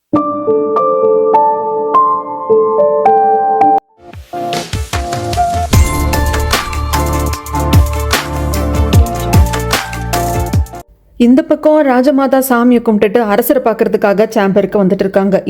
இந்த பக்கம் ராஜமாதா சாமியை கும்பிட்டுட்டு அரசரை பார்க்கறதுக்காக சேம்பருக்கு வந்துட்டு இருக்காங்க.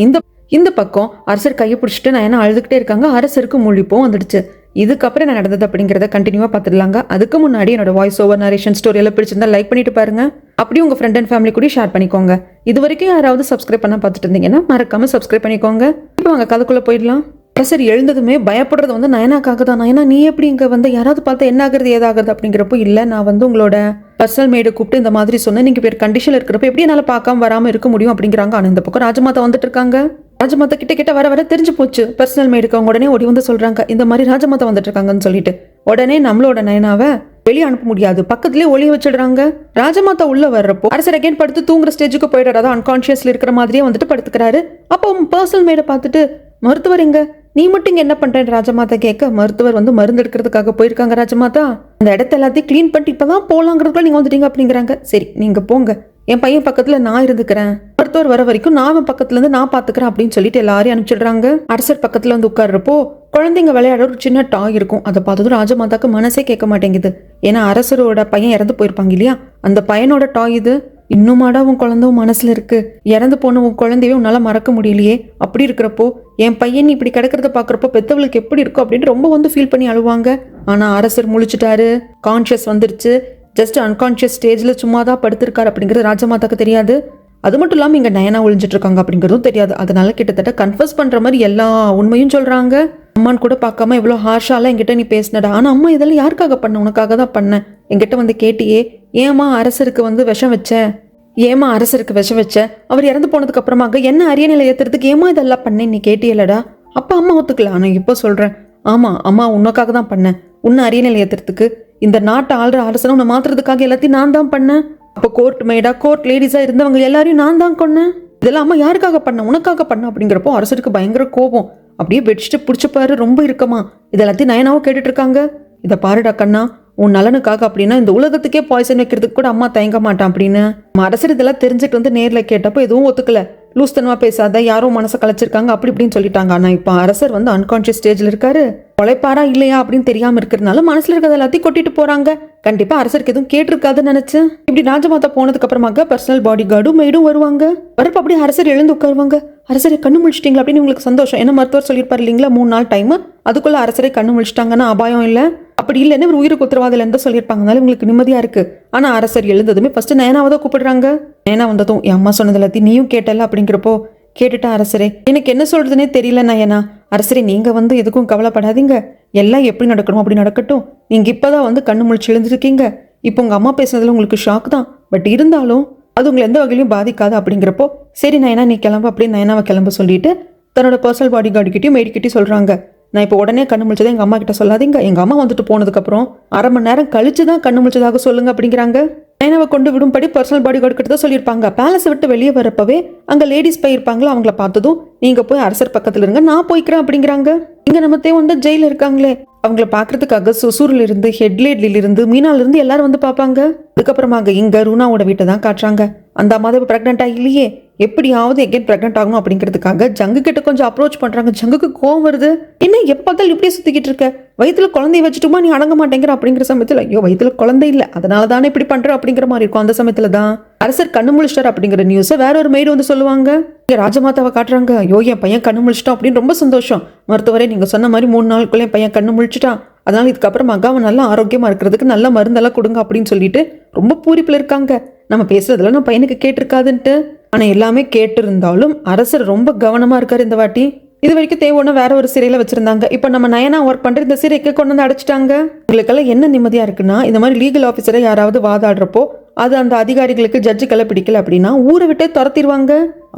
இந்த பக்கம் அரசர் கையை பிடிச்சிட்டு நயனா அழுதுகிட்டே இருக்காங்க. அரசருக்கு முழிப்பும் வந்துடுச்சு. இதுக்கப்புறம் என்ன நடந்தது அப்படிங்கிறத கண்டினியூவா பார்த்துடலாங்க. அதுக்கு முன்னாடி என்னோட வாய்ஸ் ஓவர் நரேஷன் ஸ்டோரி எல்லாம் பிடிச்சிருந்தா லைக் பண்ணிட்டு பாருங்க. அப்படியே உங்க ஃப்ரெண்ட் அண்ட் ஃபேமிலி கூட ஷேர் பண்ணிக்கோங்க. இது வரைக்கும் யாராவது சப்ஸ்கிரைப் பண்ண பார்த்துட்டு இருந்தீங்கன்னா மறக்காம சப்ஸ்கிரைப் பண்ணிக்கோங்க. இப்போ அவங்க கதைக்குள்ள போயிடலாம். அரசர் எழுந்ததுமே பயப்படுறது வந்து நயனாக்காக தான். நயனா, நீ எப்படி இங்க வந்து யாராவது பார்த்தா என்ன ஆகுறது ஏதாகுறது அப்படிங்கிறப்போ, இல்லை நான் வந்து உங்களோட பர்சனல் மேடை கூப்பிட்டு இந்த மாதிரி சொன்னேன், நீங்க பேர் கண்டிஷன்ல இருக்கிறப்ப எப்படி என்னால பார்க்காம வராம இருக்க முடியும் அப்படிங்கிறாங்க. ஆனா இந்த பக்கம் ராஜமாதா வந்துட்டு இருக்காங்க. ராஜமாதா கிட்ட வர தெரிஞ்சு போச்சு பர்சனல் மேடுக்கு. அவங்க உடனே ஓடி வந்து சொல்றாங்க இந்த மாதிரி ராஜமாதா வந்துட்டு இருக்காங்கன்னு சொல்லிட்டு. உடனே நம்மளோட நயனாவை வெளியே அனுப்ப முடியாது, பக்கத்துலயே ஒளிய வச்சிடுறாங்க. ராஜமாதா உள்ள வர்றப்போ அரசர் அகைன் படுத்து தூங்குற ஸ்டேஜுக்கு போயிடுறாரு. அதான் அன்கான்சியஸ்ல இருக்கிற மாதிரியே வந்துட்டு படுத்துக்கிறாரு. அப்போ பர்சனல் மேடை பார்த்துட்டு, மருத்துவர் எங்க, நீ மட்டும் இங்க என்ன பண்றேன்னு ராஜமாதா கேட்க, மருத்துவர் வந்து மருந்து எடுக்கிறதுக்காக போயிருக்காங்க ராஜமாதா, அந்த இடத்த எல்லாத்தையும் கிளீன் பண்ணிட்டு இப்பதான் போலாங்கிறதுக்குள்ள நீங்க வந்துட்டீங்க அப்படிங்கிறாங்க. சரி நீங்க போங்க, என் பையன் பக்கத்துல நான் இருந்துக்கிறேன், மருத்துவர் வர வரைக்கும் நான் பக்கத்துல இருந்து நான் பாத்துக்கிறேன் அப்படின்னு சொல்லிட்டு எல்லாரையும் அனுப்பிச்சிடுறாங்க. அரசர் பக்கத்துல வந்து உட்கார்றப்போ குழந்தைங்க விளையாட ஒரு சின்ன டாய் இருக்கும். அதை பார்த்ததும் ராஜமாதாக்கு மனசே கேட்க மாட்டேங்குது. ஏன்னா அரசரோட பையன் இறந்து போயிருப்பாங்க இல்லையா, அந்த பையனோட டாய் இது. இன்னுமாடா உன் குழந்தைவும் மனசுல இருக்கு, இறந்து போன உன் குழந்தையே உன்னால மறக்க முடியலையே, அப்படி இருக்கிறப்போ என் பையன் இப்படி கிடக்கிறத பாக்குறப்போ பெத்தவளுக்கு எப்படி இருக்கும் அப்படின்னு ரொம்ப வந்து ஃபீல் பண்ணி அழுவாங்க. ஆனா அரசர் முழிச்சிட்டாரு, கான்ஷியஸ் வந்துருச்சு, ஜஸ்ட் அன்கான்ஷியஸ் ஸ்டேஜ்ல சும்மாதான் படுத்திருக்காரு அப்படிங்கிறது ராஜமாதாக்கு தெரியாது. அது மட்டும் இல்லாமல் இங்க நயனா ஒழிஞ்சிட்டு இருக்காங்க அப்படிங்கிறதும் தெரியாது. அதனால கிட்டத்தட்ட கன்ஃபர்ஸ் பண்ற மாதிரி எல்லா உண்மையும் சொல்றாங்க. அம்மான்னு கூட பார்க்காம எவ்வளோ ஹார்ஷாலாம் என்கிட்ட நீ பேசினடா, ஆனா அம்மா இதெல்லாம் யாருக்காக பண்ண, உனக்காக தான் பண்ணேன், என்கிட்ட வந்து கேட்டியே, ஏமா அரசருக்கு வந்து விஷம் வச்ச, ஏமா அரசருக்கு விஷம் வச்ச, அவர் இறந்து போனதுக்கு அப்புறமாக என்ன அரியணையில ஏத்துறதுக்கு ஏமா இதெல்லாம் பண்ணேன் நீ கேட்டியலடா. அப்ப அம்மா ஒத்துக்கல, ஆனா இப்போ சொல்றேன், ஆமா அம்மா உனக்காக தான் பண்ணேன், உன்னை அரியணையில ஏத்துறதுக்கு, இந்த நாட்டை ஆள்ற அரசனை உன்னை மாத்துறதுக்காக எல்லாத்தையும் நான் தான் பண்ணேன். அப்போ கோர்ட் மேடா கோர்ட் லேடிஸா இருந்தவங்க எல்லாரையும் நான் தான் கொன்னேன், இதெல்லாம் அம்மா யாருக்காக பண்ண, உனக்காக பண்ண அப்படிங்கிறப்போ அரசருக்கு பயங்கர கோபம். அப்படியே பெட்ஷீட் பிடிச்சப்பாரு, ரொம்ப இருக்கமா. இதெல்லாத்தையும் நயனாவும் கேட்டுட்டு இருக்காங்க. இதை பாருடா கண்ணா, உன் நலனுக்காக அப்படின்னா இந்த உலகத்துக்கே பாய்சன் வைக்கிறதுக்கு கூட அம்மா தயங்க மாட்டான் அப்படின்னு அரசர் இதெல்லாம் தெரிஞ்சுட்டு வந்து நேர்ல கேட்டப்போ எதுவும் ஒத்துக்கல. லூஸ்தனமா பேசாத, யாரோ மனசை கலைச்சிருக்காங்க அப்படி இப்படின்னு சொல்லிட்டாங்க. ஆனா இப்போ அரசர் வந்து அன்கான்சியஸ் ஸ்டேஜ்ல இருக்காரு. கொலைப்பாரா இல்லையா அப்படின்னு தெரியாம இருக்கிறதுனால மனசுல இருக்கிறது எல்லாத்தையும் கொட்டிட்டு போறாங்க. கண்டிப்பா அரசருக்கு எதுவும் கேட்டிருக்காதுன்னு நினைச்சேன். இப்படி ராஜமாதா போனதுக்கு அப்புறமாக பர்சனல் பாடி கார்டும் மெய்டும் வருவாங்க. வரப்ப அப்படியே அரசர் எழுந்து உட்காருவாங்க. அரசரை கண்ணு முழிச்சிட்டீங்களா அப்படின்னு உங்களுக்கு சந்தோஷம். ஏன்னா மருத்துவர் சொல்லியிருப்பாரு இல்லைங்களா, 3 நாள் டைம், அதுக்குள்ள அரசரை கண்ணு முழிச்சிட்டாங்கன்னா அபாயம் இல்லை, அப்படி இல்லைன்னு ஒரு உயிருக்கு உத்தரவாதம் இல்லைன்னு சொல்லியிருப்பாங்க. அதனால உங்களுக்கு நிம்மதியா இருக்கு. ஆனா அரசர் எழுந்ததுமே ஃபர்ஸ்ட் நயனாவை தான் கூப்பிடுறாங்க. நயனா வந்ததும் என் அம்மா சொன்னது எல்லாத்தையும் நீயும் கேட்டல அப்படிங்கிறப்போ, கேட்டுட்டா அரசரே, எனக்கு என்ன சொல்றதுனே தெரியல நயனா. அரசரே நீங்க வந்து எதுக்கும் கவலைப்படாதீங்க, எல்லாம் எப்படி நடக்கணும் அப்படி நடக்கட்டும். நீங்க இப்பதான் வந்து கண்ணு முழிச்சு எழுந்திருக்கீங்க. இப்போ உங்க அம்மா பேசுனதுல உங்களுக்கு ஷாக் தான், பட் இருந்தாலும் அது உங்களை எந்த வகையிலும் பாதிக்காது அப்படிங்கிறப்போ, சரி நயனா நீ கிளம்பு அப்படின்னு நயனாவை கிளம்ப சொல்லிட்டு தன்னோட பர்சனல் பாடி கார்டுகிட்டையும் மேடிக்கிட்டையும் சொல்றாங்க, நான் இப்போ உடனே கண்ணு முழிச்சதை எங்க அம்மா கிட்ட சொல்லாதீங்க, எங்க அம்மா வந்துட்டு போனதுக்கு அப்புறம் 1/2 மணி நேரம் கழிச்சு தான் கண்ணு முழிச்சதாக சொல்லுங்க அப்படிங்கிறாங்க. நயனாவை கொண்டு விடும்படி பர்சனல் பாடி கார்டு கிட்ட தான் சொல்லியிருப்பாங்க. பேலஸை விட்டு வெளியே வரப்பவே அங்க லேடிஸ் போயிருப்பாங்களா, அவங்கள பார்த்ததும் நீங்க போய் அரசர் பக்கத்துல இருங்க, நான் போய்க்கிறேன் அப்படிங்கிறாங்க. இங்க நம்ம வந்து ஜெயில இருக்காங்களே, அவங்கள பாக்குறதுக்காக சுசூர்ல இருந்து, ஹெட்லேட்ல இருந்து, மீனால இருந்து எல்லாரும் வந்து பார்ப்பாங்க. அதுக்கப்புறமாக இங்க ரூனாவோட வீட்டை தான் காட்டுறாங்க. அந்த அம்மா பிரெக்னெண்டா இல்லையே, எப்படியாவது எகைன் பிரெக்னென்ட் ஆகணும் அப்படிங்கிறதுக்காக ஜங்கு கிட்ட கொஞ்சம் அப்ரோச் பண்றாங்க. ஜங்குக்கு கோவம் வருது, என்ன எப்ப பார்த்தாலும் இப்படியே சுத்திக்கிட்டு இருக்க, வயிற்றுல குழந்தைய வச்சுட்டுமா நீ அடங்க மாட்டேங்கிற அப்படிங்கிற சமயத்துல, ஐயோ வயிற்றுல குழந்தை இல்லை அதனால தானே இப்படி பண்ற அப்படிங்கிற மாதிரி இருக்கும். அந்த சமயத்துல தான் அரசர் கண்ணு முழிச்சிட்டார் அப்படிங்கிற நியூஸை வேற ஒரு மெய்டு வந்து சொல்லுவாங்க. ராஜமாதாவை காட்டுறாங்க. ஐயோ என் பையன் கண்ணு முழிச்சிட்டான் அப்படின்னு ரொம்ப சந்தோஷம். மருத்துவரே நீங்க சொன்ன மாதிரி 3 நாளுக்குள்ள என் பையன் கண்ணு முழிச்சிட்டான், அதனால இதுக்கப்புறமாக அவன் நல்லா ஆரோக்கியமா இருக்கிறதுக்கு நல்ல மருந்தெல்லாம் கொடுங்க அப்படின்னு சொல்லிட்டு ரொம்ப பூரிப்புல இருக்காங்க. நம்ம பேசுறதுல நம்ம பையனுக்கு கேட்டிருக்காதுன்ட்டு. ஆனா எல்லாமே கேட்டிருந்தாலும் அரசர் ரொம்ப கவனமா இருக்காரு இந்த வாட்டி. இது வரைக்கும் தேவையான வேற ஒரு சிறையில வச்சிருந்தாங்க. இப்போ நம்ம நயனா ஒர்க் பண்ற இந்த சிறைக்கு கொண்டு வந்து அடைச்சிட்டாங்க. உங்களுக்கெல்லாம் என்ன நிம்மதியா இருக்குன்னா, இந்த மாதிரி லீகல் ஆஃபீஸரை யாராவது வாதாடுறப்போ அது அந்த அதிகாரிகளுக்கு ஜட்ஜுக்கெல்லாம் பிடிக்கல அப்படின்னா ஊரை விட்டே துரத்திடுவாங்க.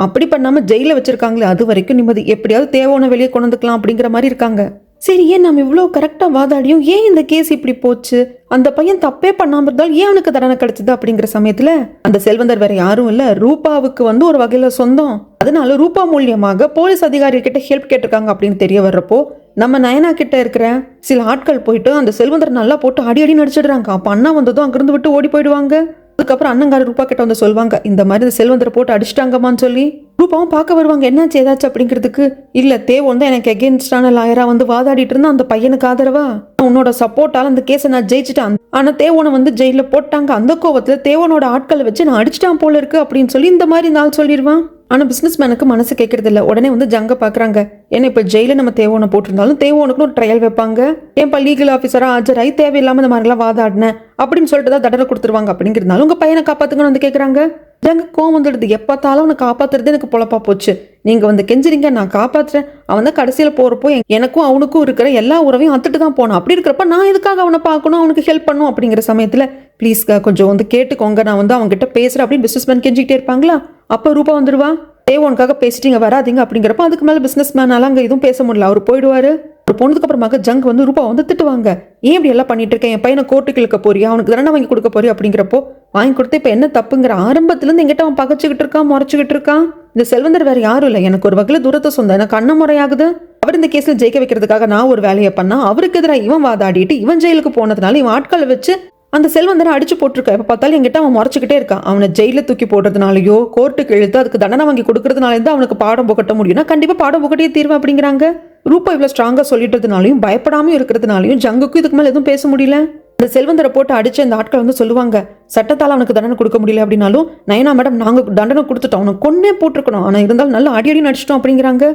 அப்படி பண்ணாம ஜெயில வச்சிருக்காங்களே, அது வரைக்கும் நிம்மதி, எப்படியாவது தேவையான வெளியே கொண்டு வந்துக்கலாம் அப்படிங்கிற மாதிரி இருக்காங்க. சரி, ஏன் நம்ம இவ்வளோ கரெக்டாக வாதாடியும் ஏன் இந்த கேஸ் இப்படி போச்சு, அந்த பையன் தப்பே பண்ணாம இருந்தால் ஏன் அவனுக்கு தண்டனை கிடைச்சது அப்படிங்கிற சமயத்துல அந்த செல்வந்தர் வேற யாரும் இல்ல, ரூபாவுக்கு வந்து ஒரு வகையில சொந்தம். அதனால ரூபா மூலியமாக போலீஸ் அதிகாரிகள் கிட்ட ஹெல்ப் கேட்டிருக்காங்க அப்படின்னு தெரிய வர்றப்போ நம்ம நயனா கிட்ட இருக்கிற சில ஆட்கள் போயிட்டு அந்த செல்வந்தர் நல்லா போட்டு அடி அடி நடிச்சிடுறாங்க. அப்ப அண்ணா வந்ததும் அங்கிருந்து விட்டு ஓடி போயிடுவாங்க. அதுக்கப்புறம் அண்ணங்கார ரூபா கிட்ட வந்து சொல்லுவாங்க, இந்த மாதிரி இந்த செல்வந்தரை போட்டு அடிச்சிட்டாங்கம்மான்னு சொல்லி. ரூபாவும் பார்க்க வருவாங்க, என்னாச்சு ஏதாச்சும் அப்படிங்கிறதுக்கு. இல்ல தேவன் தான் எனக்கு எகென்ஸ்டான லாயரா வந்து வாதாடிட்டு இருந்தா அந்த பையனுக்கு ஆதரவா உன்னோட சப்போர்ட்டால அந்த கேஸை நான் ஜெயிச்சிட்டேன். ஆனா தேவனை வந்து ஜெயில போட்டாங்க. அந்த கோவத்துல தேவனோட ஆட்களை வச்சு நான் அடிச்சிட்டான் போல இருக்கு அப்படின்னு சொல்லி இந்த மாதிரி நாள் சொல்லிடுவான். ஆனா பிசினஸ் மேனுக்கு மனசு கேட்கறது இல்ல. உடனே வந்து ஜங்க பாக்குறாங்க. ஏன்னா இப்ப ஜெயில நம்ம தேவோனை போட்டிருந்தாலும் தேவோனுக்கு ஒரு ட்ரையல் வைப்பாங்க. ஏன்ப்பா லீகல் ஆஃபீஸரா ஆஜராகி தேவையில்லாம இந்த மாதிரிலாம் வாதாடினேன் அப்படின்னு சொல்லிட்டு தான் தண்டனை கொடுத்துருவாங்க. அப்படிங்கிறதுனால உங்க பையனை காப்பாத்துங்கன்னு வந்து கேட்கறாங்க. ஜங்க கோவம் வந்துடுது. எப்பத்தாலும் அவனை காப்பாத்துறது எனக்கு பொழப்பா போச்சு. நீங்க வந்து கெஞ்சிரிங்க, நான் காப்பாத்துறேன். அவன் தான் கடைசியில போறப்போ எனக்கும் அவனுக்கும் இருக்கிற எல்லா உறவையும் அத்துட்டு தான் போனான். அப்படி இருக்கிறப்ப நான் எதுக்காக அவனை பார்க்கணும், அவனுக்கு ஹெல்ப் பண்ணும் அப்படிங்கிற சமயத்துல ப்ளீஸ்க்கா கொஞ்சம் வந்து கேட்டுக்கோங்க, நான் வந்து அவங்க கிட்ட பேசுறேன் அப்படின்னு பிசினஸ் மேன் கெஞ்சிக்கிட்டே இருப்பாங்களா. அப்ப ரூபா வந்துடுவா. தேவோனுக்காக பேசிட்டீங்க வராதிங்க அப்படிங்கிறப்ப அதுக்கு மேல பிசினஸ் மேனால அங்க எதுவும் பேச முடியல. அவர் போயிடுவாரு. ஒரு போனதுக்கு அப்புறமாக ஜங்க் வந்து ரூபா வந்து திட்டுவாங்க. ஏன் இப்படி எல்லாம் பண்ணிட்டு இருக்கேன், என் பையனை கோர்ட்டுக்கு இழுக்க போறியா, அவனுக்கு தண்டனை வாங்கி கொடுக்க போறியா அப்படிங்கிறப்போ வாங்கி கொடுத்து இப்ப என்ன தப்புங்கிற ஆரம்பத்துல இருந்து எங்கிட்ட அவன் பகச்சுக்கிட்டு இருக்கான், முறைச்சுக்கிட்டு இருக்கான். இந்த செல்வந்தர் வேற யாரும் இல்லை, எனக்கு ஒரு வகையில தூரத்தை சொந்தம், எனக்கு அண்ணன் முறையாகுது. அவர் இந்த கேஸ்ல ஜெயிக்க வைக்கிறதுக்காக நான் ஒரு வேலையை பண்ணா அவருக்கு எதிராக இவன் வாதாடிட்டு இவன் ஜெயிலுக்கு போனதுனால இவன் ஆட்களை வச்சு அந்த செல்வந்தரை அடிச்சு போட்டிருக்கா. எப்ப பார்த்தாலும் என்கிட்ட அவன் முறைச்சிக்கிட்டே இருக்கான். அவனை ஜெயில தூக்கி போடுறதுனாலயோ கோர்ட்டுக்கு இழுத்து அதுக்கு தண்டனை வாங்கி கொடுக்கறதுனால இருந்து அவனுக்கு பாடம் புகட்ட முடியும்னா கண்டிப்பா பாடம் புகட்டியே தீர்வேன் அப்படிங்கிறாங்க. ரூபா இவ்வளவு ஸ்ட்ராங்கா சொல்லிட்டதுனாலையும் பயப்படாம இருக்கிறதுனாலையும் ஜங்குக்கும் இதுக்கு மேல எதுவும் பேச முடியல. இந்த செல்வந்தரை போட்டு அடிச்சு அந்த ஆட்கள் வந்து சொல்லுவாங்க, சட்டத்தால் அவனுக்கு தண்டனை கொடுக்க முடியல அப்படின்னாலும் நயனா மேடம் நாங்க தண்டனை கொடுத்துட்டோம், அவனை கொன்னே போட்டிருக்கணும், ஆனா இருந்தாலும் நல்லா அடி நடிச்சிட்டோம் அப்படிங்கிறாங்க.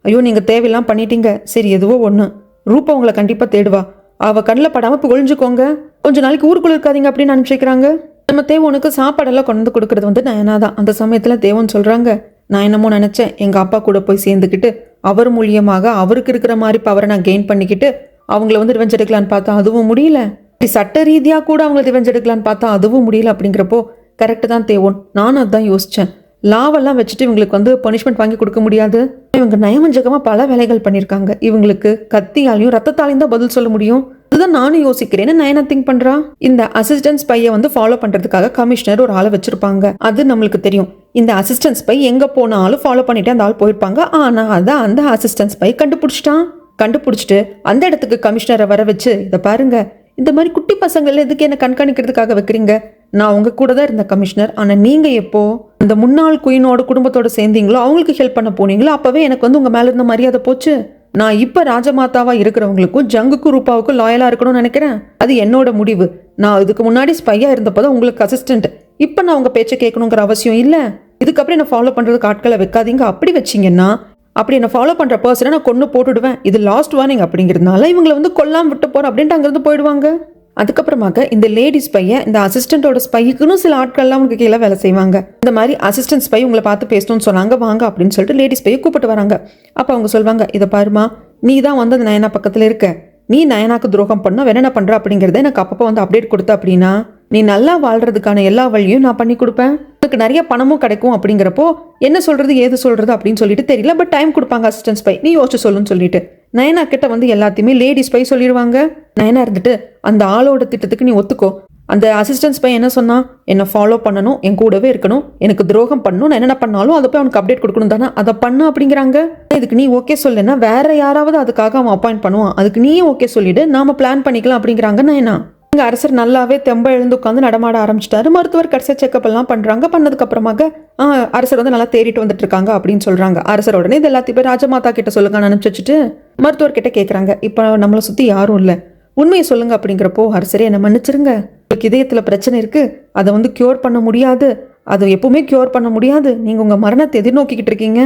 ஐயோ நீங்க தேவையெல்லாம் பண்ணிட்டீங்க, சரி எதுவோ ஒண்ணு, ரூபா உங்களை கண்டிப்பா தேடுவா, அவ கண்ணில் படாம இப்போ ஒழிஞ்சுக்கோங்க, கொஞ்ச நாளைக்கு ஊருக்குள்ள இருக்காதீங்க அப்படின்னு அனுப்பிச்சிக்கிறாங்க. நம்ம தேவனுக்கு சாப்பாடெல்லாம் கொண்டு வந்து கொடுக்கறது வந்து நயனா தான். அந்த சமயத்துல தேவன் சொல்றாங்க, நான் என்னமோ நினைச்சேன் எங்க அப்பா கூட போய் சேர்ந்துக்கிட்டு அவர் மூலியமாக அவருக்கு இருக்கிற மாதிரி பவரை நான் கெயின் பண்ணிக்கிட்டு அவங்கள வந்து ரிவெஞ்ச் எடுக்கலான்னு பார்த்தா அதுவும் முடியல, சட்ட ரீதியா கூட அவங்களை ரிவெஞ்ச் எடுக்கலான்னு பார்த்தா அதுவும் முடியல. அப்படிங்கிறப்போ கரெக்டு தான் தேவன், நானும் அதுதான் யோசிச்சேன். லாவெல்லாம் வச்சுட்டு இவங்களுக்கு வந்து பனிஷ்மெண்ட் வாங்கி கொடுக்க முடியாது. இவங்க நயமஞ்சகமா பல வேலைகள் பண்ணியிருக்காங்க. இவங்களுக்கு கத்தியாலையும் ரத்தத்தாலையும் தான் பதில் சொல்ல முடியும். அதுதான் நானும் யோசிக்கிறேன்னு நயனா திங்க் பண்றா. இந்த அசிஸ்டன்ஸ் பையை வந்து ஃபாலோ பண்றதுக்காக கமிஷனர் ஒரு ஆளை வச்சிருப்பாங்க. அது நம்மளுக்கு தெரியும். இந்த அசிஸ்டன்ஸ் பை எங்க போனாலும் ஃபாலோ பண்ணிட்டு அந்த ஆள் போயிருப்பாங்க. ஆனா அதான் அந்த அசிஸ்டன்ஸ் பை கண்டுபிடிச்சிட்டு அந்த இடத்துக்கு கமிஷனரை வர வச்சு, இதை பாருங்க இந்த மாதிரி குட்டி பசங்கள் எதுக்கு என்ன கண்காணிக்கிறதுக்காக வைக்கிறீங்க, நான் உங்க கூட தான் இருந்த கமிஷனர், ஆனா நீங்க எப்போ அந்த முன்னாள் குயினோட குடும்பத்தோட சேர்ந்தீங்களோ அவங்களுக்கு ஹெல்ப் பண்ண போனீங்களோ அப்பவே எனக்கு வந்து உங்க மேல இருந்த மரியாதை போச்சு. நான் இப்ப ராஜமாதாவா இருக்கிறவங்களுக்கும் ஜங்குக்கும் ரூபாவுக்கும் லாயலா இருக்கணும்னு நினைக்கிறேன். அது என்னோட முடிவு. நான் இதுக்கு முன்னாடி ஸ்பையா இருந்தப்போதான் உங்களுக்கு அசிஸ்டன்ட். இப்ப நான் உங்க பேச்சை கேட்கணுங்கிற அவசியம் இல்ல. இதுக்கப்புறம் என்ன ஃபாலோ பண்றதுக்கு ஆட்களை வைக்காதீங்க. அப்படி வச்சீங்கன்னா அப்படி என்ன ஃபாலோ பண்ற பர்சனை நான் கொண்டு போட்டுடுவேன். இது லாஸ்ட் வார்னிங் அப்படிங்கிறதுனால இவங்களை வந்து கொல்லாம விட்டு போறேன் அப்படின்ட்டு அங்கிருந்து போயிடுவாங்க. அதுக்கப்புறமாக இந்த லேடி ஸ்பையை இந்த அசிஸ்டன்டோட ஸ்பைக்குன்னு சில ஆட்கள்லாம் உங்களுக்கு கீழே வேலை செய்வாங்க. இந்த மாதிரி அசிஸ்டன்ட் ஸ்பை உங்களை பார்த்து பேசணும்னு சொன்னாங்க, வாங்க அப்படின்னு சொல்லிட்டு லேடி ஸ்பையை கூப்பிட்டு வராங்க. அப்போ அவங்க சொல்வாங்க, இதை பாருமா, நீ தான் வந்து அந்த நயனா பக்கத்தில் இருக்க, நீ நயனாக்கு துரோகம் பண்ண என்ன பண்ற அப்படிங்கிறத எனக்கு அப்பப்போ வந்து அப்டேட் கொடுத்த அப்படின்னா நீ நல்லா வாழ்றதுக்கான எல்லா வழியும் நான் பண்ணி கொடுப்பேன், உனக்கு நிறைய பணமும் கிடைக்கும். அப்படிங்கிறப்போ என்ன சொல்றது ஏது சொல்றது அப்படின்னு சொல்லிட்டு தெரியல, பட் டைம் கொடுப்பாங்க அசிஸ்டன்ட் ஸ்பை, நீ யோசிச்சு சொல்லுன்னு சொல்லிட்டு நயனா கிட்ட வந்து எல்லாத்தையுமே லேடி ஸ்பை சொல்லிடுவாங்க. நயனா இருந்துட்டு அந்த ஆளோட திட்டத்துக்கு நீ ஒத்துக்கோ. அந்த அசிஸ்டன்ட் ஸ்பை என்ன சொன்னா, என்னை ஃபாலோ பண்ணணும், என் கூடவே இருக்கணும், எனக்கு துரோகம் பண்ணணும், நான் என்ன பண்ணாலும் அதை போய் அவனுக்கு அப்டேட் கொடுக்கணும் தானே, அதை பண்ணு அப்படிங்கிறாங்க. இதுக்கு நீ ஓகே சொல்லுன்னா வேற யாராவது அதுக்காக அவன் அப்பாயிண்ட் பண்ணுவான், அதுக்கு நீயே ஓகே சொல்லிட்டு நாம பிளான் பண்ணிக்கலாம் அப்படிங்கிறாங்க நயனா. இங்க அரசர் நல்லாவே தெம்ப எழுந்து உட்காந்து நடமாட ஆரம்பிச்சிட்டாரு. மருத்துவர் கடைசியா செக்அப் எல்லாம் பண்றாங்க. பண்ணதுக்கு அப்புறமாக அரசர் வந்து நல்லா தேடிட்டு வந்துட்டு இருக்காங்க அப்படின்னு சொல்றாங்க. அரசர் உடனே இது எல்லாத்தையும் போய் ராஜமாதா கிட்ட சொல்லுங்க அனுப்பிச்சு வச்சுட்டு மருத்துவர் கிட்ட கேட்கறாங்க, இப்போ நம்மளை சுத்தி யாரும் இல்லை, உண்மையை சொல்லுங்க. அப்படிங்கிறப்போ அரசரே என்ன மன்னிச்சிருங்க, உங்களுக்கு இதயத்துல பிரச்சனை இருக்கு, அதை வந்து கியூர் பண்ண முடியாது, அதை எப்பவுமே கியூர் பண்ண முடியாது, நீங்க உங்க மரணத்தை எதிர்நோக்கிக்கிட்டு இருக்கீங்க,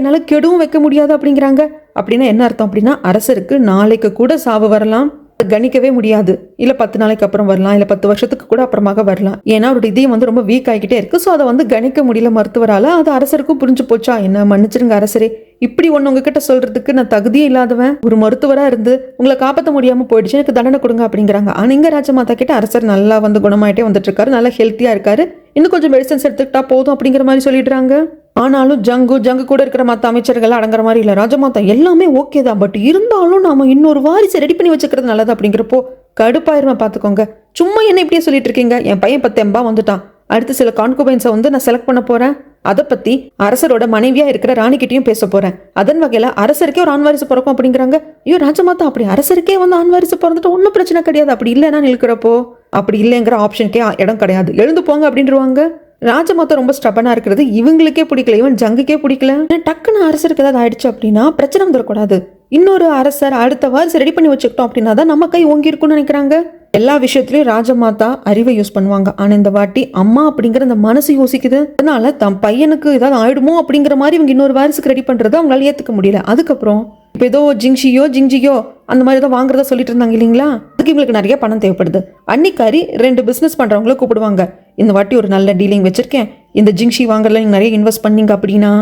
என்னால கெடுவும் வைக்க முடியாது அப்படிங்கிறாங்க. அப்படின்னா என்ன அர்த்தம் அப்படின்னா அரசருக்கு நாளைக்கு கூட சாவு வரலாம், கணிக்கவே முடியாது, இல்ல 10 நாளைக்கு அப்புறம் வரலாம், இல்ல 10 வருஷத்துக்கு கூட அப்புறமாக வரலாம். ஏன்னா அவருடைய இதயம் வந்து ரொம்ப வீக் ஆகிக்கிட்டே இருக்கு. ஸோ அதை வந்து கணிக்க முடியல மருத்துவரால. அது அரசருக்கும் புரிஞ்சு போச்சா, என்ன மன்னிச்சிருங்க அரசரே, இப்படி ஒன்று உங்ககிட்ட சொல்றதுக்கு நான் தகுதியே இல்லாதவன், ஒரு மருத்துவரா இருந்து உங்களை காப்பாற்ற முடியாம போயிடுச்சு, எனக்கு தண்டனை கொடுங்க அப்படிங்கிறாங்க. ஆனா இங்க ராஜமாதா கிட்ட அரசர் நல்லா வந்து குணமாயிட்டே வந்துட்டு இருக்காரு, நல்லா ஹெல்த்தியா இருக்காரு, இன்னும் கொஞ்சம் மெடிசன்ஸ் எடுத்துக்கிட்டா போதும் அப்படிங்கிற மாதிரி சொல்லிடுறாங்க. ஆனாலும் ஜங்கு கூட இருக்கிற மற்ற அமைச்சர்கள் அடங்குற மாதிரி இல்லை. ராஜமாதா எல்லாமே ஓகே தான், பட் இருந்தாலும் நாம இன்னொரு வாரிசை ரெடி பண்ணி வச்சுக்கிறது நல்லது அப்படிங்கிறப்போ கடுப்பாயிருமா பார்த்துக்கோங்க. சும்மா என்ன இப்படியே சொல்லிட்டு இருக்கீங்க, என் பையன் 10 எம்பா வந்துட்டான், அடுத்து சில கான்குபைன்ஸை வந்து நான் செலக்ட் பண்ண போறேன், அதை பத்தி அரசரோட மனைவியா இருக்கிற ராணிக்கிட்டையும் பேச போறேன், அதன் வகையில அரசருக்கே ஒரு ஆண் வாரிசு பிறக்கும் அப்படிங்கிறாங்க. ஐயோ ராஜமாதா, அப்படி அரசருக்கே வந்து ஆண் வாரிசு பிறந்துட்டு ஒன்றும் பிரச்சனை கிடையாது, அப்படி இல்லைன்னா நிற்கிறப்போ அப்படி இல்லைங்கிற ஆப்ஷனுக்கே இடம் கிடையாது, எழுந்து போங்க அப்படின்றவாங்க. ராஜமாதா ரொம்ப ஸ்டபனா இருக்கிறது இவங்களுக்கே பிடிக்கல, இவன் ஜங்குக்கே பிடிக்கல. டக்குன்னு அரசருக்கு ஏதாவது ஆயிடுச்சு அப்படின்னா பிரச்சனை வந்துடக்கூடாது. இன்னொரு அரசர் அடுத்த வாரிசு ரெடி பண்ணி வச்சுக்கிட்டோம் அப்படின்னா தான் நம்ம கை ஓங்கி இருக்கும்னு நினைக்கிறாங்க. எல்லா விஷயத்திலயும் ராஜமாதா அறிவை யூஸ் பண்ணுவாங்க. ஆனா இந்த வாட்டி அம்மா அப்படிங்கிற அந்த மனசு யோசிக்குது. அதனால தம் பையனுக்கு ஏதாவது ஆயிடுமோ அப்படிங்கிற மாதிரி இவங்க இன்னொரு வாரிசுக்கு ரெடி பண்றது அவங்களால ஏத்துக்க முடியல. அதுக்கப்புறம் இப்போ ஏதோ ஜிங்ஜியோ அந்த மாதிரி தான் வாங்குறதா சொல்லிட்டு இருந்தாங்க இல்லைங்களா. அதுக்கு இவங்களுக்கு நிறைய பணம் தேவைப்படுது. அன்னிக்காரி 2 பிசினஸ் பண்றவங்கள கூப்பிடுவாங்க. இந்த வாட்டி ஒரு நல்ல டீலிங் வச்சிருக்கேன், இந்த ஜிங்ஷி வாங்குறதுல நீங்க நிறைய இன்வெஸ்ட் பண்ணீங்க அப்படின்னா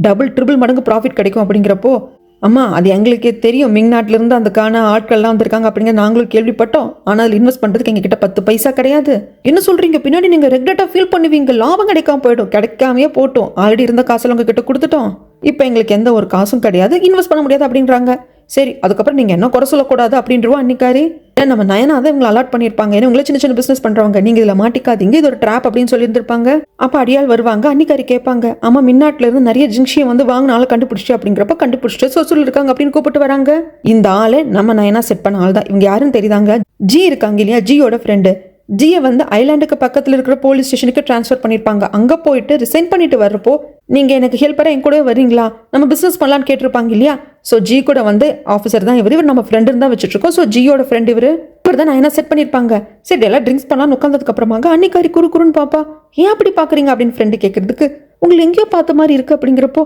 டபுள் ட்ரிபிள் மடங்கு ப்ராஃபிட் கிடைக்கும் அப்படிங்கிறப்போ, அம்மா அது எங்களுக்கே தெரியும், மிங் நாட்டிலிருந்து அதுக்கான ஆட்கள்லாம் வந்திருக்காங்க அப்படிங்கிற நாங்களும் கேள்விப்பட்டோம். ஆனால் அதில் இன்வெஸ்ட் பண்ணுறதுக்கு எங்ககிட்ட 10 பைசா கிடையாது. என்ன சொல்கிறீங்க, பின்னாடி நீங்கள் ரெகுலேட்டாக ஃபீல் பண்ணுவீங்க, லாபம் கிடைக்காம போய்டும். கிடைக்காமையே போட்டோம், ஆல்ரெடி இருந்த காசெல்லாம் உங்ககிட்ட கொடுத்துட்டோம், இப்போ எங்களுக்கு எந்த ஒரு காசும் கிடையாது, இன்வெஸ்ட் பண்ண முடியாது அப்படின்றாங்க. சரி அதுக்கப்புறம் நீங்கள் என்ன குறை சொல்லக்கூடாது அப்படின்றவா அன்னிக்காரி. ஏன்னா நம்ம நயனா தான் இவங்களை அலாட் பண்ணியிருப்பாங்க, ஏன்னா உங்களை சின்ன சின்ன பிஸ்னஸ் பண்ணுறவங்க, நீங்கள் இதில் மாட்டிக்காதீங்க, இது ஒரு ட்ராப் அப்படின்னு சொல்லியிருந்திருப்பாங்க. அப்போ அடியால் வருவாங்க, அன்னிக்காரி கேட்பாங்க, ஆமா மின்னாட்டில இருந்து நிறைய ஜிங்ஷியை வந்து வாங்கினாலும் கண்டுபிடிச்சு அப்படிங்கிறப்ப கண்டுபிடிச்சிட்டு சொசூல் இருக்காங்க அப்படின்னு கூப்பிட்டு வராங்க. இந்த ஆளு நம்ம நயனா செட் பண்ண ஆள் தான். இவங்க யாருன்னு தெரியுதாங்க, ஜி இருக்காங்க இல்லையா, ஜியோட ஃப்ரெண்டு. ஜியை வந்து ஐலாண்டுக்கு பக்கத்தில் இருக்கிற போலீஸ் ஸ்டேஷனுக்கு டிரான்ஸ்ஃபர் பண்ணியிருப்பாங்க. அங்கே போயிட்டு ரிசைன் பண்ணிட்டு வர்றப்போ நீங்கள் எனக்கு ஹெல்ப்பராக என் கூட வரீங்களா, நம்ம பிஸ்னஸ் பண்ணலான்னு கேட்டிருப்பாங்க இல்லையா. ஸோ ஜி கூட வந்து ஆஃபீஸர் தான் இவர் நம்ம ஃப்ரெண்டுன்னு தான் வச்சுட்ருக்கோம். ஸோ ஜியோட ஃப்ரெண்ட் இவர் தான் நான் என்ன செட் பண்ணியிருப்பாங்க. சரி எல்லாம் ட்ரிங்க்ஸ் பண்ணலான்னு உட்காந்ததுக்கு அப்புறமாக அன்னிக்காரி குறுன்னு பாப்பா, ஏன் அப்படி பார்க்குறீங்க அப்படின்னு ஃப்ரெண்டு கேட்கறதுக்கு, உங்களை எங்கேயோ பார்த்த மாதிரி இருக்குது அப்படிங்கிறப்போ,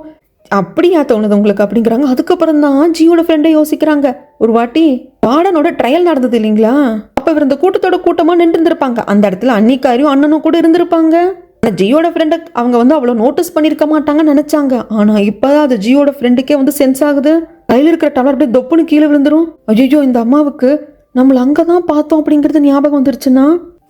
அப்படியா தோணுது உங்களுக்கு அப்படிங்கிறாங்க. அதுக்கப்புறம் தான் ஜியோட ஃப்ரெண்டை யோசிக்கிறாங்க, ஒரு வாட்டி வார்டனோட ட்ரையல் நடந்தது இல்லைங்களா, அப்போ இவர் இந்த கூட்டத்தோட கூட்டமாக நின்று இருந்திருப்பாங்க. அந்த இடத்துல அன்னிக்காரியும் அண்ணனும் கூட இருந்திருப்பாங்க. ஆனால் ஜியோட ஃப்ரெண்டை அவங்க வந்து அவ்வளோ நோட்டீஸ் பண்ணியிருக்க மாட்டாங்கன்னு நினச்சாங்க. ஆனால் இப்போதான் அது ஜியோட ஃப்ரெண்டுக்கே வந்து சென்ஸ் ஆகுது. கையில் இருக்கிற டம்ளர் அப்படியே தொப்புன்னு கீழே விழுந்துரும். ஐயோ இந்த அம்மாவுக்கு நம்மளை அங்கே தான் பார்த்தோம் அப்படிங்கிறது ஞாபகம் வந்துருச்சுன்னா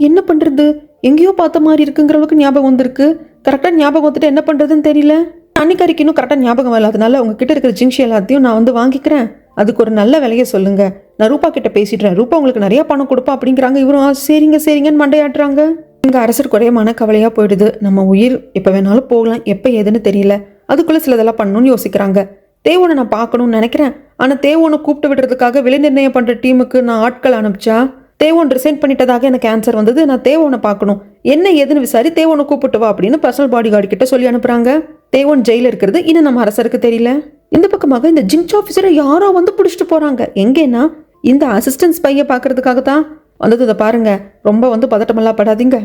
என்ன பண்ணுறது, எங்கேயோ பார்த்த மாதிரி இருக்குங்கிற அளவுக்கு ஞாபகம் வந்திருக்கு. கரெக்டாக ஞாபகம் வந்துட்டு என்ன பண்ணுறதுன்னு தெரியல. அன்னிக்காரிக்கு இன்னும் கரெக்டாக ஞாபகம் வரல. அதனால உங்ககிட்ட இருக்கிற ஜிங்ஷி எல்லாத்தையும் நான் வந்து வாங்கிக்கிறேன், அதுக்கு ஒரு நல்ல விலையை சொல்லுங்க, நான் ரூபா கிட்ட பேசிடுறேன், ரூபா உங்களுக்கு நிறைய பணம் கொடுப்பா அப்படிங்கிறாங்க. இவரும் சரிங்கன்னு மண்டையாட்டுறாங்க. இங்கே அரசருக்கு ஒரே மனக்கவலையாக போயிடுது. நம்ம உயிர் எப்போ வேணாலும் போகலாம், எப்போ ஏதுன்னு தெரியல, அதுக்குள்ளே சிலதெல்லாம் பண்ணணும்னு யோசிக்கிறாங்க. தேவோனை நான் பார்க்கணும்னு நினைக்கிறேன், ஆனால் தேவோனை கூப்பிட்டு விடுறதுக்காக விலை நிர்ணயம் பண்ணுற டீமுக்கு நான் ஆட்கள் அனுப்பிச்சா தேவோன் ரிசைன் பண்ணிட்டதாக எனக்கு ஆன்சர் வந்தது. நான் தேவோனை பார்க்கணும், என்ன ஏதுன்னு விசாரி தேவோனை கூப்பிட்டு வா அப்படின்னு பர்சனல் பாடி கார்டு கிட்ட சொல்லி அனுப்புறாங்க. தேவோன் ஜெயில இருக்கிறது இன்னும் நம்ம அரசருக்கு தெரியல. இந்த பக்கமாக இந்த ஜிங்ச் ஆஃபீஸரை யாரோ வந்து பிடிச்சிட்டு போறாங்க. எங்கன்னா இந்த அசிஸ்டன்ட் பையை பார்க்கறதுக்காக தான் வந்தது. இதை பாருங்க, ரொம்ப வந்து பதட்டமெல்லாம் படாதீங்க,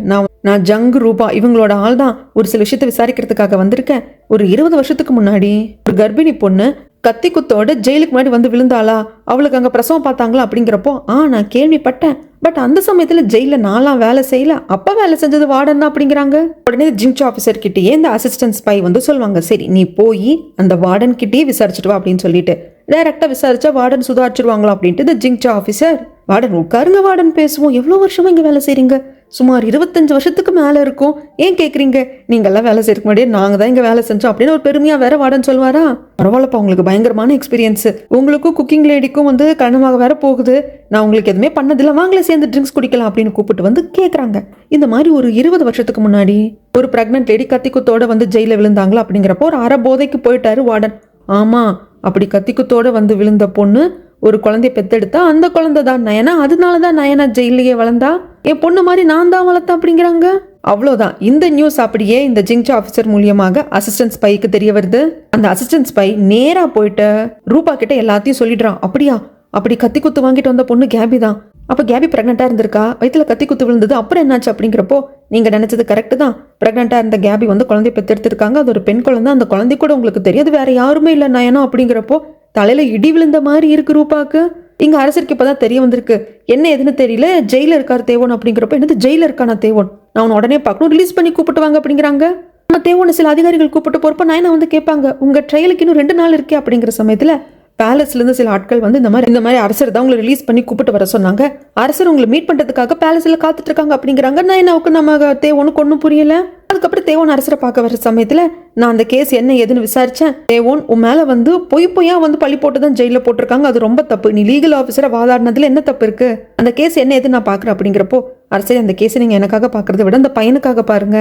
நான் ஜங்கு ரூபா இவங்களோட ஆள் தான், ஒரு சில விஷயத்தை விசாரிக்கிறதுக்காக வந்திருக்கேன். ஒரு 20 வருஷத்துக்கு முன்னாடி ஒரு கர்ப்பிணி பொண்ணு கத்தி குத்தோட ஜெயிலுக்கு முன்னாடி வந்து விழுந்தாளா, அவளுக்கு அங்கே பிரசவம் பார்த்தாங்களா அப்படிங்கிறப்போ நான் கேள்விப்பட்டேன், பட் அந்த சமயத்தில் ஜெயிலில் நான்லாம் வேலை செய்யல, அப்போ வேலை செஞ்சது வார்டன் தான் அப்படிங்கிறாங்க. உடனே ஜிங்ச் ஆஃபீஸர் கிட்டேயே இந்த அசிஸ்டன்ட் ஸ்பை வந்து சொல்லுவாங்க, சரி நீ போய் அந்த வார்டன் கிட்டேயே விசாரிச்சுட்டு வா அப்படின்னு சொல்லிட்டு டைரக்டாக விசாரிச்சா வார்டன் சுதாரிச்சிருவாங்களா அப்படின்ட்டு இந்த ஜிங்ச் ஆஃபீஸர், வார்டன் உட்காருங்க வார்டன் பேசுவோம், எவ்வளோ வருஷமா இங்கே வேலை செய்றீங்க, சுமார் 25 வருஷத்துக்கு மேலே இருக்கும், ஏன் கேட்குறீங்க, நீங்கள்லாம் வேலை செய்யறதுக்கு முன்னாடியே நாங்கள் தான் இங்கே வேலை செஞ்சோம் அப்படின்னு ஒரு பெருமையாக வேற வார்டன் சொல்வாரா. பரவாயில்லப்பா, உங்களுக்கு பயங்கரமான எக்ஸ்பீரியன்ஸு, உங்களுக்கும் குக்கிங் லேடிக்கும் வந்து கண்ணமாக வேற போகுது, நான் உங்களுக்கு எதுவுமே பண்ணதில்லை, வாங்களே சேர்ந்து ட்ரிங்க்ஸ் குடிக்கலாம் அப்படின்னு கூப்பிட்டு வந்து கேட்குறாங்க. இந்த மாதிரி ஒரு 20 வருஷத்துக்கு முன்னாடி ஒரு ப்ரெக்னென்ட் லேடி கத்திக்குத்தோட வந்து ஜெயிலில் விழுந்தாங்களா அப்படிங்கிறப்போ ஒரு அரை போதைக்கு போயிட்டாரு வார்டன். ஆமாம், அப்படி கத்திக்குத்தோட வந்து விழுந்த பொண்ணு ஒரு குழந்தைய பெத்தெடுத்தா, அந்த குழந்தை தான் நயனா, அதனால தான் நயனா ஜெயிலையே வளர்ந்தா, என் பொண்ணு மாதிரி நான் தான் வளர்த்தேன் அப்படிங்கிறாங்க. அவ்வளோதான். இந்த நியூஸ் அப்படியே இந்த ஜிங்ச் ஆஃபீஸர் மூலியமாக அசிஸ்டன்ட் ஸ்பைக்கு தெரிய வருது. அந்த அசிஸ்டன்ட் ஸ்பை நேராக போயிட்டு ரூபா கிட்ட எல்லாத்தையும் சொல்லிடுறான். அப்படியா, அப்படி கத்தி குத்து வாங்கிட்டு வந்த பொண்ணு கேபி தான், அப்போ கேபி ப்ரெக்னெண்ட்டாக இருந்திருக்கா, வயிற்றுல கத்தி குத்து விழுந்தது, அப்புறம் என்னாச்சு அப்படிங்கிறப்போ, நீங்கள் நினச்சது கரெக்டு தான், ப்ரெக்னெண்ட்டாக இருந்த கேபி வந்து குழந்தைய பெற்றெடுத்திருக்காங்க, அது ஒரு பெண் குழந்தை, அந்த குழந்தை கூட உங்களுக்கு தெரியாது, வேற யாருமே இல்லை நயனா அப்படிங்கிறப்போ தலையில இடி விழுந்த மாதிரி இருக்கு ரூபாக்கு. இங்க அரசருக்கு இப்பதான் தெரிய வந்திருக்கு, என்ன எதுன்னு தெரியல, ஜெயில இருக்காரு தேவோன் அப்படிங்கிறப்ப, என்னது ஜெயில இருக்கானா தேவோன், நான் அவனை உடனே பார்க்கணும், ரிலீஸ் பண்ணி கூப்பிட்டு வாங்க அப்படிங்கிறாங்க. நம்ம தேவோனை சில அதிகாரிகள் கூப்பிட்டு போறப்ப நயனா வந்து கேட்பாங்க, உங்க ட்ரையலுக்கு இன்னும் 2 நாள் இருக்கே அப்படிங்கிற சமயத்துல பேலஸ்ல இருந்து சில ஆட்கள் வந்து இந்த மாதிரி அரசர் தான் உங்களை ரிலீஸ் பண்ணி கூப்பிட்டு வர சொன்னாங்க, அரசர் உங்களை மீட் பண்றதுக்காக பேலஸ்ல காத்துட்டு இருக்காங்க அப்படிங்கிறாங்க. நயனாவுக்கு நம்ம தேவோனுக்கு ஒன்றும் புரியல. அதுக்கப்புறம் தேவோன் அரசரை பார்க்க வர சமயத்துல நான் அந்த கேஸ் என்ன ஏதுன்னு விசாரிச்சேன், தேவோன் உன் மேல வந்து பொய்யா வந்து பழி போட்டு தான் ஜெயில போட்டிருக்காங்க, அது ரொம்ப தப்பு, நீ லீகல் ஆஃபீஸரை வாதாடினதுல என்ன தப்பு இருக்கு, அந்த கேஸ் என்ன ஏதுன்னு நான் பாக்குறேன் அப்படிங்கிறப்போ, அரசே அந்த கேஸை நீங்க எனக்காக பாக்குறத விட அந்த பையனுக்காக பாருங்க,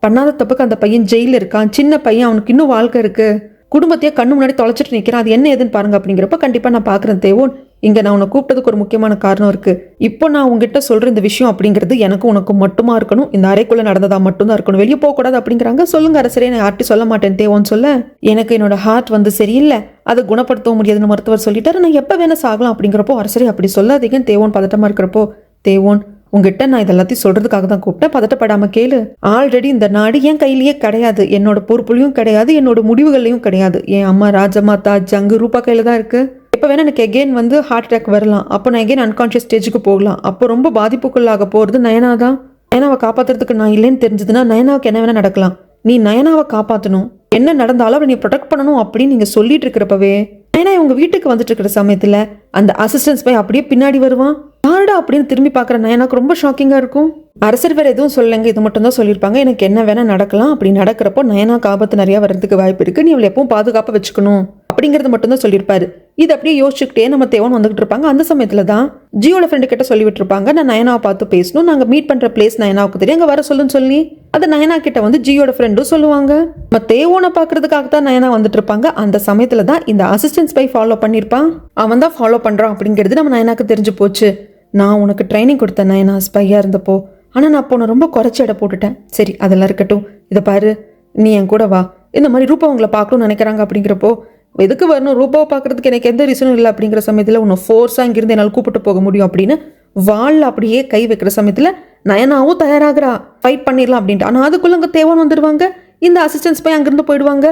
பண்ணாத தப்புக்கு அந்த பையன் ஜெயில இருக்கான், சின்ன பையன், அவனுக்கு இன்னும் வாழ்க்கை இருக்கு, குடும்பத்தையே கண்ணு முன்னாடி தொலைச்சிட்டு நிற்கிறான், அது என்ன ஏதுன்னு பாருங்க அப்படிங்கிறப்ப, கண்டிப்பா நான் பாக்குறேன் தேவோன், இங்க நான் உன்னை கூப்பிட்டதுக்கு ஒரு முக்கியமான காரணம் இருக்கு. இப்போ நான் உங்ககிட்ட சொல்ற இந்த விஷயம் அப்படிங்கிறது எனக்கு உனக்கு மட்டுமா இருக்கணும், இந்த அறைக்குள்ள நடந்ததா மட்டும்தான் இருக்கணும், வெளியே போகக்கூடாது அப்படிங்கிறாங்க. சொல்லுங்க அரசரே, நான் யார்ட்டையும் சொல்ல மாட்டேன் தேவோன்னு சொல்ல, எனக்கு என்னோட ஹார்ட் வந்து சரியில்லை, அதை குணப்படுத்தவும் முடியாதுன்னு மருத்துவர் சொல்லிட்டாரு, நான் எப்போ வேணா சாகலாம் அப்படிங்கிறப்போ, அரசரே அப்படி சொல்லாதீங்கன்னு தேவோன் பதட்டமா இருக்கிறப்போ, தேவோன் உங்ககிட்ட நான் இதெல்லாத்தையும் சொல்றதுக்காக தான் கூப்பிட்டேன், பதட்டப்படாம கேளு. ஆல்ரெடி இந்த நாடு என் கையிலேயே கிடையாது, என்னோட பொறுப்புலையும் கிடையாது, என்னோட முடிவுகள்லையும் கிடையாது. என் அம்மா ராஜமாதா ஜங்கு ரூபா கையில தான் இருக்கு. இப்போ வேணா எனக்கு எகெயின் வந்து ஹார்ட் அட்டாக் வரலாம், அப்போ நான் எகெயின் அன்கான்ஷியஸ் ஸ்டேஜுக்கு போகலாம். அப்போ ரொம்ப பாதிப்புக்குள்ளாக போகிறது நயனா தான். நயனாவை காப்பாற்றுறதுக்கு நான் இல்லைன்னு தெரிஞ்சதுன்னா நயனாவுக்கு என்ன வேணா நடக்கலாம். நீ நயனாவை காப்பாற்றணும், என்ன நடந்தாலும் அவளை நீ ப்ரொடெக்ட் பண்ணணும் அப்படின்னு நீங்கள் சொல்லிட்டு இருக்கிறப்பவே நயனா இவங்க வீட்டுக்கு வந்துட்டு இருக்கிற சமயத்தில் அந்த அசிஸ்டன்ஸ் போய் அப்படியே பின்னாடி வருவான். யாருடா அப்படின்னு திரும்பி பார்க்குற நயனாக்கு ரொம்ப ஷாக்கிங்காக இருக்கும். அரசர் வேறு எதுவும் சொல்லலைங்க, இது மட்டும் தான் சொல்லியிருப்பாங்க, எனக்கு என்ன வேணா நடக்கலாம். அப்படி நடக்கிறப்போ நயனாக்கு ஆபத்து நிறையா வர்றதுக்கு வாய்ப்பு இருக்குது, நீ அவளை எப்பவும் பாதுகாப்பாக வச்சுக்கணும் அப்படிங்கிறது மட்டும்தான் சொல்லியிருப்பாரு. இது அப்படியே யோசிச்சுக்கிட்டே நம்ம தேவன் வந்துகிட்டு இருப்பாங்க. அந்த சமயத்துல தான் ஜியோட ஃப்ரெண்டு கிட்ட சொல்லி விட்டுருப்பாங்க, நான் நயனாவை பார்த்து பேசணும், நாங்கள் மீட் பண்ற பிளேஸ் நயனாவுக்கு தெரியும், அங்கே வர சொல்லுன்னு சொல்லி. அது நயனா கிட்ட வந்து ஜியோட ஃப்ரெண்டும் சொல்லுவாங்க. நம்ம தேவோனை பார்க்கறதுக்காக தான் நயனா வந்துட்டு இருப்பாங்க. அந்த சமயத்துல தான் இந்த அசிஸ்டன்ஸ் பை ஃபாலோ பண்ணியிருப்பான். அவன் தான் ஃபாலோ பண்றான் அப்படிங்கிறது நம்ம நயனாக்கு தெரிஞ்சு போச்சு. நான் உனக்கு ட்ரைனிங் கொடுத்தேன் நயனா ஸ்பையா இருந்தப்போ, ஆனால் நான் அப்போ உன்னை ரொம்ப குறைச்சி எடை போட்டுட்டேன். சரி அதெல்லாம் இருக்கட்டும், இதை பாரு, நீ என் கூட வா, இந்த மாதிரி ரூபா உங்களை பார்க்கணும்னு நினைக்கிறாங்க அப்படிங்கிறப்போ, எதுக்கு வரணும், ரூபாவை பார்க்கறதுக்கு எனக்கு எந்த ரீசனும் இல்லை அப்படிங்கிற சமயத்தில் உன்னை ஃபோர்ஸாக இங்கிருந்து என்னால் கூப்பிட்டு போக முடியும் அப்படின்னு வாளில் அப்படியே கை வைக்கிற சமயத்தில் நயனாவும் தயாராகிறா, ஃபைட் பண்ணிடலாம் அப்படின்ட்டு. ஆனால் அதுக்குள்ள அங்கே தேவன் வந்துடுவாங்க, இந்த அசிஸ்டன்ஸ் போய் அங்கேருந்து போயிடுவாங்க.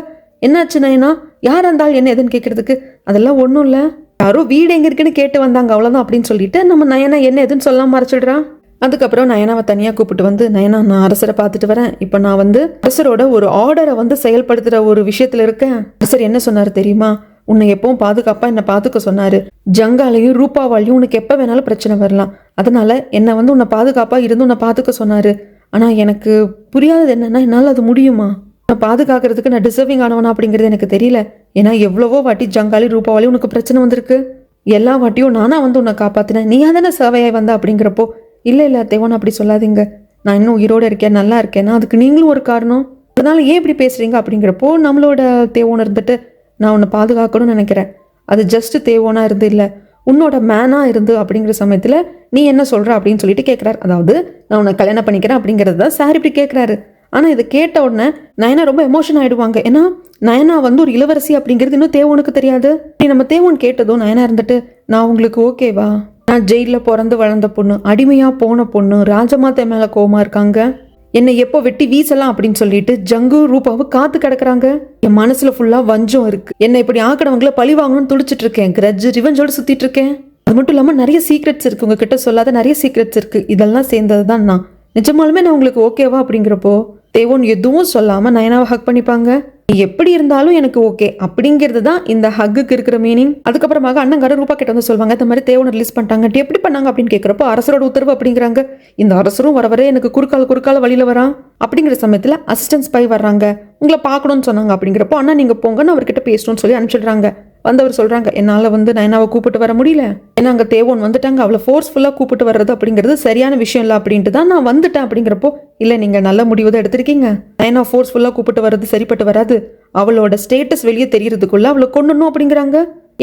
என்னாச்சு நயனா, யார் இருந்தாலும் என்ன எதுன்னு கேட்கறதுக்கு, அதெல்லாம் ஒன்றும் இல்லை, யாரோ வீடு எங்கே இருக்குன்னு கேட்டு வந்தாங்க அவ்வளோதான் அப்படின்னு சொல்லிட்டு நம்ம நயனா என்ன எதுன்னு சொல்லாம மறைச்சிடுறான். அதுக்கப்புறம் நயனாவை தனியாக கூப்பிட்டு வந்து, நயனா நான் அரசரை பார்த்துட்டு வரேன், இப்போ நான் வந்து அரசரோட ஒரு ஆர்டரை வந்து செயல்படுத்துகிற ஒரு விஷயத்தில் இருக்கேன். அரசர் என்ன சொன்னார் தெரியுமா, உன்னை எப்பவும் பாதுகாப்பாக என்னை பார்த்துக்க சொன்னார், ஜங்காலையும் ரூபாவாலையும் உனக்கு எப்போ வேணாலும் பிரச்சனை வரலாம், அதனால என்னை வந்து உன்னை பாதுகாப்பாக இருந்து உன்னை பார்த்துக்க சொன்னார். ஆனால் எனக்கு புரியாதது என்னன்னா, என்னால் அது முடியுமா, நான் பாதுகாக்கிறதுக்கு நான் டிசர்விங் ஆனவனா அப்படிங்கிறது எனக்கு தெரியல. ஏன்னா எவ்வளவோ வாட்டி ஜங்காலி ரூபாவாலையும் உனக்கு பிரச்சனை வந்திருக்கு, எல்லா வாட்டியும் நானா வந்து உன்னை காப்பாற்றினேன், நீ தானே சேவையாய் வந்த அப்படிங்கிறப்போ, இல்லை தேவன் அப்படி சொல்லாதீங்க, நான் இன்னும் உயிரோடு இருக்கேன், நல்லா இருக்கேன்னா அதுக்கு நீங்களும் ஒரு காரணம், அதனால ஏன் இப்படி பேசுகிறீங்க அப்படிங்கிறப்போ, நம்மளோட தேவோன் இருந்துட்டு நான் உன்னை பாதுகாக்கணும்னு நினைக்கிறேன், அது ஜஸ்ட் தேவோனாக இருந்து இல்லை, உன்னோட மேனாக இருந்து அப்படிங்கிற சமயத்தில் நீ என்ன சொல்கிற அப்படின்னு சொல்லிட்டு கேட்குறாரு. அதாவது நான் உன்னை கல்யாணம் பண்ணிக்கிறேன் அப்படிங்கிறது தான் சார் இப்படி கேட்குறாரு. ஆனால் இதை கேட்ட உடனே நயனா ரொம்ப எமோஷன் ஆகிடுவாங்க. ஏன்னா நயனா வந்து ஒரு இளவரசி அப்படிங்கிறது இன்னும் தேவோனுக்கு தெரியாது. நீ நம்ம தேவோன் கேட்டதும் நயனா இருந்துட்டு, நான் உங்களுக்கு ஓகேவா, நான் ஜெயிலில் பிறந்து வளர்ந்த பொண்ணு, அடிமையாக போன பொண்ணு, ராஜமாதா மேலே கோவமா இருக்காங்க, என்னை எப்போ வெட்டி வீசலாம் அப்படின்னு சொல்லிட்டு ஜங்கு ரூபாவை காத்து கிடக்குறாங்க, என் மனசுல ஃபுல்லா வஞ்சம் இருக்கு, என்னை இப்படி ஆக்கினவங்கள பழி வாங்கணும்னு துடிச்சிட்டு இருக்கேன், கிரட்ஜ் ரிவெஞ்சோட சுத்திட்டு இருக்கேன், அது மட்டும் இல்லாமல் நிறைய சீக்ரெட்ஸ் இருக்கு, உங்ககிட்ட சொல்லாத நிறைய சீக்ரெட்ஸ் இருக்கு, இதெல்லாம் சேர்ந்தது தான் நான், நிஜமாலுமே நான் உங்களுக்கு ஓகேவா அப்படிங்கிறப்போ தேவோன் எதுவும் சொல்லாம நயனாவை ஹக் பண்ணிப்பாங்க. எப்படி இருந்தாலும் எனக்கு ஓகே அப்படிங்கிறது தான் இந்த ஹக்குக்கு இருக்கிற மீனிங். அதுக்கப்புறமாக அண்ணங்கார ரூபா கிட்ட வந்து சொல்லுவாங்க, இந்த மாதிரி தேவனை ரிலீஸ் பண்ணிட்டாங்க, எப்படி பண்ணாங்க அப்படின்னு கேட்குறப்போ அரசரோட உத்தரவு அப்படிங்கிறாங்க. இந்த அரசரும் வர வர எனக்கு குறுக்கால வழியில வரான் அப்படிங்கிற சமயத்தில் அசிஸ்டன்ஸ் பை வர்றாங்க, உங்களை பார்க்கணும்னு சொன்னாங்க அப்படிங்கிறப்போ, அண்ணா நீங்கள் போங்கன்னு அவர்கிட்ட பேசணும்னு சொல்லி அனுப்பிச்சிடுறாங்க. வந்தவர் சொல்கிறாங்க, என்னால் வந்து நயனாவை கூப்பிட்டு வர முடியல, ஏன்னா அங்கே தேவோன் வந்துட்டாங்க, அவளை ஃபோர்ஸ்ஃபுல்லாக கூப்பிட்டு வர்றது அப்படிங்கிறது சரியான விஷயம் இல்லை அப்படின்ட்டு தான் நான் வந்துட்டேன் அப்படிங்கிறப்போ, இல்லை நீங்கள் நல்ல முடிவு தான் எடுத்திருக்கீங்க, நயனா ஃபோர்ஸ்ஃபுல்லாக கூப்பிட்டு வர்றது சரிப்பட்டு வராது, அவளோட ஸ்டேட்டஸ் வெளியே தெரியறதுக்குள்ள அவளை கொண்டுணும் அப்படிங்கிறாங்க.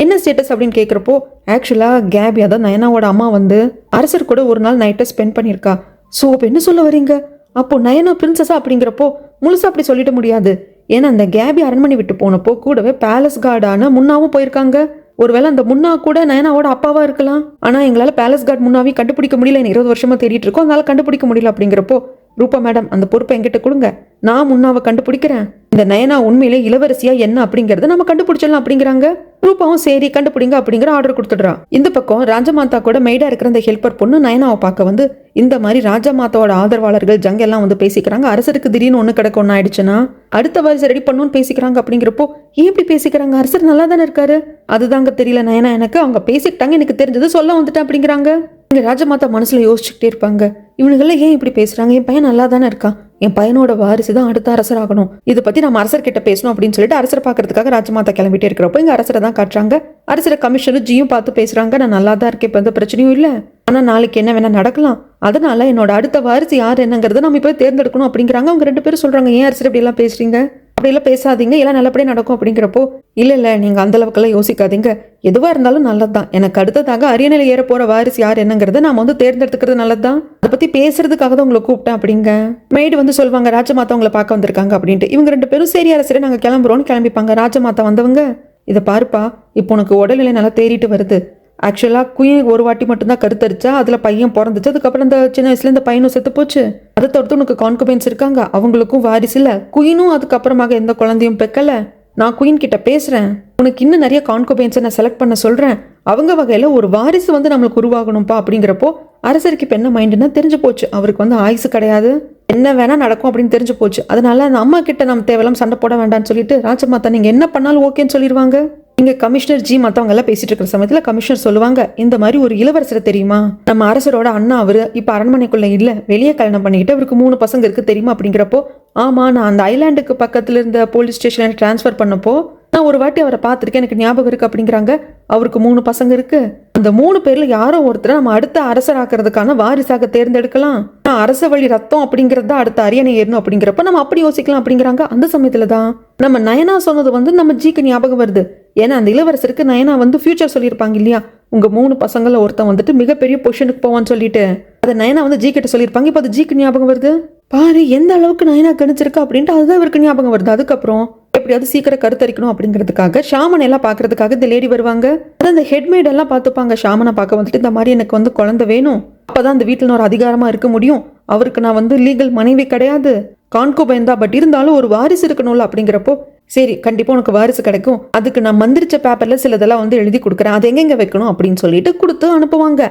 என்ன ஸ்டேட்டஸ் அப்படின்னு கேட்குறப்போ, ஆக்சுவலாக கேபி அதான் நயனாவோட அம்மா வந்து அரசர் கூட ஒரு நாள் நைட்டை ஸ்பெண்ட் பண்ணியிருக்கா. ஸோ அப்போ என்ன சொல்ல வரீங்க, அப்போ நயனா பிரின்சஸா அப்படிங்கிறப்போ முழுசா அப்படி சொல்லிட முடியாது, ஏன்னா அந்த கேபி அரண்மனை விட்டு போனப்போ கூடவே பேலஸ் கார்டான முன்னாவும் போயிருக்காங்க, ஒருவேளை அந்த முன்னா கூட நயனாவோட அப்பாவா இருக்கலாம். ஆனா எங்களால பேலஸ் கார்டு முன்னாவையும் கண்டுபிடிக்க முடியல, 20 வருஷமா தேடிட்டு இருக்கோம், அதனால கண்டுபிடிக்க முடியல அப்படிங்கிறப்போ, ரூபா மேடம் அந்த பொறுப்பை என்கிட்ட கொடுங்க, நான் முன்னாவை கண்டுபிடிக்கிறேன், இந்த நயனா உண்மையிலே இளவரசியா என்ன அப்படிங்கறத நம்ம கண்டுபிடிச்சிடலாம் அப்படிங்கிறாங்க. ரூபாவும் சரி கண்டுபிடிங்க அப்படிங்கிற ஆர்டர் கொடுத்துடுறான். இந்த பக்கம் ராஜமாதா கூட மெய்டா இருக்கிற அந்த ஹெல்ப்பர் பொண்ணு நயனாவை பார்க்க வந்து, இந்த மாதிரி ராஜமாதாவோட ஆதரவாளர்கள் ஜங்க எல்லாம் வந்து பேசிக்கிறாங்க, அரசருக்கு திடீர்னு ஒண்ணு கிடக்க ஒன்னு ஆயிடுச்சுன்னா அடுத்த வாரிசு ரெடி பண்ணணும்னு பேசிக்கிறாங்க அப்படிங்கிறப்போ, ஏன் இப்படி பேசிக்கிறாங்க, அரசர் நல்லா தானே இருக்காரு, அதுதாங்க தெரியல நயனா, எனக்கு அவங்க பேசிக்கிட்டாங்க, எனக்கு தெரிஞ்சது சொல்ல வந்துட்டேன் அப்படிங்கிறாங்க. இங்க ராஜமாதா மனசுல யோசிச்சுக்கிட்டே இருப்பாங்க, இவனுங்கெல்லாம் ஏன் இப்படி பேசுறாங்க, என் பையன் நல்லா தானே இருக்கான், என் பையனோட வாரிசு தான் அடுத்த அரசர் ஆகணும், இதை பத்தி நம்ம அரசர் கிட்ட பேசணும் அப்படின்னு சொல்லிட்டு அரசரை பாக்குறதுக்காக ராஜமாதா கிளம்பிட்டே இருக்கிறப்போ இங்க அரசரை தான் காட்டுறாங்க. அரசரை கமிஷனரும் ஜியும் பார்த்து பேசுறாங்க, நான் நல்லா தான் இருக்கேன், இப்ப எந்த பிரச்சனையும் இல்லை, ஆனா நாளைக்கு என்ன வேணா நடக்கலாம், அதனால என்னோட அடுத்த வாரிசு யார் என்னங்கிறத நம்ம இப்போ தேர்ந்தெடுக்கணும் அப்படிங்கிறாங்க. அவங்க 2 பேரும் சொல்றாங்க, ஏன் அரசர் இப்படி எல்லாம் பேசுறீங்க, அப்படியெல்லாம் பேசாதீங்க, எல்லாம் நல்லபடியா நடக்கும் அப்படிங்கிறப்போ, இல்ல நீங்க அந்த அளவுக்கெல்லாம் யோசிக்காதீங்க, எதுவா இருந்தாலும் நல்லதுதான். எனக்கு அடுத்ததாக அரியணையில ஏற போற வாரிசு யார் என்னங்கிறத நாம வந்து தேர்ந்தெடுத்துக்கிறது நல்லதுதான். அதை பத்தி பேசுறதுக்காக தான் உங்களை கூப்பிட்டேன் அப்படிங்க. மெய்டு வந்து சொல்லுவாங்க, ராஜமாதா உங்களை பார்க்க வந்திருக்காங்க அப்படின்ட்டு. இவங்க 2 பேரும் சரி அரசரே நாங்க கிளம்புறோம்னு கிளம்பிப்பாங்க. ராஜமாதா வந்தவங்க, இதை பாருப்பா, இப்போ உனக்கு உடல்நிலை நல்லா தேறிட்டு வருது. ஆக்சுவலாக குயின் ஒரு வாட்டி மட்டும்தான் கருத்தரிச்சா, அதில் பையன் பிறந்துச்சு. அதுக்கப்புறம் இந்த சின்ன வயசுல இந்த பையனும் செத்து போச்சு. அதை தவிர்த்து உனக்கு கான்குபைன்ஸ் இருக்காங்க, அவங்களுக்கும் வாரிசு இல்லை. குயினும் அதுக்கப்புறமாக எந்த குழந்தையும் பெக்கல. நான் குயின் கிட்ட பேசுறேன், உனக்கு இன்னும் நிறைய கான்குபைன்ஸை நான் செலக்ட் பண்ண சொல்றேன். அவங்க வகையில் ஒரு வாரிசு வந்து நம்மளுக்கு உருவாகணும்ப்பா அப்படிங்கிறப்போ அரசருக்கு இப்போ என்ன மைண்டுன்னா தெரிஞ்சு போச்சு, அவருக்கு வந்து ஆயுசு கிடையாது, என்ன வேணா நடக்கும் அப்படின்னு தெரிஞ்சு போச்சு. அதனால அந்த அம்மா கிட்ட நம்ம தேவையில்லாம சண்டை போட வேண்டாம்னு சொல்லிட்டு, ராஜமாதா நீங்க என்ன பண்ணாலும் ஓகேன்னு சொல்லிடுவாங்க. இங்க கமிஷனர் ஜி மத்தவங்க எல்லாம் பேசிட்டு இருக்கிற சமயத்துல கமிஷனர் சொல்லுவாங்க, இந்த மாதிரி ஒரு இளவரசரை தெரியுமா, நம்ம அரசரோட அண்ணா அவரு இப்ப அரண்மனைக்குள்ள இல்ல, வெளியே கல்யாணம் பண்ணிக்கிட்டு அவருக்கு 3 பசங்க இருக்கு தெரியுமா அப்படிங்கிறப்போ, ஆமா நான் அந்த ஐலாண்டுக்கு பக்கத்துல இருந்த போலீஸ் ஸ்டேஷன் டிரான்ஸ்ஃபர் பண்ணப்போ நான் ஒரு வாட்டி அவரை பார்த்துருக்கேன், எனக்கு ஞாபகம் இருக்கு அப்படிங்கிறாங்க. அவருக்கு 3 பசங்க இருக்கு. அந்த 3 பேர்ல யாரோ ஒருத்தரை நம்ம அடுத்த அரசராக்கிறதுக்கான வாரிசாக தேர்ந்தெடுக்கலாம். அரச வழி ரத்தம் அப்படிங்கிறது தான் அடுத்த அரியணை ஏறணும் அப்படிங்கிறப்ப நம்ம அப்படி யோசிக்கலாம் அப்படிங்கிறாங்க. அந்த சமயத்துல தான் நம்ம நயனா சொன்னது வந்து நம்ம ஜிக்கு ஞாபகம் வருது. ஏன்னா அந்த இளவரசருக்கு நயனா வந்து ஃபியூச்சர் சொல்லியிருப்பாங்க இல்லையா, உங்க 3 பசங்கள ஒருத்தன் வந்துட்டு மிகப்பெரிய பொசிஷனுக்கு போவான்னு சொல்லிட்டு அதை நயனா வந்து ஜி கிட்ட சொல்லியிருப்பாங்க. இப்போ அது ஜிக்கு ஞாபகம் வருது. பாரு எந்த அளவுக்கு நயனா கணிச்சிருக்கா அப்படின்ட்டு அதுதான் இவருக்கு ஞாபகம் வருது. அதுக்கப்புறம் எப்படியாவது சீக்கிரம் கருத்தரிக்கணும் அப்படிங்கிறதுக்காக ஷாமன் எல்லாம் பாக்குறதுக்காக இந்த லேடி வருவாங்க. அந்த ஹெட்மேட் எல்லாம் பார்த்துப்பாங்க. ஷாமனை பார்க்க வந்துட்டு இந்த மாதிரி எனக்கு வந்து குழந்தை வேணும், அப்பதான் அந்த வீட்டில் ஒரு அதிகாரமா இருக்க முடியும், அவருக்கு நான் வந்து லீகல் மனைவி கிடையாது, கான்கோபைன் தான், பட் இருந்தாலும் ஒரு வாரிசு இருக்கணும்ல அப்படிங்கிறப்போ, சரி கண்டிப்பா உனக்கு வாரிசு கிடைக்கும், அதுக்கு நான் மந்திரிச்ச பேப்பர்ல சிலதெல்லாம் வந்து எழுதி கொடுக்குறேன், அது எங்கெங்க வைக்கணும் அப்படின்னு சொல்லிட்டு கொடுத்து அனுப்புவாங்க.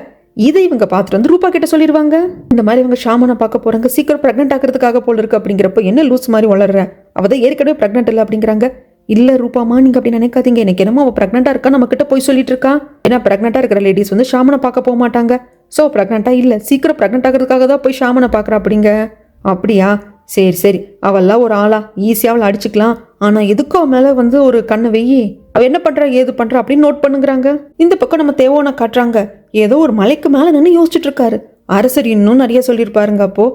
இதை இவங்க பார்த்துட்டு வந்து ரூபா கிட்ட சொல்லிடுவாங்க, இந்த மாதிரி இவங்க ஷாமனை பார்க்க போறாங்க, சீக்கிரம் பிரெக்னென்ட் ஆகிறதுக்காக போல இருக்கு அப்படிங்கிறப்ப, என்ன லூஸ் மாதிரி வளர்ற, அவதான் ஏற்கனவே பிரெக்னென்ட் இல்லை அப்படிங்கிறாங்க. இல்ல ரூபாமா நீங்க அப்படி நினைக்காதீங்க, எனக்கு என்னமோ அவ பிரெக்னென்ட்டா இருக்கா, நம்ம கிட்ட போய் சொல்லிட்டு இருக்கா. ஏன்னா பிரெக்னென்ட்டா இருக்கிற லேடிஸ் வந்து ஷாமனை பார்க்க போக மாட்டாங்க. ஸோ பிரெக்னென்ட்டா இல்ல, சீக்கிரம் பிரெக்னென்ட் ஆகிறதுக்காக தான் போய் ஷாமனை பார்க்குறா அப்படிங்க. அப்படியா, சரி சரி, அவெல்லாம் ஒரு ஆளா, ஈஸியாக அவளை அடிச்சுக்கலாம், ஆனா எதுக்கும் அவன் மேல வந்து ஒரு கண்ணை வெயி, அவ என்ன பண்றா ஏது பண்றா அப்படின்னு நோட் பண்ணுங்கிறாங்க. இந்த பக்கம் நம்ம தேவோனை காட்டுறாங்க, ஏதோ ஒரு மலைக்கு மேல நின்று யோசிச்சுட்டு இருக்காரு. அரசர் இன்னும் நிறைய சொல்லியிருப்பாருங்க. அப்போ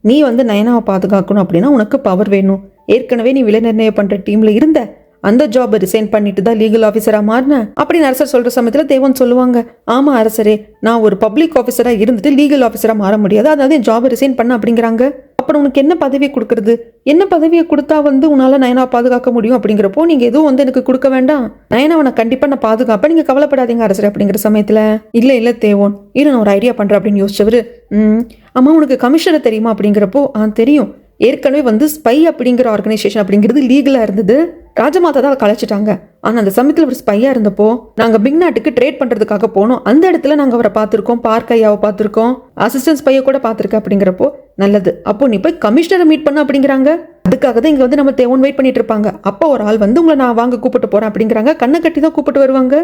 நீ வந்து நயனாவை பாதுகாக்கணும் அப்படின்னா உனக்கு பவர் வேணும், ஏற்கனவே நீ விலை நிர்ணயம் பண்ற டீம்ல இருந்த, அந்த ஜாபை ரிசைன் பண்ணிட்டு தான் லீகல் ஆஃபீஸரா மாறின அப்படின்னு அரசர் சொல்ற சமயத்துல தேவன் சொல்லுவாங்க, ஆமா அரசரே, நான் ஒரு பப்ளிக் ஆஃபீஸரா இருந்துட்டு லீகல் ஆஃபீஸரா மாற முடியாது, அதாவது என் ஜாபை ரிசைன் பண்ண அப்படிங்கிறாங்க. அப்புறம் உனக்கு என்ன பதவியை கொடுக்கறது, என்ன பதவியை கொடுத்தா வந்து உன்னால நயனா பாதுகாக்க முடியும் அப்படிங்கிறப்போ, நீங்க எதுவும் வந்து எனக்கு கொடுக்க வேண்டாம், நயனாவை நான் கண்டிப்பா நான் பாதுகாப்பேன், நீங்க கவலைப்படாதீங்க அரசர் அப்படிங்கிற சமயத்துல, இல்ல தேவோன் இரு நான் ஒரு ஐடியா பண்றேன் அப்படின்னு யோசிச்சவரு, அம்மா உனக்கு கமிஷனரை தெரியுமா அப்படிங்கிறப்போ, தெரியும், ஏற்கனவே வந்து ஸ்பை அப்படிங்கிற ஆர்கனைசேஷன் அப்படிங்கிறது லீகலா இருந்தது, ராஜமாதா தான் கலைச்சிட்டாங்க. ஆனா அந்த சமயத்துல ஒரு ஸ்பையா இருந்தப்போ நாங்க பிக் நாட்டுக்கு ட்ரேட் பண்றதுக்காக போனோம், அந்த இடத்துல நாங்க அவரை பார்த்திருக்கோம், பார்க் ஐயாவை பார்த்திருக்கோம், அசிஸ்டன்ட் ஸ்பையை கூட பார்த்திருக்கேன் அப்படிங்கிறப்போ, நல்லது, அப்போ நீ போய் கமிஷனரை மீட் பண்ண அப்படிங்கிறாங்க. அதுக்காக தான் இங்க வந்து நம்ம தேவன் வெயிட் பண்ணிட்டு இருப்பாங்க. அப்போ ஒரு ஆள் வந்து உங்களை நான் வாங்க கூப்பிட்டு போறேன் அப்படிங்கிறாங்க. கண்ணை கட்டி தான் கூப்பிட்டு வருவாங்க.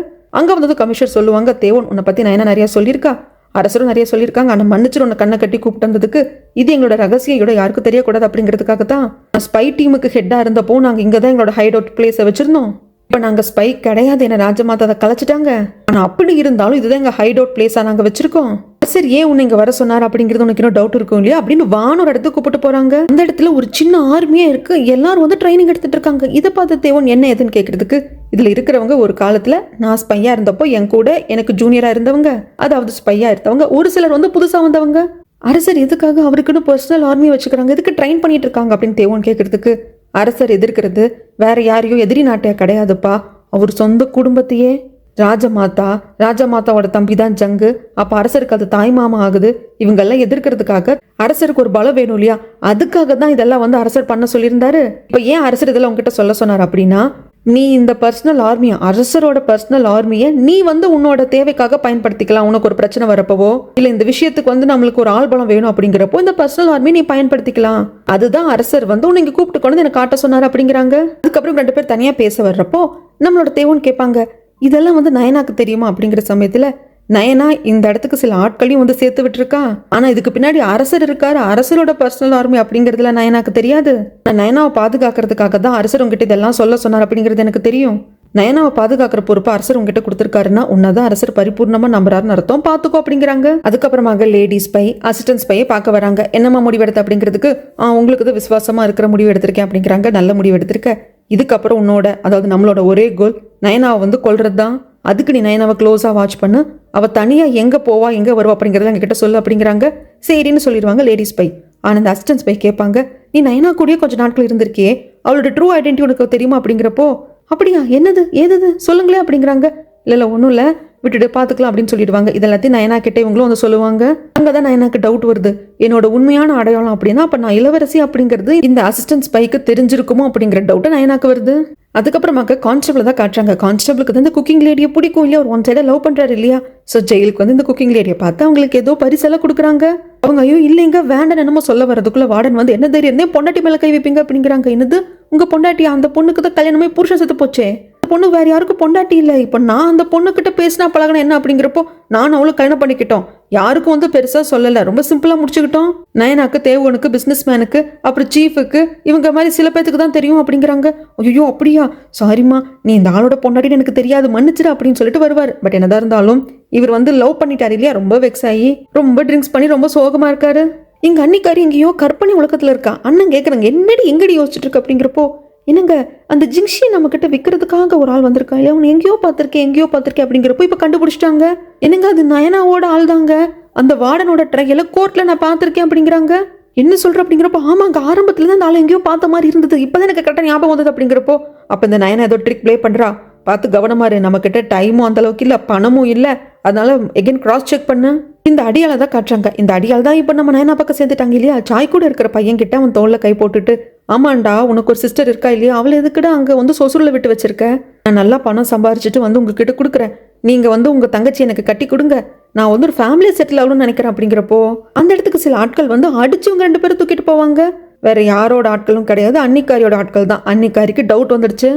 அங்க வந்தது கமிஷனர் சொல்லுவாங்க, தேவன் உன்னை பத்தி நான் என்ன நிறைய சொல்லியிருக்கா, அரசரும் நிறைய சொல்லியிருக்காங்க, ஆனால் மன்னிச்சு உன்னை கண்ணை கட்டி கூப்பிட்டு வந்ததுக்கு இது எங்களோட ரகசியம் யாருக்கும் தெரியக்கூடாது அப்படிங்கிறதுக்காக தான் ஸ்பை டீமுக்கு ஹெட்டா இருந்தப்போ நாங்கள் இங்கே தான் எங்களோட ஹைட் அவுட் பிளேஸை வச்சிருந்தோம். இப்போ நாங்கள் ஸ்பை கிடையாது, என்ன ராஜமாதா அதை கலைச்சிட்டாங்க, ஆனால் அப்படி இருந்தாலும் இதுதான் எங்கள் ஹைட் அவுட் பிளேஸாக நாங்கள் வச்சிருக்கோம். சரி ஏன் உன்னை இங்கே வர சொன்னார் அப்படிங்கிறது உனக்கு இன்னும் டவுட் இருக்கும் இல்லையா அப்படின்னு வானொரு இடத்துக்கு கூப்பிட்டு போறாங்க. அந்த இடத்துல ஒரு சின்ன ஆர்மியா இருக்கு, எல்லாரும் வந்து ட்ரைனிங் எடுத்துட்டு இருக்காங்க. இதை பார்த்து தேவன் என்ன ஏதுன்னு கேட்கறதுக்கு, இதுல இருக்கிறவங்க ஒரு காலத்துல நான் ஸ்பையா இருந்தப்போ என் கூட எனக்கு ஜூனியரா இருந்தவங்க, அதாவது ஸ்பையா இருந்தவங்க, ஒரு சிலர் வந்து புதுசா வந்தவங்க. அரசர் எதுக்காக அவருக்குன்னு பர்சனல் ஆர்மியை வச்சுக்கிறாங்க, எதுக்கு ட்ரைன் பண்ணிட்டு இருக்காங்க அப்படின்னு தேவன் கேட்கறதுக்கு, அரசர் எதிர்க்கிறது வேற யாரையும் எதிரி நாட்டையா கிடையாதுப்பா, அவர் சொந்த குடும்பத்தையே, ராஜமாதாவோட தம்பி தான் ஜங்கு, அப்ப அரசருக்கு அது தாய் மாமா ஆகுது, இவங்கெல்லாம் எதிர்க்கிறதுக்காக அரசருக்கு ஒரு பலம் வேணும் இல்லையா, அதுக்காக தான் இதெல்லாம் வந்து அரசர் பண்ண சொல்லியிருந்தாரு. இப்ப ஏன் அரசர் இதெல்லாம் உங்ககிட்ட சொல்ல சொன்னார் அப்படின்னா, நீ இந்த பர்சனல் ஆர்மியை, அரசரோட பர்சனல் ஆர்மியை நீ வந்து உன்னோட தேவைக்காக பயன்படுத்திக்கலாம், உனக்கு ஒரு பிரச்சனை வரப்பவோ இல்ல இந்த விஷயத்துக்கு வந்து நம்மளுக்கு ஒரு ஆள் பலம் வேணும் அப்படிங்கிறப்போ இந்த பர்சனல் ஆர்மி நீ பயன்படுத்திக்கலாம். அதுதான் அரசர் வந்து உன்னை இங்க கூப்பிட்டு கொண்டு எனக்கு காட்ட சொன்னாரு அப்படிங்கிறாங்க. அதுக்கப்புறம் 2 பேர் தனியா பேச வர்றப்போ நம்மளோட தேவன் கேட்பாங்க, இதெல்லாம் வந்து நயனாக்கு தெரியுமா அப்படிங்கிற சமயத்துல, நயனா இந்த இடத்துக்கு சில ஆட்களையும் வந்து சேர்த்து விட்டுருக்கா, ஆனா இதுக்கு பின்னாடி அரசர் இருக்காரு, அரசரோட பர்சனல் ஆர்மி அப்படிங்கறதுல நயனாக்கு தெரியாது, நயனாவை பாதுகாக்கிறதுக்காக தான் அரசர் உங்ககிட்ட இதெல்லாம் சொல்ல சொன்னார் அப்படிங்கிறது எனக்கு தெரியும், நயனாவை பாதுகாக்கிற பொறுப்பு அரசர் உங்ககிட்ட கொடுத்திருக்காருன்னா உன்னதான் அரசர் பரிபூர்ணமா நம்புறாருன்னு அர்த்தம், பாத்துக்கோ அப்படிங்கிறாங்க. அதுக்கப்புறமாக லேடி ஸ்பை அசிஸ்டன்ட் ஸ்பையை பார்க்க வராங்க. என்னமா முடிவெடுத்த அப்படிங்கிறதுக்கு, உங்களுக்கு தான் விசுவாசமா இருக்கிற முடிவு எடுத்திருக்கேன் அப்படிங்கிறாங்க. நல்ல முடிவு எடுத்திருக்க, இதுக்கப்புறம் உன்னோட அதாவது நம்மளோட ஒரே கோல் நயனாவை வந்து கொல்றது தான். அதுக்கு நீ நயனாவை க்ளோஸாக வாட்ச் பண்ணு, அவள் தனியாக எங்கே போவா எங்கே வருவா அப்படிங்கிறத எங்ககிட்ட சொல்லு அப்படிங்கிறாங்க. சரின்னு சொல்லிடுவாங்க லேடிஸ் பை. ஆனால் இந்த அசிஸ்டன்ஸ் பை கேட்பாங்க, நீ நயனா கூடயே கொஞ்சம் நாட்கள் இருந்திருக்கியே, அவளோட ட்ரூ ஐடென்டிட்டி உனக்கு தெரியுமா அப்படிங்கிறப்போ, அப்படியா என்னது ஏது சொல்லுங்களேன் அப்படிங்கிறாங்க. இல்லை ஒன்றும் இல்லை விட்டுட்டு பார்த்துக்கலாம் அப்படின்னு சொல்லிடுவாங்க. இதெல்லாத்தையும் நயனா கிட்ட இவங்களும் வந்து சொல்லுவாங்க. அங்கே தான் நயனாக்கு டவுட் வருது, என்னோட உண்மையான அடையாளம் அப்படின்னா அப்போ நான் இளவரசி அப்படிங்கிறது இந்த அசிஸ்டன்ட் ஸ்பைக்கு தெரிஞ்சிருக்குமோ அப்படிங்கிற டவுட்டை நயனாக்கு வருது. அதுக்கப்புறமாக்க கான்ஸ்டபிள் தான் காட்டுறாங்க. கான்ஸ்டபிளுக்கு வந்து இந்த குக்கிங் லேடியை பிடிக்கும் இல்லையா, ஒரு ஒன் சைடாக லவ் பண்ணுறாரு இல்லையா. ஸோ ஜெயிலுக்கு வந்து இந்த குக்கிங் லேடியை பார்த்து அவங்களுக்கு ஏதோ பரிசெல்லாம் கொடுக்குறாங்க. அவங்க ஐயோ இல்லைங்க வேண்டாம் என்னமோ சொல்ல வரதுக்குள்ள வார்டன் வந்து என்ன தைரியம் பொண்டாட்டி மேலே கை வைப்பீங்க அப்படிங்கிறாங்க. என்னது உங்க பொண்டாட்டியா, அந்த பொண்ணுக்கு தான் கல்யாணமே புருஷன் செத்து போச்சே, பொண்ணு வேற யாருக்கும் பொண்டாட்டி இல்லை, இப்போ நான் அந்த பொண்ணுக்கிட்ட பேசினா பழகினா என்ன அப்படிங்கிறப்போ நான் அவளும் கல்யாணம் பண்ணிக்கிட்டோம், யாருக்கும் வந்து பெருசாக சொல்லலை, ரொம்ப சிம்பிளாக முடிச்சுக்கிட்டோம். நயனாக்கு தேவனுக்கு பிஸ்னஸ் மேனுக்கு அப்புறம் சீஃபுக்கு இவங்க மாதிரி சில பேத்துக்கு தான் தெரியும் அப்படிங்கிறாங்க. ஐயோ அப்படியா, சாரிம்மா நீ இந்த ஆளோட பொண்டாட்டின்னு எனக்கு தெரியாது மன்னிச்சிடு அப்படின்னு சொல்லிட்டு வருவார். பட் என்னதான் இருந்தாலும் இவர் வந்து லவ் பண்ணிட்டாரு இல்லையா, ரொம்ப வெக்ஸ் ஆகி ரொம்ப ட்ரிங்க்ஸ் பண்ணி ரொம்ப சோகமா இருக்காரு. எங்க அன்னிக்காரி எங்கேயோ கற்பனை உலகத்துல இருக்கா. அண்ணன் கேட்குறாங்க என்னடி எங்கடி யோசிச்சுட்டு இருக்கு அப்படிங்கிறப்போ, என்னங்க அந்த ஜிங்ஷியை நம்ம கிட்ட விற்கிறதுக்காக ஒரு ஆள் வந்திருக்கா இல்லையா, அவன் எங்கேயோ பார்த்துருக்கேன் அப்படிங்கிறப்போ இப்போ கண்டுபிடிச்சிட்டாங்க. என்னங்க அது நயனாவோட ஆள் தாங்க, அந்த வார்டனோட ட்ரையலை கோர்ட்ல நான் பார்த்துருக்கேன் அப்படிங்கிறாங்க. என்ன சொல்ற அப்படிங்கிறப்போ, ஆமாங்க ஆரம்பத்துல தான் அந்த ஆள் எங்கேயோ பார்த்த மாதிரி இருந்தது, இப்போதான் எனக்கு கரெக்டாக ஞாபகம் வந்தது அப்படிங்கிறப்போ, அப்போ இந்த நயனா ஏதோ ட்ரிக் ப்ளே பண்றா, பார்த்து கவனமா இரு, நம்ம கிட்ட டைமும் அந்த அளவுக்கு இல்லை பணமும் இல்லை, அதனால எகைன் கிராஸ் செக் பண்ணு. இந்த அடியால தான் காட்டுறாங்க. இந்த அடியால் தான் இப்போ நம்ம நயனா பக்கம் சேர்ந்துட்டாங்க இல்லையா. சாய் கூட இருக்கிற பையன் கிட்ட அவன் தோல்ல கை போட்டுட்டு, ஆமாண்டா உனக்கு ஒரு சிஸ்டர் இருக்கா இல்லையா, அவளை எதுக்கிட்ட அங்கே வந்து சொசூரில் விட்டு வச்சிருக்க, நான் நல்லா பணம் சம்பாரிச்சிட்டு வந்து உங்ககிட்ட கொடுக்குறேன், நீங்க வந்து உங்க தங்கச்சி எனக்கு கட்டி கொடுங்க, நான் வந்து ஒரு ஃபேமிலியை செட்டில் ஆகணும்னு நினைக்கிறேன் அப்படிங்கிறப்போ, அந்த இடத்துக்கு சில ஆட்கள் வந்து அடிச்சவங்க 2 பேரும் தூக்கிட்டு போவாங்க. வேற யாரோட ஆட்களும் கிடையாது, அன்னிக்காரியோட ஆட்கள் தான். அன்னிக்காரிக்கு டவுட் வந்துடுச்சு,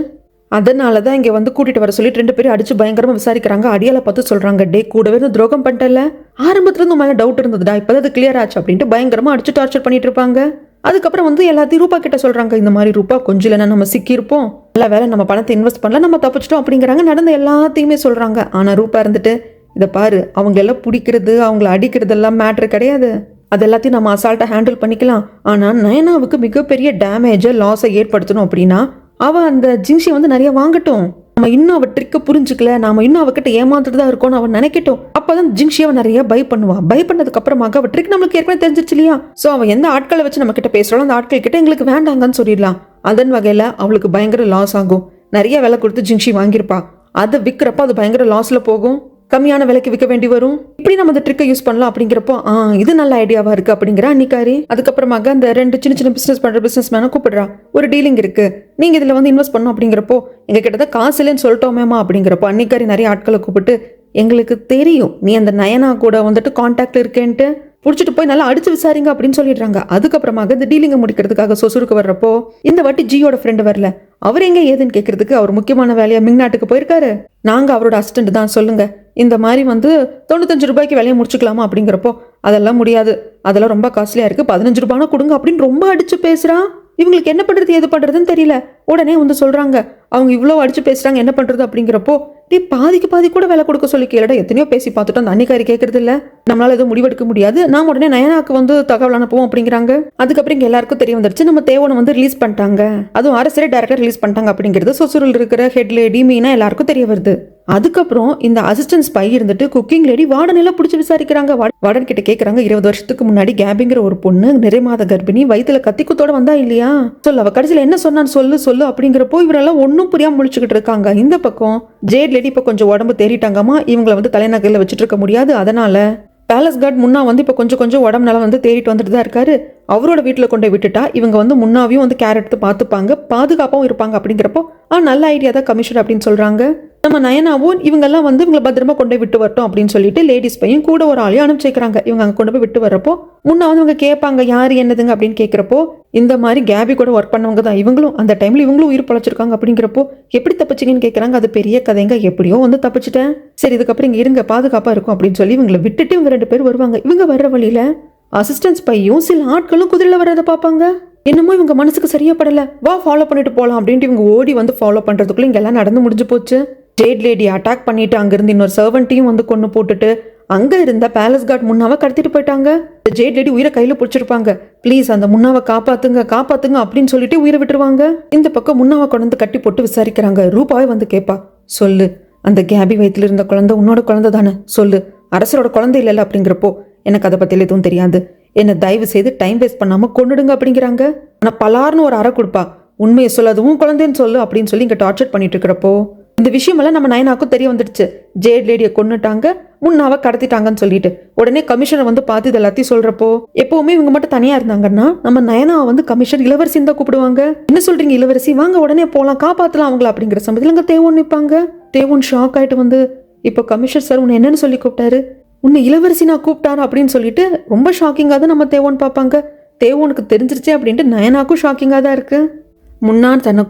அதனால தான் இங்கே வந்து கூட்டிட்டு வர சொல்லிட்டு 2 பேரும் அடிச்சு பயங்கரமா விசாரிக்கிறாங்க. அடியால பார்த்து சொல்றாங்க, டே கூடவே இருந்து துரோகம் பண்ணிட்டல, ஆரம்பத்துல இருந்து மேலே டவுட் இருந்ததுடா, இப்போதான் அது கிளியர் ஆச்சு அப்படின்ட்டு பயங்கரமா அடிச்சு டார்ச்சர் பண்ணிட்டு இருப்பாங்க. அதுக்கப்புறம் வந்து எல்லாத்தையும் ரூபா கிட்ட சொல்றாங்க, இந்த மாதிரி ரூபா கொஞ்சம் இல்லைன்னா நம்ம சிக்கியிருப்போம், நல்ல வேலை நம்ம பணத்தை இன்வெஸ்ட் பண்ணல, நம்ம தப்பிச்சிட்டோம் அப்படிங்கிறாங்க. நடந்த எல்லாத்தையுமே சொல்றாங்க. ஆனா ரூபா இருந்துட்டு, இதை பாரு அவங்க எல்லாம் பிடிக்கிறது அவங்கள அடிக்கிறது எல்லாம் மேட்ரு கிடையாது, அது எல்லாத்தையும் நம்ம அசால்ட்டா ஹேண்டில் பண்ணிக்கலாம். ஆனா நயனாவுக்கு மிகப்பெரிய டேமேஜை லாஸை ஏற்படுத்தணும் அப்படின்னா அவள் அந்த ஜிங்ஷியை வந்து நிறைய வாங்கட்டும், நம்ம இன்னும் அவள் ட்ரிக்கை புரிஞ்சுக்கல, நாம இன்னும் அவகிட்ட ஏமாந்துட்டு தான் இருக்கோம்னு அவன் நினைக்கட்டும். அப்பதான் ஜிங்ஷியை அவன் நிறைய பை பண்ணுவான். பை பண்ணதுக்கு அப்புறமாக அவள் ட்ரிக் நம்மளுக்கு ஏற்கனவே தெரிஞ்சிச்சு இல்லையா. ஸோ அவன் எந்த ஆட்களை வச்சு நம்ம கிட்ட பேசுறாலும் அந்த ஆட்கள் கிட்ட எங்களுக்கு வேண்டாங்கன்னு சொல்லிடலாம். அதன் வகையில அவளுக்கு பயங்கர லாஸ் ஆகும். நிறைய விலை கொடுத்து ஜிங்ஷி வாங்கியிருப்பா, அதை விற்கிறப்ப அது பயங்கர லாஸ்ல போகும், கம்மியான விலைக்கு விற்க வேண்டி வரும். இப்படி நம்ம அந்த ட்ரிக்கை யூஸ் பண்ணலாம் அப்படிங்கிறப்போ, இது நல்ல ஐடியாவா இருக்கு அப்படிங்கிற அன்னிக்காரி. அதுக்கப்புறமாக அந்த 2 சின்ன சின்ன பிசினஸ் பண்ற பிசினஸ் மேனை கூப்பிடுறா, ஒரு டீலிங் இருக்கு, நீங்க இதுல வந்து இன்வெஸ்ட் பண்ணணும் அப்படிங்கிறப்போ, எங்க கிட்ட காசு இல்லைன்னு சொல்லிட்டோமேமா அப்படிங்கிறப்போ அன்னிக்காரி நிறைய ஆட்களை கூப்பிட்டு, எங்களுக்கு தெரியும் நீ அந்த நயனா கூட வந்துட்டு கான்டாக்ட் இருக்கேன்ட்டு, பிடிச்சிட்டு போய் நல்லா அடிச்சு விசாரிங்க அப்படின்னு சொல்லிடுறாங்க. அதுக்கப்புறமாக இந்த டீலிங்கை முடிக்கிறதுக்காக சொசூருக்கு வர்றப்போ, இந்த வாட்டி ஜியோட ஃப்ரெண்டு வரல, அவர் எங்க ஏதுன்னு கேட்கறதுக்கு அவர் முக்கியமான வேலையா மிங்நாட்டுக்கு போயிருக்காரு, நாங்க அவரோட அசிஸ்டன்ட் தான், சொல்லுங்க இந்த மாதிரி வந்து 95 ரூபாய்க்கு வேலையை முடிச்சுக்கலாமா அப்படிங்கிறப்போ, அதெல்லாம் முடியாது, அதெல்லாம் ரொம்ப காஸ்ட்லியா இருக்கு, 15 ரூபானா கொடுங்க அப்படின்னு ரொம்ப அடிச்சு பேசுறா. இவங்களுக்கு என்ன பண்றது எது பண்றதுன்னு தெரியல. உடனே வந்து சொல்றாங்க, அவங்க இவ்வளோ அடிச்சு பேசுறாங்க என்ன பண்றது அப்படிங்கிறப்போ, நீ பாதிக்கு பாதி கூட வேலை கொடுக்க சொல்லி கேளடா, எத்தனையோ பேசி பார்த்துட்டோம், அந்த அன்னிக்காரி கேட்கறது இல்ல, நம்மளால எதுவும் முடிவெடுக்க முடியாது, நாம உடனே நயனாக்கு வந்து தகவல் அனுப்புவோம் அப்படிங்கிறாங்க. அதுக்கப்புறம் இங்க எல்லாருக்கும் தெரிய வந்துருச்சு, நம்ம தேவனை வந்து ரிலீஸ் பண்ணிட்டாங்க, அதுவும் அரசரே டைரக்டா ரிலீஸ் பண்ணிட்டாங்க அப்படிங்கிறது சொசூரில் இருக்கிற ஹெட் லேடி மீனா எல்லாருக்கும் தெரிய வருது. அதுக்கப்புறம் இந்த அசிஸ்டன்ட் ஸ்பை இருந்துட்டு குக்கிங் லேடி வார்டன் எல்லாம் பிடிச்சி விசாரிக்கிறாங்க. வார்டன் கிட்ட கேட்கறாங்க, 20 வருஷத்துக்கு முன்னாடி கேபிங்கிற ஒரு பொண்ணு நிறை மாத கர்ப்பிணி வயிற்றுல கத்திக்குத்தோட வந்தா இல்லையா, சொல்லு அவ கடைசியில் என்ன சொன்னான்னு சொல்லு அப்படிங்கிறப்போ இவரெல்லாம் ஒன்னும் புரியாம முழிச்சுக்கிட்டு இருக்காங்க. இந்த பக்கம் ஜேட் லேடி இப்ப கொஞ்சம் உடம்பு தேறிட்டாங்கம்மா, இவங்களை வந்து தலைநகரில் வச்சுட்டு இருக்க முடியாது, அதனால பேலஸ் கார்டு முன்னா வந்து இப்போ கொஞ்சம் உடம்பு நல்லா வந்து தேறிட்டு வந்துட்டு தான் இருக்காரு, அவரோட வீட்டில் கொண்டு விட்டுட்டா இவங்க வந்து முன்னாவையும் வந்து கேர் எடுத்து பார்த்துப்பாங்க, பாதுகாப்பாகவும் இருப்பாங்க அப்படிங்கிறப்போ நல்ல ஐடியா தான் கமிஷனர் அப்படின்னு சொல்றாங்க. நம்ம நயனாவும் இவங்கெல்லாம் வந்து இவங்களை பத்திரமா கொண்டு விட்டு வரட்டும் அப்படின்னு சொல்லிட்டு லேடிஸ் பையன் கூட ஒரு ஆளையும் அனுப்பிச்சிக்கிறாங்க. இவங்க அங்கே கொண்டு போய் விட்டு வரப்போ முன்னா வந்து இவங்க கேட்பாங்க யாரு என்னதுங்க அப்படின்னு கேட்குறப்போ, இந்த மாதிரி கேபி கூட ஒர்க் பண்ணவங்க தான் இவங்களும், அந்த டைம்ல இவங்களும் உயிர் பழச்சிருக்காங்க அப்படிங்கிறப்போ, எப்படி தப்பிச்சிங்கன்னு கேட்குறாங்க. அது பெரிய கதைங்க, எப்படியோ வந்து தப்பிச்சிட்டேன், சரி இதுக்கப்புறம் இங்கே இருங்க பாதுகாப்பாக இருக்கும் அப்படின்னு சொல்லி இவங்களை விட்டுட்டு இவங்க 2 பேர் வருவாங்க. இவங்க வர்ற வழியில அசிஸ்டன்ஸ் பையும் சில ஆட்களும் குதிரையில் வர்றதை பார்ப்பாங்க. என்னமோ இவங்க மனசுக்கு சரியா படல, வா ஃபாலோ பண்ணிட்டு போகலாம் அப்படின்ட்டு இவங்க ஓடி வந்து ஃபாலோ பண்றதுக்குள்ள இங்க எல்லாம் நடந்து முடிஞ்சு போச்சு. ஜேட் லேடி அட்டாக் பண்ணிட்டு அங்கிருந்து இன்னொரு சர்வெண்ட்டையும் வந்து கொண்டு போட்டுட்டு அங்க இருந்த பேலஸ் கார்டு முன்னாவை கடத்திட்டு போயிட்டாங்க. ஜேட் லேடி உயிரை கையில பிடிச்சிருப்பாங்க. ப்ளீஸ் அந்த முன்னாவை காப்பாத்துங்க காப்பாத்துங்க அப்படின்னு சொல்லிட்டு உயிரை விட்டுருவாங்க. இந்த பக்கம் முன்னாவை கொண்டு வந்து கட்டி போட்டு விசாரிக்கிறாங்க. ரூபாவே வந்து கேட்பா, சொல்லு அந்த கேபி வயித்துல இருந்த குழந்தை உன்னோட குழந்தை தானே, சொல்லு. அரசரோட குழந்தை இல்லைல்ல அப்படிங்கிறப்போ, எனக்கு அதை பத்தியில எதுவும் தெரியாது, என்ன தயவு செய்து டைம் வேஸ்ட் பண்ணாம கொண்டுடுங்க அப்படிங்கிறாங்க. ஆனா பலார்னு ஒரு அறை கொடுப்பா, உண்மையை சொல்லாதவும் குழந்தைன்னு சொல்லு அப்படின்னு சொல்லி இங்க டார்ச்சர் பண்ணிட்டு இருக்கிறப்போ, இந்த விஷயமெல்லாம் நம்ம நயனாக்கும் தெரிய வந்துடுச்சு. ஜேட் லேடியை கொன்னுட்டாங்க, முன்னாவை கடத்திட்டாங்கன்னு சொல்லிட்டு உடனே கமிஷனர் வந்து பார்த்து இது எல்லாத்தையும் சொல்றப்போ, எப்பவுமே இவங்க மட்டும் தனியா இருந்தாங்கன்னா நம்ம நயனாவை வந்து கமிஷனர் இளவரசின்னு தான் கூப்பிடுவாங்க. என்ன சொல்றீங்க இளவரசி, வாங்க உடனே போலாம், காப்பாத்தலாம் அவங்கள அப்படிங்கிற சமயத்தில் அங்க தேவோன் நிற்பாங்க. தேவோன் ஷாக் ஆயிட்டு வந்து, இப்போ கமிஷனர் சார் உன்னை என்னன்னு சொல்லி கூப்பிட்டாரு, உன்னை இளவரசி நான் கூப்பிட்டாரு அப்படின்னு சொல்லிட்டு ரொம்ப ஷாக்கிங்காக தான் நம்ம தேவோன் பார்ப்பாங்க. தேவோனுக்கு தெரிஞ்சிருச்சு அப்படின்ட்டு நயனாக்கும் ஷாக்கிங்காக தான் இருக்கு. முன்னாடி தன்னை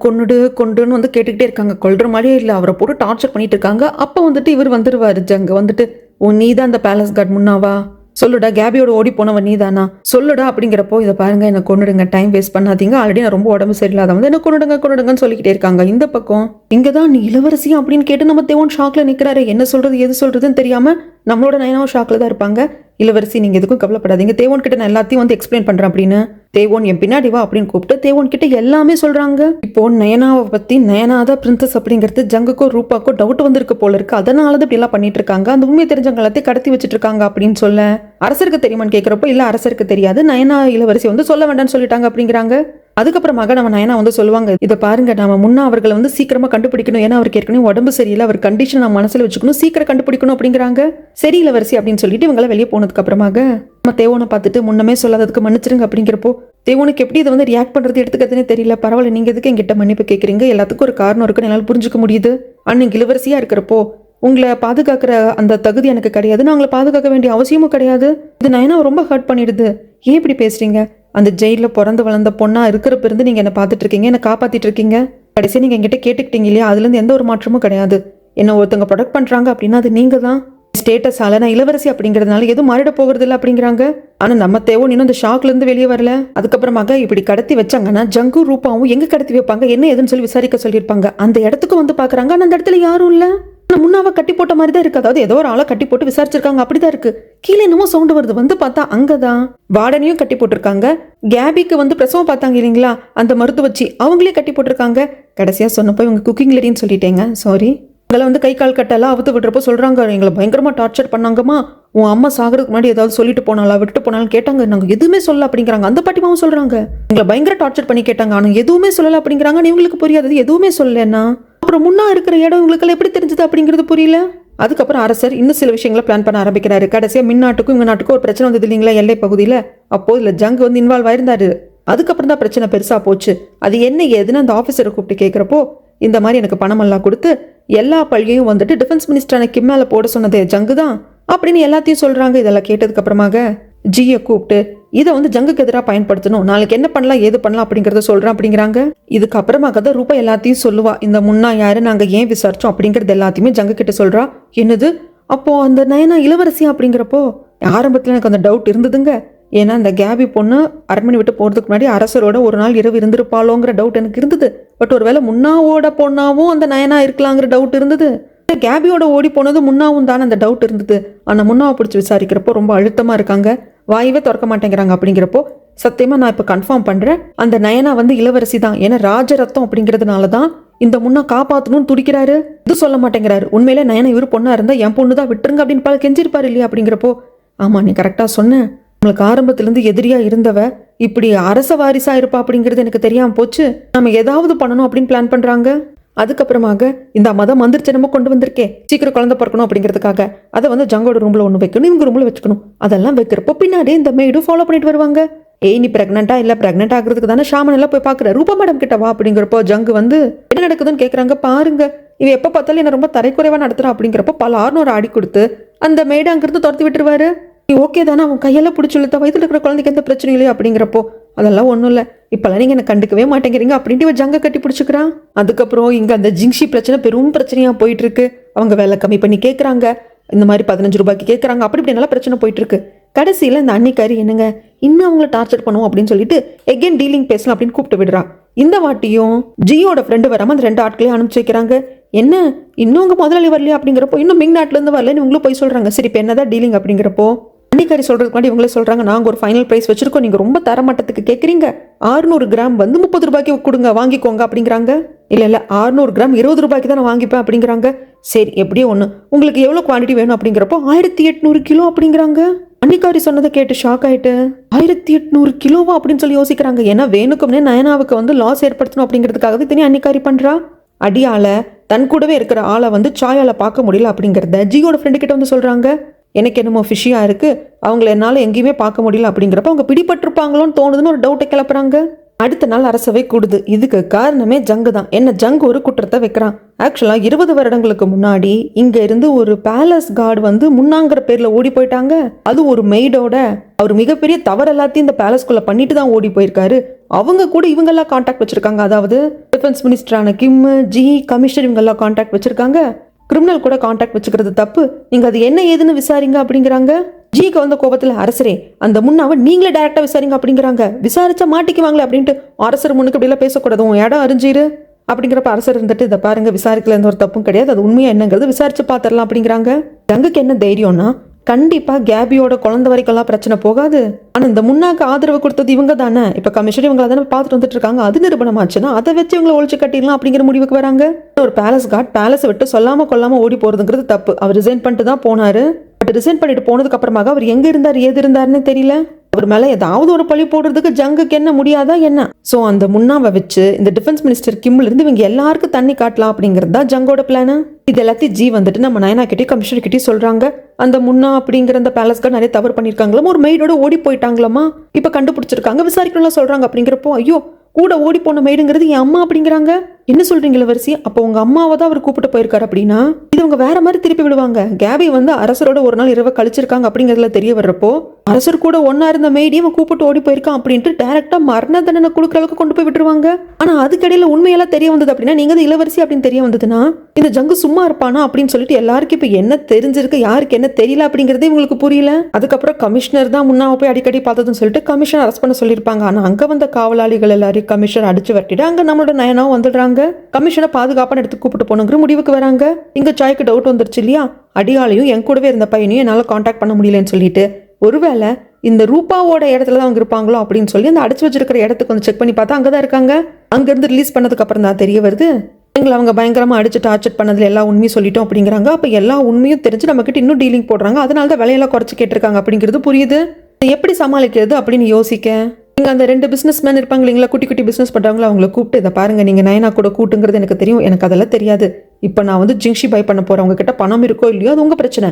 கொண்டுன்னு வந்து கேட்டுக்கிட்டே இருக்காங்க. கொல்ற மாதிரியே இல்லை, அவரை போட்டு டார்ச்சர் பண்ணிட்டு இருக்காங்க. அப்போ வந்துட்டு இவர் வந்துருவாரு. ஜங்க வந்துட்டு, ஓ நீ தான் அந்த பேலஸ் கார்டு முன்னாவா, சொல்லுடா கேபியோட ஓடி போனவன் நீ தானா, சொல்லுடா அப்படிங்கிறப்போ, இதை பாருங்க என்ன கொண்டுடுங்க, டைம் வேஸ்ட் பண்ணாதீங்க, ஆல்ரெடி நான் ரொம்ப உடம்பு சரியில்லாத வந்து என்ன கொண்டுடுங்கன்னு சொல்லிக்கிட்டே இருக்காங்க. இந்த பக்கம் இங்கதான் நீ இளவரசியா அப்படின்னு கேட்டு நம்ம தேவன் ஷாக்ல நிக்கிறாரு. என்ன சொல்றது எது சொல்றதுன்னு தெரியாம நம்மளோட நயனாவும் ஷாக்ல தான் இருப்பாங்க. இளவரசி நீங்க எதுக்கும் கவலைப்படாதீங்க, தேவோன் கிட்ட நான் எல்லாத்தையும் வந்து எக்ஸ்பிளைன் பண்றேன் அப்படின்னு. தேவோன் என் பின்னாடி வா அப்படின்னு கூப்பிட்டு தேவோன் கிட்ட எல்லாமே சொல்றாங்க. இப்போ நயனாவை பத்தி, நயனாதான் பிரின்சஸ் அப்படிங்கிறது ஜங்குக்கோ ரூபாக்கோ டவுட் வந்திருக்கு போல இருக்கு. அதனாலதான் இப்படி எல்லாம் பண்ணிட்டு இருக்காங்க, அந்த உண்மை தெரிஞ்சவங்க எல்லாத்தையும் கடத்தி வச்சிட்டு இருக்காங்க அப்படின்னு சொல்ல, அரசருக்கு தெரியுமான்னு கேட்கிறப்போ இல்ல அரசருக்கு தெரியாது, நயனா இளவரசி வந்து சொல்ல வேண்டாம்னு சொல்லிட்டாங்க அப்படிங்கிறாங்க. அதுக்கப்புறமாக நம்ம நயனா வந்து சொல்லுவாங்க, இதை பாருங்க நம்ம முன்னா அவர்களை வந்து சீக்கிரமா கண்டுபிடிக்கணும், ஏன்னா அவருக்கு ஏற்கனவே உடம்பு சரியில்லை, அவர் கண்டிஷன் நம்ம மனசுல வச்சுக்கணும், சீக்கிரம் கண்டுபிடிக்கணும் அப்படிங்கிறாங்க. சரி இளவரசி அப்படின்னு சொல்லிட்டு இவங்களை வெளியே போனதுக்கு அப்புறமாக நம்ம தேவோனை பார்த்துட்டு முன்னமே சொல்லாததுக்கு மன்னிச்சிருங்க அப்படிங்கிறப்போ, தேவோனுக்கு எப்படி இதை வந்து ரியாக்ட் பண்றது எடுத்துக்கிறதுனே தெரியல. பரவாயில்ல, நீங்க எதுக்கு என்கிட்ட மன்னிப்பு கேட்குறீங்க, எல்லாத்துக்கும் ஒரு காரணம் இருக்குன்னு என்னால் புரிஞ்சுக்க முடியுது. அன்னைக்கு இளவரசியா இருக்கிறப்போ உங்களை பாதுகாக்கிற அந்த தகுதி எனக்கு கிடையாது, நான் உங்களை பாதுகாக்க வேண்டிய அவசியமும் கிடையாது. இது நயனா ரொம்ப ஹர்ட் பண்ணிடுது. ஏன் இப்படி பேசுறீங்க, அந்த ஜெயிலில் பிறந்து வளர்ந்த பொண்ணா இருக்கிறப்ப இருந்து நீங்க என்ன பார்த்துட்டு இருக்கீங்க, என்ன காப்பாத்திட்டு இருக்கீங்க, கடைசியா நீங்க என்கிட்ட கேட்டுக்கிட்டீங்க இல்லையா, அதுல இருந்து எந்த ஒரு மாற்றமும் கிடையாது. என்ன ஒருத்தவங்க ப்ரொடெக்ட் பண்றாங்க அப்படின்னா அது நீங்க தான். ஸ்டேட்டஸால நான் இளவரசி அப்படிங்கிறதுனால எதுவும் மாறிட போகிறது இல்லை அப்படிங்கிறாங்க. ஆனா நம்ம தேவோன் இன்னும் இந்த ஷாக்ல இருந்து வெளியே வரல. அதுக்கப்புறமாக இப்படி கடத்தி வச்சாங்கன்னா ஜங்கு ரூபாவும் எங்க கடத்தி வைப்பாங்க என்ன ஏதுன்னு சொல்லி விசாரிக்க சொல்லியிருப்பாங்க. அந்த இடத்துக்கு வந்து பாக்குறாங்க, ஆனா அந்த இடத்துல யாரும் இல்ல. முன்னாவை கட்டி போட்ட மாதிரி தான் இருக்கு, அதாவது ஏதோ ஒரு ஆளை கட்டி போட்டு விசாரிச்சிருக்காங்க அப்படிதான் இருக்கு. கீழே என்னமோ சவுண்ட் வருது, வந்து பார்த்தா அங்கதான் வார்டனையும் கட்டி போட்டிருக்காங்க. கேபிக்கு வந்து பிரசவம் பார்த்தாங்க இல்லைங்களா, அந்த மருத்துவ வச்சு அவங்களே கட்டி போட்டிருக்காங்க. கடைசியா சொன்னப்போ இவங்க குக்கிங் லேடின்னு சொல்லிட்டேங்க, சாரி. எங்களை வந்து கை கால் கட்டெல்லாம் அவுத்து விடுறப்போ சொல்றாங்க, எங்களை பயங்கரமா டார்ச்சர் பண்ணாங்கம்மா, உன் அம்மா சாகிறதுக்கு முன்னாடி ஏதாவது சொல்லிட்டு போனாலா விட்டுட்டு போனாலும் கேட்டாங்க, நாங்க எதுவுமே சொல்ல அப்படிங்கிறாங்க. அந்த பாட்டிமாவும் சொல்றாங்க எங்களை பயங்கர டார்ச்சர் பண்ணி கேட்டாங்க, ஆனா எதுவுமே சொல்லல அப்படிங்கிறாங்க. இவங்களுக்கு புரியாதது எதுவுமே சொல்லலன்னா அப்புறம் முன்னா இருக்கிற இடம் இவங்களுக்கு எப்படி தெரிஞ்சது அப்படிங்கிறது புரியல. அதுக்கப்புறம் அரசர் இன்னும் சில விஷயங்களை பிளான் பண்ண ஆரம்பிக்கிறாரு. கடைசியா மின்னாட்டுக்கும் இவங்க நாட்டுக்கும் ஒரு பிரச்சனை வந்தது இல்லைங்களா எல்லை பகுதியில, அப்போ இதுல ஜங் வந்து இன்வால்வ் ஆயிருந்தாரு. அதுக்கப்புறம் தான் பிரச்சனை பெருசா போச்சு. அது என்ன ஏதுன்னு அந்த ஆஃபீஸரை கூப்பிட்டு கேட்கிறப்போ, இந்த மாதிரி எனக்கு பணம் எல்லாம் கொடுத்து எல்லா பள்ளியையும் வந்துட்டு டிஃபென்ஸ் மினிஸ்டரான கிம் மேல போட சொன்னதே ஜங்கு தான் அப்படின்னு எல்லாத்தையும் சொல்றாங்க. இதெல்லாம் கேட்டதுக்கு அப்புறமாக ஜியை கூப்பிட்டு இதை வந்து ஜங்குக்கு எதிராக பயன்படுத்தணும், நாளைக்கு என்ன பண்ணலாம் ஏது பண்ணலாம் அப்படிங்கறத சொல்றேன் அப்படிங்கிறாங்க. இதுக்கு அப்புறமாக தான் ரூபா எல்லாத்தையும் சொல்லுவா, இந்த முன்னா யாரு, நாங்க ஏன் விசாரிச்சோம் அப்படிங்கறது எல்லாத்தையுமே ஜங்கு கிட்ட சொல்றா. என்னது, அப்போ அந்த நயனா இளவரசி அப்படிங்கிறப்போ ஆரம்பத்துல எனக்கு அந்த டவுட் இருந்ததுங்க. ஏன்னா இந்த கேபி பொண்ணு அரண்மனை விட்டு போறதுக்கு முன்னாடி அரசரோட ஒரு நாள் இரவு இருந்திருப்பாளோங்கிற டவுட் எனக்கு இருந்தது. பட் ஒருவேளை முன்னாவோட பொண்ணாவும் அந்த நயனா இருக்கலாங்கிற டவுட் இருந்தது. கேபியோட ஓடி போனது முன்னாவும் தானே அந்த டவுட் இருந்தது. ஆனா முன்னாவை பிடிச்சி விசாரிக்கிறப்போ ரொம்ப அழுத்தமா இருக்காங்க, வாயவே திறக்க மாட்டேங்கிறாங்க. அப்படிங்கிறப்போ சத்தியமா நான் இப்ப கன்ஃபார்ம் பண்றேன், அந்த நயனா வந்து இளவரசி தான். ஏன்னா ராஜரத்தம் அப்படிங்கிறதுனாலதான் இந்த முன்னா காப்பாத்தணும்னு துடிக்கிறாரு. இது சொல்ல மாட்டேங்கிறாரு. உண்மையிலே நயனா இவரு பொண்ணா இருந்தா என் பொண்ணு தான் விட்டுருங்க அப்படின்னு பல கெஞ்சிருப்பாரு இல்லையா. அப்படிங்கிறப்போ ஆமா நீ கரெக்டா சொன்ன, நம்மளுக்கு ஆரம்பத்துல இருந்து எதிரியா இருந்தவ இப்படி அரச வாரிசா இருப்பா அப்படிங்கிறது எனக்கு தெரியாம போச்சு, நம்ம ஏதாவது பண்ணணும் அப்படின்னு பிளான் பண்றாங்க. அதுக்கப்புறமாக இந்த மதம் வந்துருச்சு, நம்ம கொண்டு வந்திருக்கேன், சீக்கிரம் குழந்தை பிறக்கணும் அப்படிங்கிறதுக்காக அதை வந்து ஜங்கோட ரூம்ல ஒன்று வைக்கணும், இவங்க ரூம்ல வச்சுக்கணும். அதெல்லாம் வைக்கிறப்போ பின்னாடி இந்த மெய்டும் ஃபாலோ பண்ணிட்டு வருவாங்க. ஏய் நீ பிரெக்னெண்டா இல்ல, பிரெக்னென்ட் ஆகுறதுக்கு தானே ஷாமன் எல்லாம் போய் பாக்குற, ரூபா மேடம் கிட்ட வா அப்படிங்கிறப்போ ஜங்கு வந்து என்ன நடக்குதுன்னு கேட்கறாங்க. பாருங்க இவ எப்ப பார்த்தாலும் என்ன ரொம்ப தரைக்குறைவா நடத்துறா அப்படிங்கிறப்போ பலார்னு ஒரு அடி கொடுத்து அந்த மேடை அங்கிருந்து துரத்தி விட்டுருவாரு. நீ ஓகே தானே, அவன் கையெல்லாம் பிடிச்சி இழுத்தா வயிற்றுல இருக்கிற குழந்தைக்கு எந்த பிரச்சனையும் இல்லையா அப்படிங்கிறப்போ அதெல்லாம் ஒன்றும் இல்லை, இப்பெல்லாம் நீங்கள் என்ன கண்டுக்கவே மாட்டேங்கிறீங்க அப்படின்ட்டு இவன் ஜங்க கட்டி பிடிச்சிக்கிறான். அதுக்கப்புறம் இங்கே அந்த ஜிங்ஷி பிரச்சனை பெரும் பிரச்சனையாக போயிட்டு இருக்கு. அவங்க வேலை கம்மி பண்ணி கேட்குறாங்க, இந்த மாதிரி 15 ரூபாய்க்கு கேட்குறாங்க, அப்படி இப்படி நல்லா பிரச்சனை போயிட்டு இருக்கு. கடைசியில் இந்த அன்னிக்காரி என்னங்க இன்னும் அவங்கள டார்ச்சர் பண்ணுவோம் அப்படின்னு சொல்லிட்டு எகெயின் டீலிங் பேசலாம் அப்படின்னு கூப்பிட்டு விடுறா. இந்த வாட்டியும் ஜியோட ஃப்ரெண்டு வராம அந்த 2 ஆட்களையும் அனுப்பிச்சு வைக்கிறாங்க. என்ன இன்னும் உங்க முதலாளி வரலையா அப்படிங்கிறப்போ, இன்னும் மிங் நாட்டுல இருந்து வரலன்னு இவங்களும் போய் சொல்றாங்க. சரி இப்போ என்னதான் டீலிங் அப்படிங்கிறப்போ, அன்னிக்காரி சொல்றதுக்கு முன்னாடி இவங்களே சொல்றாங்க, நாங்க ஒரு ஃபைனல் பிரைஸ் வச்சிருக்கோம், நீங்க ரொம்ப தரமட்டத்துக்கு கேட்குறீங்க, 600 கிராம் வந்து 30 ரூபாய்க்கு கொடுங்க, வாங்கிக்கோங்க அப்படிங்கிறாங்க. இல்ல 600 கிராம் 20 ரூபாய்க்கு தான் நான் வாங்கிப்பேன் அப்படிங்கிறாங்க. சரி எப்படியோ ஒன்று, உங்களுக்கு எவ்வளோ குவான்டிட்டி வேணும் அப்படிங்கிறப்போ 1800 கிலோ அப்படிங்கிறாங்க. அன்னிக்காரி சொன்னதை கேட்டு ஷாக் ஆயிட்டு 1800 கிலோவா அப்படின்னு சொல்லி யோசிக்கிறாங்க. ஏன்னா வேணுக்கும்னே நயனாவுக்கு வந்து லாஸ் ஏற்படுத்தணும் அப்படிங்கிறதுக்காகவே தனி அன்னிக்காரி பண்றா. அடியால தன் கூடவே இருக்கிற ஆளை வந்து சாயால பார்க்க முடியல அப்படிங்கிறத ஜியோட ஃப்ரெண்டு கிட்ட வந்து சொல்றாங்க. எனக்கு என்னமோ ஃபிஷியா இருக்கு, அவங்கள என்னால எங்கேயுமே பார்க்க முடியல அப்படிங்கிறப்ப அவங்க பிடிபட்டிருப்பாங்களோன்னு தோணுதுன்னு ஒரு டவுட்டை கிளப்புறாங்க. அடுத்த நாள் அரசவை கூடுது. இதுக்கு காரணமே ஜங்கு தான். என்ன ஜங்கு ஒரு குற்றத்தை வைக்கிறான். ஆக்சுவலா 20 வருடங்களுக்கு முன்னாடி இங்க இருந்து ஒரு பேலஸ் கார்டு வந்து முன்னாங்கிற பேர்ல ஓடி போயிட்டாங்க. அது ஒரு மெய்டோட அவர் மிகப்பெரிய தவறு எல்லாத்தையும் இந்த பேலஸ்குள்ள பண்ணிட்டு தான் ஓடி போயிருக்காரு. அவங்க கூட இவங்க எல்லாம் கான்டாக்ட் வச்சிருக்காங்க. அதாவது டிஃபென்ஸ் மினிஸ்டரான கிம், ஜி, கமிஷனர் இவங்க எல்லாம் கான்டாக்ட் வச்சிருக்காங்க. கிரிமினல் கூட கான்டாக்ட் வச்சுக்கிறது தப்பு, நீங்க அது என்ன ஏதுன்னு விசாரிங்க அப்படிங்கிறாங்க. ஜிக்கு வந்த கோபத்துல, அரசரே அந்த முன்னாவை நீங்களே டைரக்டா விசாரிங்க அப்படிங்கிறாங்க. விசாரிச்சா மாட்டிக்குவாங்களே அப்படின்ட்டு, அரசர் முன்னுக்கு அப்படிலாம் பேசக்கூடாது, உன் இடம் அறிஞ்சிரு அப்படிங்கிறப்ப அரசர் இருந்துட்டு, இதை பாருங்க விசாரிக்கல எந்த ஒரு தப்பும் கிடையாது, அது உண்மையா என்னங்கிறது விசாரிச்சு பாத்திரலாம் அப்படிங்கிறாங்க. ஜங்குக்கு என்ன தைரியம்னா, கண்டிப்பா கேபியோட குழந்தை வரைக்கும் பிரச்சனை போகாது. ஆனா இந்த முன்னாக்கு ஆதரவு கொடுத்தது இவங்க தானே, இப்ப கமிஷனர் இவங்க தானே பார்த்துட்டு வந்துட்டு இருக்காங்க, அது நிரூபணமாச்சுன்னா அதை வச்சு இவங்களை ஒழிச்சு கட்டிடலாம் அப்படிங்கிற முடிவுக்கு வராங்க. ஒரு பேலஸ் கார்டு பேலஸை விட்டு சொல்லாம கொல்லாம ஓடி போறதுங்கிறது தப்பு. அவர் ரிசைன் பண்ணிட்டு தான் போனாரு. பட் ரிசைன் பண்ணிட்டு போனதுக்கு அப்புறமாக அவர் எங்க இருந்தார் ஏது இருந்தாருன்னு தெரியல. அவர் மேல ஏதாவது ஒரு பழி போடுறதுக்கு ஜங்குக்கு என்ன முடியாதா என்ன? சோ அந்த முன்னாவை வச்சு இந்த டிஃபென்ஸ் மினிஸ்டர் கிம்ல இருந்து இவங்க எல்லாருக்கும் தண்ணி காட்டலாம் அப்படிங்கிறது தான் ஜங்கோட பிளான். இது எல்லாத்தையும் ஜி வந்துட்டு நம்ம நயனா கிட்டே கமிஷனர் கிட்டே சொல்றாங்க. அந்த முன்னா அப்படிங்கிற அந்த பேலஸ்கார்டு நிறைய தவறு பண்ணிருக்காங்களாம், ஒரு மெய்டோட ஓடி போயிட்டாங்களாமா, இப்ப கண்டுபிடிச்சிருக்காங்க, விசாரிக்கணும்லாம் சொல்றாங்க அப்படிங்கிறப்போ, ஐயோ கூட ஓடி போன மெய்டுங்கிறது என் அம்மா அப்படிங்கிறாங்க. என்ன சொல்றீங்க இளவரசி, அப்போ உங்க அம்மாவை தான் அவர் கூப்பிட்டு போயிருக்காரு அப்படின்னா இது அவங்க வேற மாதிரி திருப்பி விடுவாங்க. கேபி வந்து அரசரோட ஒரு நாள் இரவு கழிச்சிருக்காங்க அப்படிங்கிறதுல தெரிய வர்றப்போ, அரசர் கூட ஒன்னா இருந்த மெய்டியும் கூப்பிட்டு ஓடி போயிருக்கான் அப்படின்ட்டு டைரக்டா மரண தண்டனை கொடுக்குற அளவுக்கு கொண்டு போய் விட்டுருவாங்க. ஆனா அதுக்கடையில உண்மையெல்லாம் தெரிய வந்தது அப்படின்னா, நீங்க தான் இளவரசி அப்படின்னு தெரிய வந்ததுன்னா இந்த ஜங்கு சும்மா இருப்பானா அப்படின்னு சொல்லிட்டு எல்லாருக்கும் இப்ப என்ன தெரிஞ்சிருக்கு, யாருக்கு என்ன தெரியல அப்படிங்கறதே இவங்களுக்கு புரியல. அதுக்கப்புறம் கமிஷனர் தான் முன்னாவை போய் அடிக்கடி பார்த்ததுன்னு சொல்லிட்டு கமிஷனர் அரெஸ்ட் பண்ண சொல்லியிருப்பாங்க. ஆனா அங்க வந்த காவலாளிகள் எல்லாரையும் கமிஷனர் அடிச்சு வரட்டிட்டு அங்க நம்மளோட நயனாவும் வந்துடுறாங்க. கமிஷனை பாதுகாப்பான இடத்துக்கு கூப்பிட்டு போனுங்கிற முடிவுக்கு வராங்க. இங்க சாய்க்கு டவுட் வந்துருச்சு இல்லையா, அடியாலையும் என் கூடவே இருந்த பையனையும் என்னால கான்டாக்ட் பண்ண முடியலன்னு சொல்லிட்டு, ஒருவேளை இந்த ரூபாவோட இடத்துல தான் அவங்க இருப்பாங்களோ அப்படின்னு சொல்லி அந்த அடைச்சு வச்சிருக்கிற இடத்துக்கு வந்து செக் பண்ணி பார்த்தா அங்கதான் இருக்காங்க. அங்க இருந்து ரிலீஸ் பண்ணதுக்கு அப்புறம் தான் தெரிய வருது, எங்களை அவங்க பயங்கரமா அடிச்சு டார்ச்சர் பண்ணதுல எல்லா உண்மையும் சொல்லிட்டோம் அப்படிங்கிறாங்க. அப்ப எல்லா உண்மையும் தெரிஞ்சு நம்ம கிட்ட இன்னும் டீலிங் போடுறாங்க, அதனால தான் விலையெல்லாம் குறைச்சு கேட்டிருக்காங்க அப்படிங்கிறது புரியுது. எப்படி சமாளிக்கிறது அப்படின்னு யோசிக்க, இங்க அந்த 2 பிசினஸ் மேன் இருப்பாங்க இல்லைங்களா, குட்டி குட்டி பிசினஸ் பண்றவங்களா, அவங்களை கூப்பிட்டு இதை பாருங்க, நீங்க நயனா கூட கூட்டுங்கிறது எனக்கு தெரியும், எனக்கு அதெல்லாம் தெரியாது. இப்போ நான் வந்து ஜிங்ஷி பை பண்ண போறேன், உங்க கிட்ட பணம் இருக்கோ இல்லையோ அது உங்க பிரச்சனை.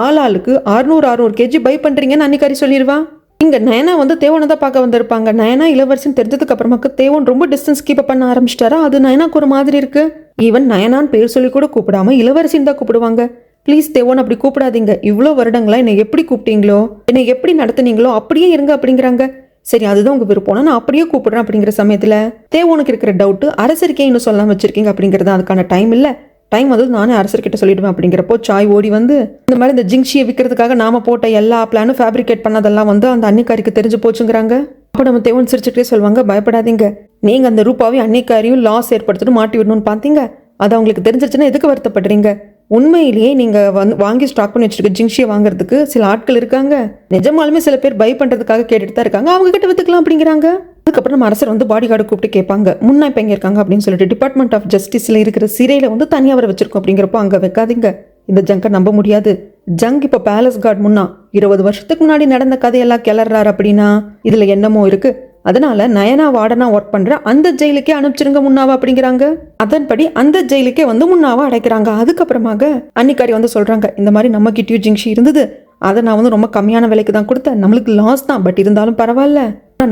ஆளாளுக்கு 600 கேஜி பை பண்றீங்கன்னு அன்னிக்காரி சொல்லிடுவா. இங்க நயனா வந்து தேவனை தான் பார்க்க வந்திருப்பாங்க. நயனா இளவரசின்னு தெரிஞ்சதுக்கு அப்புறமாக்கு தேவன் ரொம்ப டிஸ்டன்ஸ் கீப் பண்ண ஆரம்பிச்சிட்டாரா, அது நயனாக்கு ஒரு மாதிரி இருக்கு. ஈவன் நயனான்னு பேர் சொல்லி கூட கூப்பிடாம இளவரசின்னு தான் கூப்பிடுவாங்க. ப்ளீஸ் தேவோன்னு அப்படி கூப்பிடாதீங்க, இவ்வளோ வருடங்களா என்னை எப்படி கூப்பிட்டீங்களோ, என்னை எப்படி நடத்துனீங்களோ அப்படியே இருங்க அப்படிங்கிறாங்க. சரி அதுதான் உங்க விருப்பம்னா நான் அப்படியே கூப்பிடுறேன் அப்படிங்கிற சமயத்துல தேவோனுக்கு இருக்கிற டவுட், அரசருக்கே இன்னும் சொல்லாம வச்சிருக்கீங்க அப்படிங்கிறது, அதுக்கான டைம் இல்ல, டைம் வந்து நானே அரசர்கிட்ட சொல்லிடுவேன் அப்படிங்கிறப்போ சாய் ஓடி வந்து இந்த மாதிரி இந்த ஜிங்ஷியை விற்கிறதுக்காக நாம போட்ட எல்லா பிளானும் ஃபேப்ரிகேட் பண்ணதெல்லாம் வந்து அந்த அன்னிக்காரிக்கு தெரிஞ்சு போச்சுங்கிறாங்க. அப்போ நம்ம தேவன் சிரிச்சுட்டே சொல்லுவாங்க, பயப்படாதீங்க, நீங்க அந்த ரூபாவையும் அன்னிக்காரியும் லாஸ் ஏற்படுத்திட்டு மாட்டி விடணும்னு பார்த்தீங்க, அது அவங்களுக்கு தெரிஞ்சிருச்சுன்னா எதுக்கு வருத்தப்படுறீங்க? உண்மையிலேயே நீங்க வாங்கி ஸ்டாக் பண்ணி வச்சிருக்க ஜிங்ஷியை வாங்குறதுக்கு சில ஆட்கள் இருக்காங்க, நிஜமாலுமே சில பேர் பை பண்றதுக்காக கேட்டுட்டு தான் இருக்காங்க, அவங்க கிட்ட வித்துக்கலாம் அப்படிங்கிறாங்க. அதுக்கப்புறம் நம்ம அரசர் வந்து பாடி கார்டு கூப்பிட்டு கேட்பாங்க, முன்னா இப்போ எங்க இருக்காங்க அப்படின்னு சொல்லிட்டு, டிபார்ட்மெண்ட் ஆஃப் ஜஸ்டிஸ்ல இருக்கிற சிறையில வந்து தனியாக அவரை வச்சிருக்கோம் அப்படிங்கிறப்போ, அங்க வைக்காதீங்க, இந்த ஜங்கை நம்ப முடியாது. ஜங் இப்போ பேலஸ் கார்டு முன்னா 20 வருஷத்துக்கு முன்னாடி நடந்த கதையெல்லாம் கிளறாரு அப்படின்னா இதுல என்னமோ இருக்கு, அதனால நயனா வார்டனா ஒர்க் பண்ற அந்த ஜெயிலுக்கே அனுப்பிச்சிருங்க முன்னாவா அப்படிங்கிறாங்க. அதன்படி அந்த ஜெயிலுக்கே வந்து முன்னாவா அடைக்கிறாங்க. அதுக்கப்புறமாக அன்னிக்காரி வந்து சொல்றாங்க, இந்த மாதிரி நம்ம கிட்டயும் ஜிங்ஷி இருந்தது, அதை நான் வந்து ரொம்ப கம்மியான விலைக்கு தான் கொடுத்தேன், நம்மளுக்கு லாஸ் தான், பட் இருந்தாலும் பரவாயில்ல,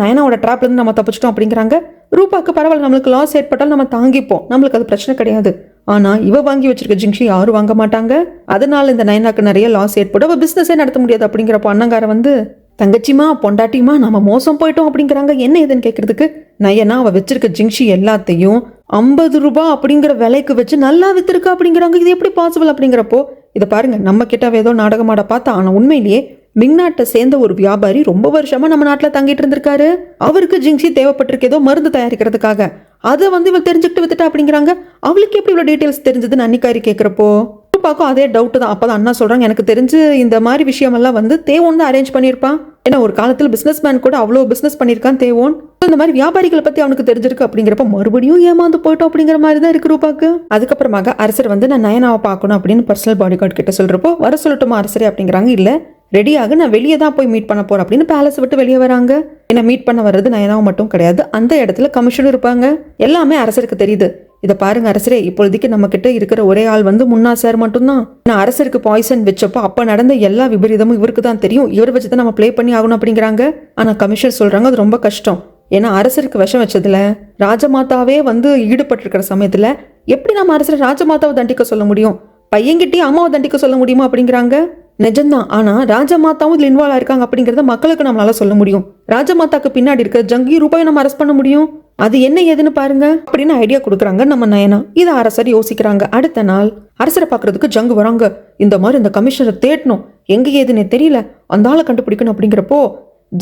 நயனாவோட ட்ராப்ல இருந்து நம்ம தப்பிச்சிட்டோம் அப்படிங்கிறாங்க. ரூபாக்கு பரவாயில்ல, நம்மளுக்கு லாஸ் ஏற்பட்டாலும் நம்ம தாங்கிப்போம், நம்மளுக்கு அது பிரச்சனை கிடையாது. ஆனா இவ வாங்கி வச்சிருக்க ஜிங்ஷி யாரும் வாங்க மாட்டாங்க, அதனால இந்த நயனாக்கு நிறைய லாஸ் ஏற்படும், அவ பிசினஸே நடத்த முடியாது அப்படிங்கிறப்ப அண்ணங்கார வந்து, தங்கச்சிமா பொண்டாட்டிமா நம்ம மோசம் போயிட்டோம் அப்படிங்கிறாங்க. என்ன ஏதுன்னு கேட்கறதுக்கு, நயனா அவ வச்சிருக்க ஜிங்ஷி எல்லாத்தையும் 50 ரூபாய் அப்படிங்கிற விலைக்கு வச்சு நல்லா வித்திருக்கா அப்படிங்கிறாங்க. இது எப்படி பாசிபிள் அப்படிங்கிறப்போ, இதை பாருங்க, நம்ம கிட்ட ஏதோ நாடகமாட பார்த்தா, ஆனா உண்மையிலேயே மிங்நாட்டை சேர்ந்த ஒரு வியாபாரி ரொம்ப வருஷமா நம்ம நாட்டில் தங்கிட்டு இருந்திருக்காரு, அவருக்கு ஜிங்ஷி தேவைப்பட்டிருக்கு ஏதோ மருந்து தயாரிக்கிறதுக்காக, அதை வந்து இவள் தெரிஞ்சுக்கிட்டு வித்துட்டா அப்படிங்கிறாங்க. அவளுக்கு எப்படி இவ்வளோ டீட்டெயில்ஸ் தெரிஞ்சதுன்னு அன்னிக்காரி கேட்குறப்போ ரூபாக்கும் அதே டவுட்டு தான். அப்போ தான் அண்ணா சொல்கிறாங்க, எனக்கு தெரிஞ்சு இந்த மாதிரி விஷயமெல்லாம் வந்து தேவோன் தான் அரேஞ்ச் பண்ணியிருப்பான். ஏன்னா ஒரு காலத்தில் பிஸ்னஸ் மேன் கூட அவ்வளோ பிஸ்னஸ் பண்ணியிருக்கான் தேவோன். இந்த மாதிரி வியாபாரிகளை பற்றி அவனுக்கு தெரிஞ்சிருக்கு அப்படிங்கிறப்ப மறுபடியும் ஏமாந்து போயிட்டோம் அப்படிங்கிற மாதிரி தான் இருக்கு ரூபாக்கு. அதுக்கப்புறமாக அரசர் வந்து நான் நயனாவை பார்க்கணும் அப்படின்னு பர்சனல் பாடி கார்டு கிட்ட சொல்கிறப்போ வர சொல்லட்டுமா அரசரே அப்படிங்கிறாங்க. இல்லை ரெடியாக நான் வெளியே தான் போய் மீட் பண்ண போறேன் அப்படின்னு பேலஸ் விட்டு வெளியே வராங்க. என்ன மீட் பண்ண வர்றது நயனாவை மட்டும் கிடையாது, அந்த இடத்துல கமிஷனர் இருப்பாங்க. எல்லாமே அரசருக்கு தெரியுது. இதை பாருங்க அரசரே, இப்பொழுதைக்கு நம்ம கிட்ட இருக்கிற ஒரே ஆள் வந்து முன்னா சார் மட்டும்தான். நான் அரசருக்கு பாய்சன் வச்சப்போ அப்ப நடந்த எல்லா விபரீதமும் இவருக்கு தான் தெரியும், இவர் வச்சு தான் நம்ம ப்ளே பண்ணி ஆகணும் அப்படிங்கிறாங்க. ஆனா கமிஷனர் சொல்றாங்க அது ரொம்ப கஷ்டம். ஏன்னா அரசருக்கு விஷம் வச்சதுல ராஜமாதாவே வந்து ஈடுபட்டிருக்கிற சமயத்துல எப்படி நம்ம அரசர் ராஜமாதாவை தண்டிக்க சொல்ல முடியும், பையன்கிட்டே அம்மாவை தண்டிக்க சொல்ல முடியுமா அப்படிங்கிறாங்க. நிஜம்தான், ஆனா ராஜமாதாவும் இதுல இன்வால்வ் ஆயிருக்காங்க அப்படிங்கறத மக்களுக்கு நம்மளால சொல்ல முடியும். ராஜமாதாக்கு பின்னாடி இருக்க ஜங்கி ரூபாயை நம்ம அரெஸ்ட் பண்ண முடியும். அது என்ன ஏதுன்னு பாருங்க அப்படின்னு ஐடியா கொடுக்குறாங்க நம்ம நயனா. இதை அரசர் யோசிக்கிறாங்க. அடுத்த நாள் அரசரை பாக்குறதுக்கு ஜங்கு வராங்க. இந்த மாதிரி இந்த கமிஷனரை தேடணும், எங்க ஏதுன்னு தெரியல, அந்த ஆளை கண்டுபிடிக்கணும் அப்படிங்கிறப்போ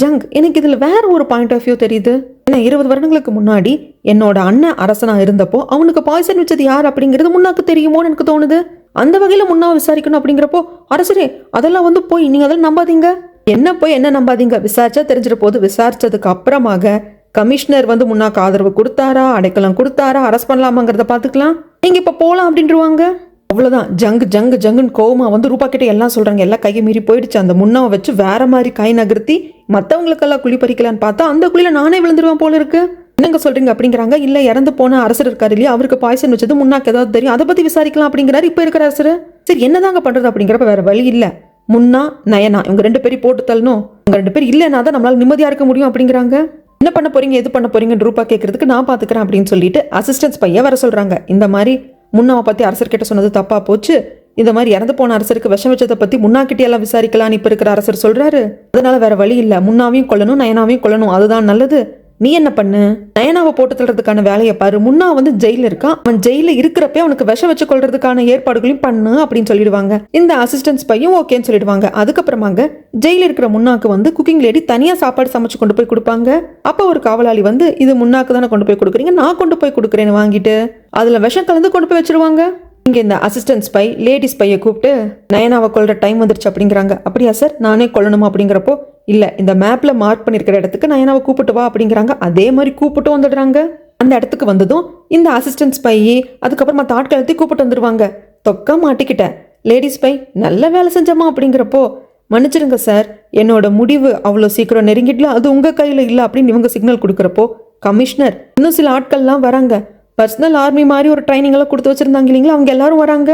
ஜங் எனக்கு இதுல வேற ஒரு பாயிண்ட் ஆஃப் வியூ தெரியுது. ஏன்னா 20 வருடங்களுக்கு முன்னாடி என்னோட அண்ணன் அரசனா இருந்தப்போ அவனுக்கு பாய்சன் வச்சது யார் அப்படிங்கிறது முன்னாக்கு தெரியுமோன்னு எனக்கு தோணுது. அந்த வகையில முன்னாவை விசாரிக்கணும் அப்படிங்கிறப்போ அரசரே அதெல்லாம் வந்து போய் நீங்க அதெல்லாம் நம்பாதீங்க. என்ன போய் என்ன நம்பாதீங்க, விசாரிச்சா தெரிஞ்சிட போது. விசாரிச்சதுக்கு அப்புறமாக கமிஷனர் வந்து முன்னாக்கு ஆதரவு கொடுத்தாரா, அடைக்கலம் கொடுத்தாரா, அரெஸ்ட் பண்ணலாமாங்கிறத பாத்துக்கலாம், நீங்க இப்ப போலாம் அப்படின்ட்டுருவாங்க. அவ்வளவுதான். ஜங்குன்னு கோவமா வந்து ரூபா கிட்ட எல்லாம் சொல்றாங்க. எல்லாம் கையை மீறி போயிடுச்சு. அந்த முன்னாவை வச்சு வேற மாதிரி கை நகர்த்தி மற்றவங்களுக்கெல்லாம் குழி பறிக்கலான்னு பார்த்தா அந்த குழியில நானே விழுந்துருவேன் போல இருக்கு. என்னங்க சொல்றீங்க அப்படிங்கிறாங்க. இல்ல இறந்து போன அரசர் இருக்காரு இல்லையா, அவருக்கு பாய்சன் வச்சது முன்னாக்கு ஏதாவது தெரியும், அதை பத்தி விசாரிக்கலாம் அப்படிங்கிறாரு இப்ப இருக்கிற அரசர். சரி என்னதாங்க பண்றது அப்படிங்கிறப்ப வேற வழி இல்ல, முன்னா நயனா இவங்க 2 பேரும் போட்டு தள்ளணும், இவங்க 2 பேர் இல்லைன்னா தான் நம்மளால நிம்மதியா இருக்க முடியும் அப்படிங்கிறாங்க. என்ன பண்ண போறீங்க எது பண்ண போறீங்கன்னு ரூபா கேட்கறதுக்கு நான் பாத்துக்கிறேன் அப்படின்னு சொல்லிட்டு அசிஸ்டன்ஸ் பையன் வர சொல்றாங்க. இந்த மாதிரி முன்னாவை பத்தி அரசர்கிட்ட சொன்னது தப்பா போச்சு, இந்த மாதிரி இறந்து போன அரசருக்கு விஷம் வச்சதை பத்தி முன்னாக்கிட்டே எல்லாம் விசாரிக்கலான்னு இப்ப இருக்கிற அரசர் சொல்றாரு. அதனால வேற வழி இல்ல, முன்னாவையும் கொல்லணும் நயனாவையும் கொல்லணும், அதுதான் நல்லது. நீ என்ன பண்ணு, நயனாவை போட்டு தள்ளுறதுக்கான வேலையை பாரு. முன்னா வந்து ஜெயில இருக்கான், அவன் ஜெயில இருக்கிறப்ப அவனுக்கு விஷம் வச்சு கொள்றதுக்கான ஏற்பாடுகளையும் பண்ணு அப்படின்னு சொல்லிடுவாங்க. இந்த அசிஸ்டன்ஸ் பையும் ஓகேன்னு சொல்லிடுவாங்க. அதுக்கப்புறமாங்க ஜெயில இருக்கிற முன்னாக்கு வந்து குக்கிங் லேடி தனியா சாப்பாடு சமைச்சு கொண்டு போய் கொடுப்பாங்க. அப்ப ஒரு காவலாளி வந்து இது முன்னாக்கு தானே கொண்டு போய் கொடுக்குறீங்க, நான் கொண்டு போய் கொடுக்குறேன்னு வாங்கிட்டு அதுல விஷம் கலந்து கொண்டு போய் வச்சிருவாங்க. இங்க இந்த அசிஸ்டன்ட் ஸ்பை லேடிஸ் பையை கூப்பிட்டு நயனாவை கொல்ற டைம் வந்துருச்சு அப்படிங்கிறாங்க. அப்படியா சார், நானே கொல்லணுமா அப்படிங்கிறப்போ இல்ல இந்த மேப்ல மார்க் பண்ணிருக்கிற இடத்துக்கு நயனாவை கூப்பிட்டு வா அப்படிங்கிறாங்க. அதே மாதிரி கூப்பிட்டு வந்துடுறாங்க. அந்த இடத்துக்கு வந்ததும் இந்த அசிஸ்டன்ட் ஸ்பை அதுக்கப்புறமா ஆட்கள் எடுத்து கூப்பிட்டு வந்துடுவாங்க. தொக்க மாட்டிக்கிட்ட லேடிஸ் பை நல்ல வேலை செஞ்சமா அப்படிங்கிறப்போ மன்னிச்சிருங்க சார், என்னோட முடிவு அவ்வளோ சீக்கிரம் நெருங்கிடல, அது உங்க கையில இல்லை அப்படின்னு இவங்க சிக்னல் கொடுக்குறப்போ கமிஷனர் இன்னும் சில ஆட்கள்லாம் வராங்க. பர்சனல் ஆர்மி மாதிரி ஒரு ட்ரைனிங் எல்லாம் கொடுத்து வச்சிருந்தாங்க இல்லைங்களா, அவங்க எல்லாரும் வராங்க.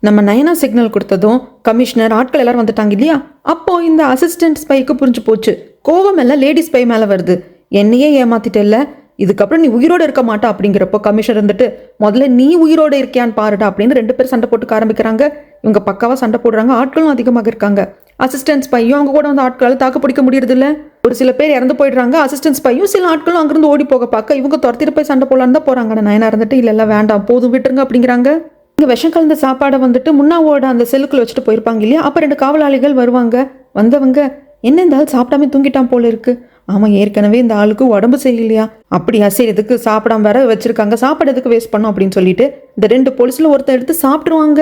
நம்ம நயனா சிக்னல் கொடுத்ததும் கமிஷனர் ஆட்கள் எல்லாரும் வந்துட்டாங்க இல்லையா, அப்போ இந்த அசிஸ்டன்ட் ஸ்பைக்கு புரிஞ்சு போச்சு, கோவம் எல்லாம் லேடி ஸ்பை மேல வருது, என்னையே ஏமாத்திட்டல்ல, இதுக்கப்புறம் நீ உயிரோட இருக்க மாட்டா அப்படிங்கிறப்போ கமிஷனர் இருந்துட்டு முதல்ல நீ உயிரோட இருக்கியான்னு பாருடா அப்படின்னு 2 பேர் சண்டை போட்டுக்க ஆரம்பிக்கிறாங்க. இவங்க பக்காவா சண்டை போடுறாங்க. ஆட்களும் அதிகமாக இருக்காங்க. அசிஸ்டன்ஸ் பையும் அவங்க கூட வந்து ஆட்களால் தாக்கு பிடிக்க முடியறது இல்ல. ஒரு சில பேர் இறந்து போயிடுறாங்க. அசிஸ்டன்ஸ் பையும் சில ஆட்களும் அங்கிருந்து ஓடி போக பார்க்க இவங்க துரத்திட்டு போய் சண்டை போடலான்னு தான் போறாங்க. நயனா இருந்துட்டு இல்ல வேண்டாம் போதும் விட்டுருங்க அப்படிங்கிறாங்க. இங்க விஷம் கலந்த சாப்பாடை வந்துட்டு முன்னாவோட அந்த செல்லுக்குள்ள வச்சுட்டு போயிருப்பாங்க இல்லையா, அப்ப 2 காவலாளிகள் வருவாங்க. வந்தவங்க என்ன இந்த ஆள் சாப்பிடாம தூங்கிட்டான் போல இருக்கு, ஆமா ஏற்கனவே இந்த ஆளுக்கு உடம்பு சரியில்லையா, அப்படியா சரி இதுக்கு சாப்பிடாம வேற வச்சிருக்காங்க, சாப்பாடு எதுக்கு வேஸ்ட் பண்ணோம் அப்படின்னு சொல்லிட்டு இந்த 2 போலீஸ்ல ஒருத்தர் எடுத்து சாப்பிட்டுருவாங்க.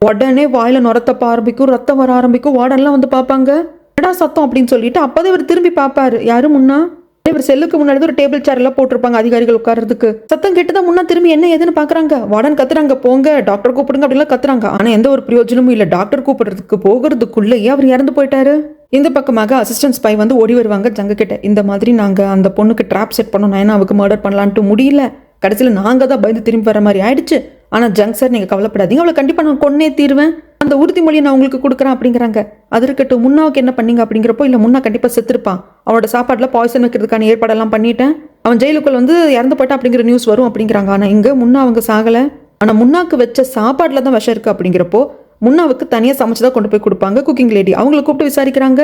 உடனே வாயில நுரத்தப்ப ஆரம்பிக்கும், ரத்தம் வர ஆரம்பிக்கும். வார்டன்லாம் வந்து பார்ப்பாங்க, என்னடா சத்தம் அப்படின்னு சொல்லிட்டு அப்போதான் இவர் திரும்பி பார்ப்பாரு. யாரு முன்னா, இவர் செல்லுக்கு முன்னாடி ஒரு டேபிள் சேர் எல்லாம் போட்டிருப்பாங்க அதிகாரிகள் உட்கார்றதுக்கு. சத்தம் கேட்டுதான் முன்னா திரும்பி என்ன ஏதுன்னு பாக்குறாங்க. வார்டன் கத்துறாங்க, போங்க டாக்டர் கூப்பிடுங்க அப்படிலாம் கத்துறாங்க. ஆனா எந்த ஒரு பிரயோஜனமும் இல்ல. டாக்டர் கூப்பிடுறதுக்கு போகிறதுக்குள்ளேயே அவர் இறந்து போயிட்டாரு. இந்த பக்கமாக அசிஸ்டன்ட் ஸ்பை வந்து ஓடி வருவாங்க ஜங்க கிட்ட. இந்த மாதிரி நாங்க அந்த பொண்ணுக்கு ட்ராப் செட் பண்ணோம், நயனாவுக்கு மர்டர் பண்ணலான்ட்டு முடியல, கடைசியில் நாங்க தான் பயந்து திரும்பி வர மாதிரி ஆயிடுச்சு. ஆனா ஜங் சார் நீங்க கவலைப்படாதீங்க, அவளை கண்டிப்பா நான் கொன்னே தீருவேன், அந்த உறுதிமொழியை நான் உங்களுக்கு கொடுக்குறேன் அப்படிங்கிறாங்க. அது இருக்கட்டும், முன்னாவுக்கு என்ன பண்ணீங்க அப்படிங்கிறப்போ இல்ல முன்னா கண்டிப்பா செத்துருப்பான், அவனோட சாப்பாடுல பாய்சன் வைக்கிறதுக்கான ஏற்பாடெல்லாம் பண்ணிட்டேன், அவன் ஜெயிலுக்குள்ள வந்து இறந்து போயிட்டா அப்படிங்கிற நியூஸ் வரும் அப்படிங்கிறாங்க. ஆனா இங்க முன்னா அவங்க சாகல, ஆனா முன்னாக்கு வச்ச சாப்பாடுல தான் விஷம் இருக்கு அப்படிங்கிறப்போ முன்னாவுக்கு தனியா சமைச்சுதான் கொண்டு போய் கொடுப்பாங்க குக்கிங் லேடி. அவங்கள கூப்பிட்டு விசாரிக்கிறாங்க.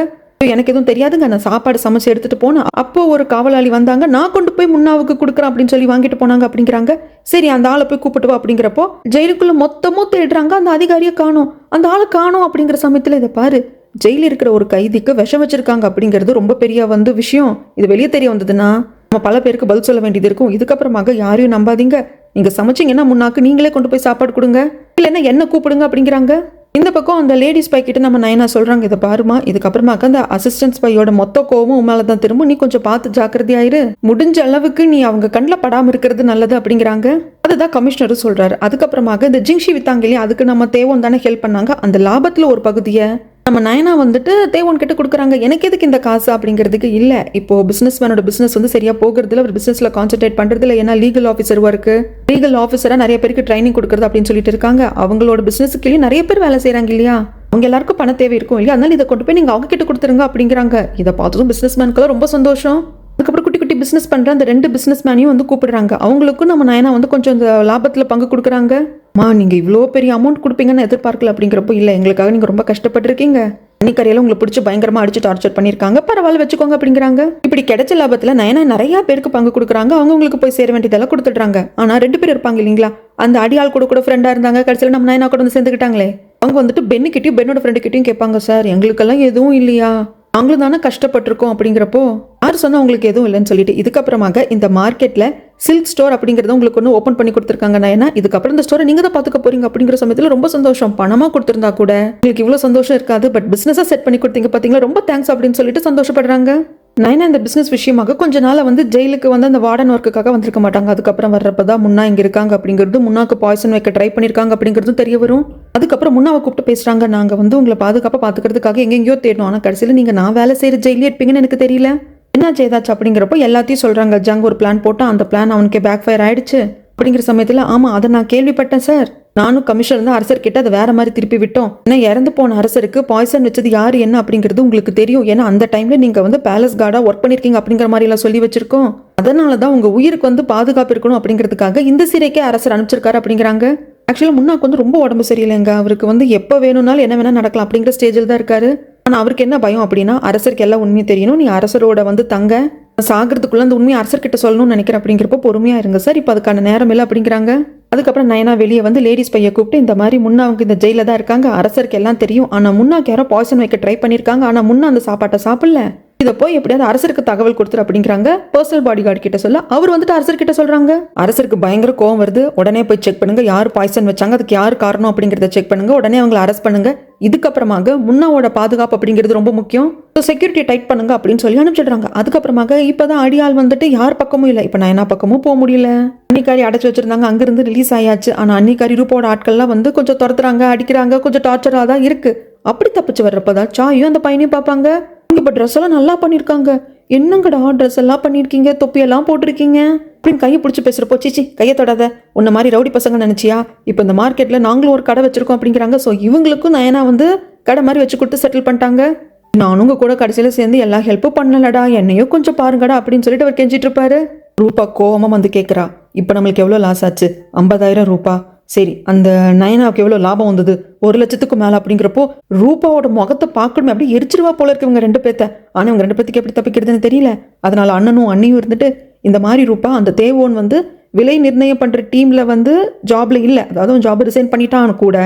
எனக்கு எதுவும் தெரியாதுங்க, நான் சாப்பாடு சமைச்சு எடுத்துட்டு போனேன், அப்போ ஒரு காவலாளி வந்தாங்க, நான் கொண்டு போய் முன்னாவுக்கு கொடுக்குறேன் அப்படின்னு சொல்லி வாங்கிட்டு போனாங்க அப்படிங்கிறாங்க. சரி அந்த ஆளை போய் கூப்பிட்டு வா அப்படிங்கிறப்போ ஜெயிலுக்குள்ள மொத்தமும் தேடுறாங்க, அந்த அதிகாரியை காணும், அந்த ஆளை காணும் அப்படிங்கிற சமயத்துல இதை பாரு, ஜெயில இருக்கிற ஒரு கைதிக்கு விஷம் வச்சிருக்காங்க அப்படிங்கிறது ரொம்ப பெரிய வந்து விஷயம். இது வெளியே தெரிய வந்ததுன்னா நம்ம பல பேருக்கு பதில் சொல்ல வேண்டியது இருக்கும். இதுக்கப்புறமாக யாரையும் நம்பாதீங்க. நீங்க சமைச்சிங்கன்னா முன்னாக்கு நீங்களே கொண்டு போய் சாப்பாடு கொடுங்க, இல்லைன்னா என்ன கூப்பிடுங்க அப்படிங்கிறாங்க. இந்த பக்கம் அந்த லேடிஸ் பை கிட்ட நம்ம நயனா சொல்றாங்க, இதை பாருமா, இதுக்கப்புறமாக்க அந்த அசிஸ்டன்ஸ் பையோட மொத்த கோவமும் உன் தான் திரும்ப, நீ கொஞ்சம் பார்த்து ஜாக்கிரதையாயிரு, முடிஞ்ச அளவுக்கு நீ அவங்க கண்ணில் படாம இருக்கிறது நல்லது அப்படிங்கிறாங்க. அதுதான் கமிஷனரும் சொல்றாரு. அதுக்கப்புறமாக இந்த ஜிங்ஷி வித்தாங்க இல்லையா, அதுக்கு நம்ம தேவன் தானே ஹெல்ப் பண்ணாங்க. அந்த லாபத்துல ஒரு பகுதியை நம்ம நயனா வந்துட்டு தேவன் கிட்ட கொடுக்குறாங்க. எனக்கு எதுக்கு இந்த காசு அப்படிங்கிறதுக்கு இல்லை, இப்போ பிசினஸ் மேனோட பிசினஸ் வந்து சரியா போகிறதுல, ஒரு பிசினஸ்ல கான்சென்ட்ரேட் பண்றதுல, ஏன்னா லீகல் ஆஃபீஸர் ஒர்க்கு, லீகல் ஆஃபீஸரா நிறைய பேருக்கு ட்ரைனிங் கொடுக்குறது அப்படின்னு சொல்லிட்டு இருக்காங்க. அவங்களோட பிசினஸுக்கு நிறைய பேர் வேலை செய்யறாங்க இல்லையா, அவங்க எல்லாருக்கும் பண தேவை இருக்கும் இல்லையா, அதனால இதை கொண்டு போய் நீங்க அவங்க கிட்ட கொடுத்துருங்க அப்படிங்கிறாங்க. இதை பார்த்ததும் பிசினஸ் மேனுக்கெல்லாம் ரொம்ப சந்தோஷம். அதுக்கப்புறம் குட்டி குட்டி பிசினஸ் பண்ற அந்த 2 பிசினஸ் மேனையும் வந்து கூப்பிடுறாங்க. அவங்களுக்கும் நம்ம நயனா வந்து கொஞ்சம் இந்த லாபத்துல பங்கு கொடுக்குறாங்க. நீங்க இவ்வளோ பெரிய அமௌண்ட் கொடுப்பீங்கன்னு எதிர்பார்க்கல அப்படிங்கிறப்போ, இல்லை எங்களுக்காக நீங்க ரொம்ப கஷ்டப்பட்டிருக்கீங்க, அன்னிக்கரையில உங்களை பிடிச்சி பயங்கரமா அடிச்சு டார்ச்சர் பண்ணிருக்காங்க, பரவாயில்ல வச்சுக்கோங்க அப்படிங்கிறாங்க. இப்படி கிடைச்ச லாபத்துல நயனா நிறைய பேருக்கு பங்கு கொடுக்குறாங்க. அவங்களுக்கு போய் சேர வேண்டியதெல்லாம் கொடுத்துடுறாங்க. ஆனா 2 பேர் இருப்பாங்க இல்லைங்களா, அந்த அடியாள் கூட ஃப்ரெண்டா இருந்தாங்க, கடைசியில் நம்ம நயனா கூட வந்து சேர்ந்துக்கிட்டாங்களே, அவங்க வந்துட்டு பென்னு கிட்டையும் பென்னோட ஃப்ரெண்டு கிட்டையும் கேட்பாங்க, சார் எங்களுக்கெல்லாம் எதுவும் இல்லையா, நாங்களும் தானே கஷ்டப்பட்டிருக்கோம் அப்படிங்கிறப்போ, யார் சொன்னா உங்களுக்கு எதுவும் இல்லைன்னு சொல்லிட்டு. இதுக்கப்புறமாக இந்த மார்க்கெட்ல சில்க் ஸ்டோர் அப்படிங்கறத உங்களுக்கு ஒன்று ஓப்பன் பண்ணி கொடுத்துருக்காங்க நயனா. இதுக்கப்புறம் இந்த ஸ்டோரை நீங்க தான் பார்த்துக்க போறீங்க அப்படிங்கிற சமயத்தில் ரொம்ப சந்தோஷம். பணமா கொடுத்துருந்தா கூட உங்களுக்கு இவ்வளோ சந்தோஷம் இருக்காது, பட் பிசினஸா செட் பண்ணி கொடுத்தீங்க பார்த்தீங்களா, ரொம்ப தேங்க்ஸ் அப்படின்னு சொல்லிட்டு சந்தோஷப்படுறாங்க. நயனா இந்த பிசினஸ் விஷயமாக கொஞ்ச நாள் வந்து ஜெயிலுக்கு வந்து அந்த வார்டன் ஒர்க்குக்காக வந்திருக்க மாட்டாங்க. அதுக்கப்புறம் வர்றப்பதான் முன்னா இங்க இருக்காங்க அப்படிங்கிறது, முன்னாக்கு பாய்சன் வைக்க ட்ரை பண்ணிருக்காங்க அப்படிங்கிறதும் தெரிய வரும். அதுக்கப்புறம் முன்னாவை கூப்பிட்டு பேசுறாங்க, நாங்க வந்து உங்களை பாதுகாப்பா பாத்துக்கிறதுக்காக எங்கெங்கயோ தேடணும், ஆனா கடைசியில் நீங்க நான் வேலை செய்யற ஜெயிலே இருப்பீங்கன்னு எனக்கு தெரியல, என்னாச்சு ஏதாச்சும் அப்படிங்கிறப்போ எல்லாத்தையும் சொல்றாங்க. ஜங் ஒரு பிளான் போட்டா அந்த பிளான் அவனுக்கு பேக் ஃபயர் ஆயிடுச்சு அப்படிங்கிற சமயத்துல, ஆமா அதை நான் கேள்விப்பட்டேன் சார், நானும் கமிஷனர் தான் அரசர் கிட்ட அதை வேற மாதிரி திருப்பி விட்டோம், ஏன்னா இறந்து போன அரசருக்கு பாய்சன் வச்சது யாரு என்ன அப்படிங்கிறது உங்களுக்கு தெரியும், ஏன்னா அந்த டைம்ல நீங்க வந்து பேலஸ் கார்டா ஒர்க் பண்ணிருக்கீங்க அப்படிங்கிற மாதிரி எல்லாம் சொல்லி வச்சிருக்கோம், அதனாலதான் உங்க உயிருக்கு வந்து பாதுகாப்பு இருக்கணும் அப்படிங்கிறதுக்காக இந்த சிறைக்கே அரசர் அனுப்பிச்சிருக்காரு அப்படிங்கிறாங்க. ஆக்சுவலா முன்னாக்கு வந்து ரொம்ப உடம்பு சரியில்லைங்க, அவருக்கு வந்து எப்ப வேணும்னாலும் என்ன வேணா நடக்கலாம் அப்படிங்கிற ஸ்டேஜில் தான் இருக்காரு. ஆனா அவருக்கு என்ன பயம் அப்படின்னா, அரசருக்கு எல்லாம் உண்மையை தெரியணும், நீ அரசரோட வந்து தங்க, சாகிறதுக்குள்ள அந்த உண்மையை அரசர்கிட்ட சொல்லணும்னு நினைக்கிறேன் அப்படிங்கிறப்போ, பொறுமையா இருங்க சார், இப்போ அதுக்கான நேரம் இல்லை அப்படிங்கிறாங்க. அதுக்கப்புறம் நயனா வெளியே வந்து லேடிஸ் பையை கூப்பிட்டு, இந்த மாதிரி முன்னா அவங்க இந்த ஜெயில தான் இருக்காங்க, அரசருக்கு எல்லாம் தெரியும், ஆனா முன்னாக்கு யாரோ பாய்சன் வைக்க ட்ரை பண்ணிருக்காங்க, ஆனா முன்னா அந்த சாப்பாட்டை சாப்பிடல, இதை போய் எப்படியாவது அரசருக்கு தகவல் கொடுத்துரு அப்படிங்கிறாங்க. பர்சனல் பாடி கார்டு கிட்ட சொல்ல அவர் வந்துட்டு அரசர்கிட்ட சொல்றாங்க. அரசருக்கு பயங்கர கோவம் வருது, உடனே போய் செக் பண்ணுங்க யார் பாய்சன் வச்சாங்க, அதுக்கு யார் காரணம் அப்படிங்கறத செக் பண்ணுங்க, உடனே அவங்களை அரெஸ்ட் பண்ணுங்க, இதுக்கப்புறமாக முன்னாவோட பாதுகாப்பு அப்படிங்கிறது ரொம்ப முக்கியம், செக்யூரிட்டி டைட் பண்ணுங்க அப்படின்னு சொல்லி அனுப்பிச்சிடுறாங்க. அதுக்கப்புறமாக இப்பதான் அடியாள் வந்துட்டு யார் பக்கமும் இல்லை, இப்ப நயனா பக்கமும் போக முடியல, அன்னிக்காரி அடைச்சு வச்சிருந்தாங்க, அங்கிருந்து ரிலீஸ் ஆயாச்சு, ஆனா அன்னிக்காரி ரூபோட ஆட்கள்லாம் வந்து கொஞ்சம் துரத்துறாங்க, அடிக்கிறாங்க, கொஞ்சம் டார்ச்சரா தான் இருக்கு. அப்படி தப்பிச்சு வர்றப்பதான் சாயும் அந்த பையனையும் பார்ப்பாங்க. இப்போ ட்ரெஸ் எல்லாம் நல்லா பண்ணிருக்காங்க, என்னங்கடா ட்ரெஸ் எல்லாம் பண்ணிருக்கீங்க, தொப்பியெல்லாம் போட்டிருக்கீங்க அப்படின்னு கையை பிடிச்சி பேசுறப்போ, சீச்சி கையை தொடாத, உன்ன மாதிரி ரவுடி பசங்க நினைச்சியா, இப்போ இந்த மார்க்கெட்ல நாங்களும் ஒரு கடை வச்சிருக்கோம் அப்படிங்கிறாங்க. ஸோ இவங்களுக்கும் நயனா வந்து கடை மாதிரி வச்சு கொடுத்து செட்டில் பண்ணிட்டாங்க. நானும் உங்க கூட கடைசியில சேர்ந்து எல்லா ஹெல்ப்பும் பண்ணலடா, என்னையும் கொஞ்சம் பாருங்கடா அப்படின்னு சொல்லிட்டு அவர் கெஞ்சிட்டு இருப்பாரு. ரூபா கோவமா வந்து கேட்கறா, இப்போ நம்மளுக்கு எவ்வளோ லாஸ் ஆச்சு, 50,000 ரூபா, சரி அந்த நயனாவுக்கு எவ்வளோ லாபம் வந்தது, 1,00,000க்கு மேலே அப்படிங்கிறப்போ ரூபாவோட முகத்தை பார்க்கணுமே அப்படியே எரிச்சிருவா போல இருக்கு இவங்க 2 பேர்த்த. ஆனால் இவங்க 2 பேத்துக்கு எப்படி தப்பிக்கிறதுன்னு தெரியல. அதனால அண்ணனும் அண்ணியும் இருந்துட்டு, இந்த மாதிரி ரூபா அந்த தேவோன் வந்து விலை நிர்ணயம் பண்ற டீம்ல வந்து ஜாப்ல இல்லை, அதாவது ஜாப் ரிசைன் பண்ணிட்டான்னு கூட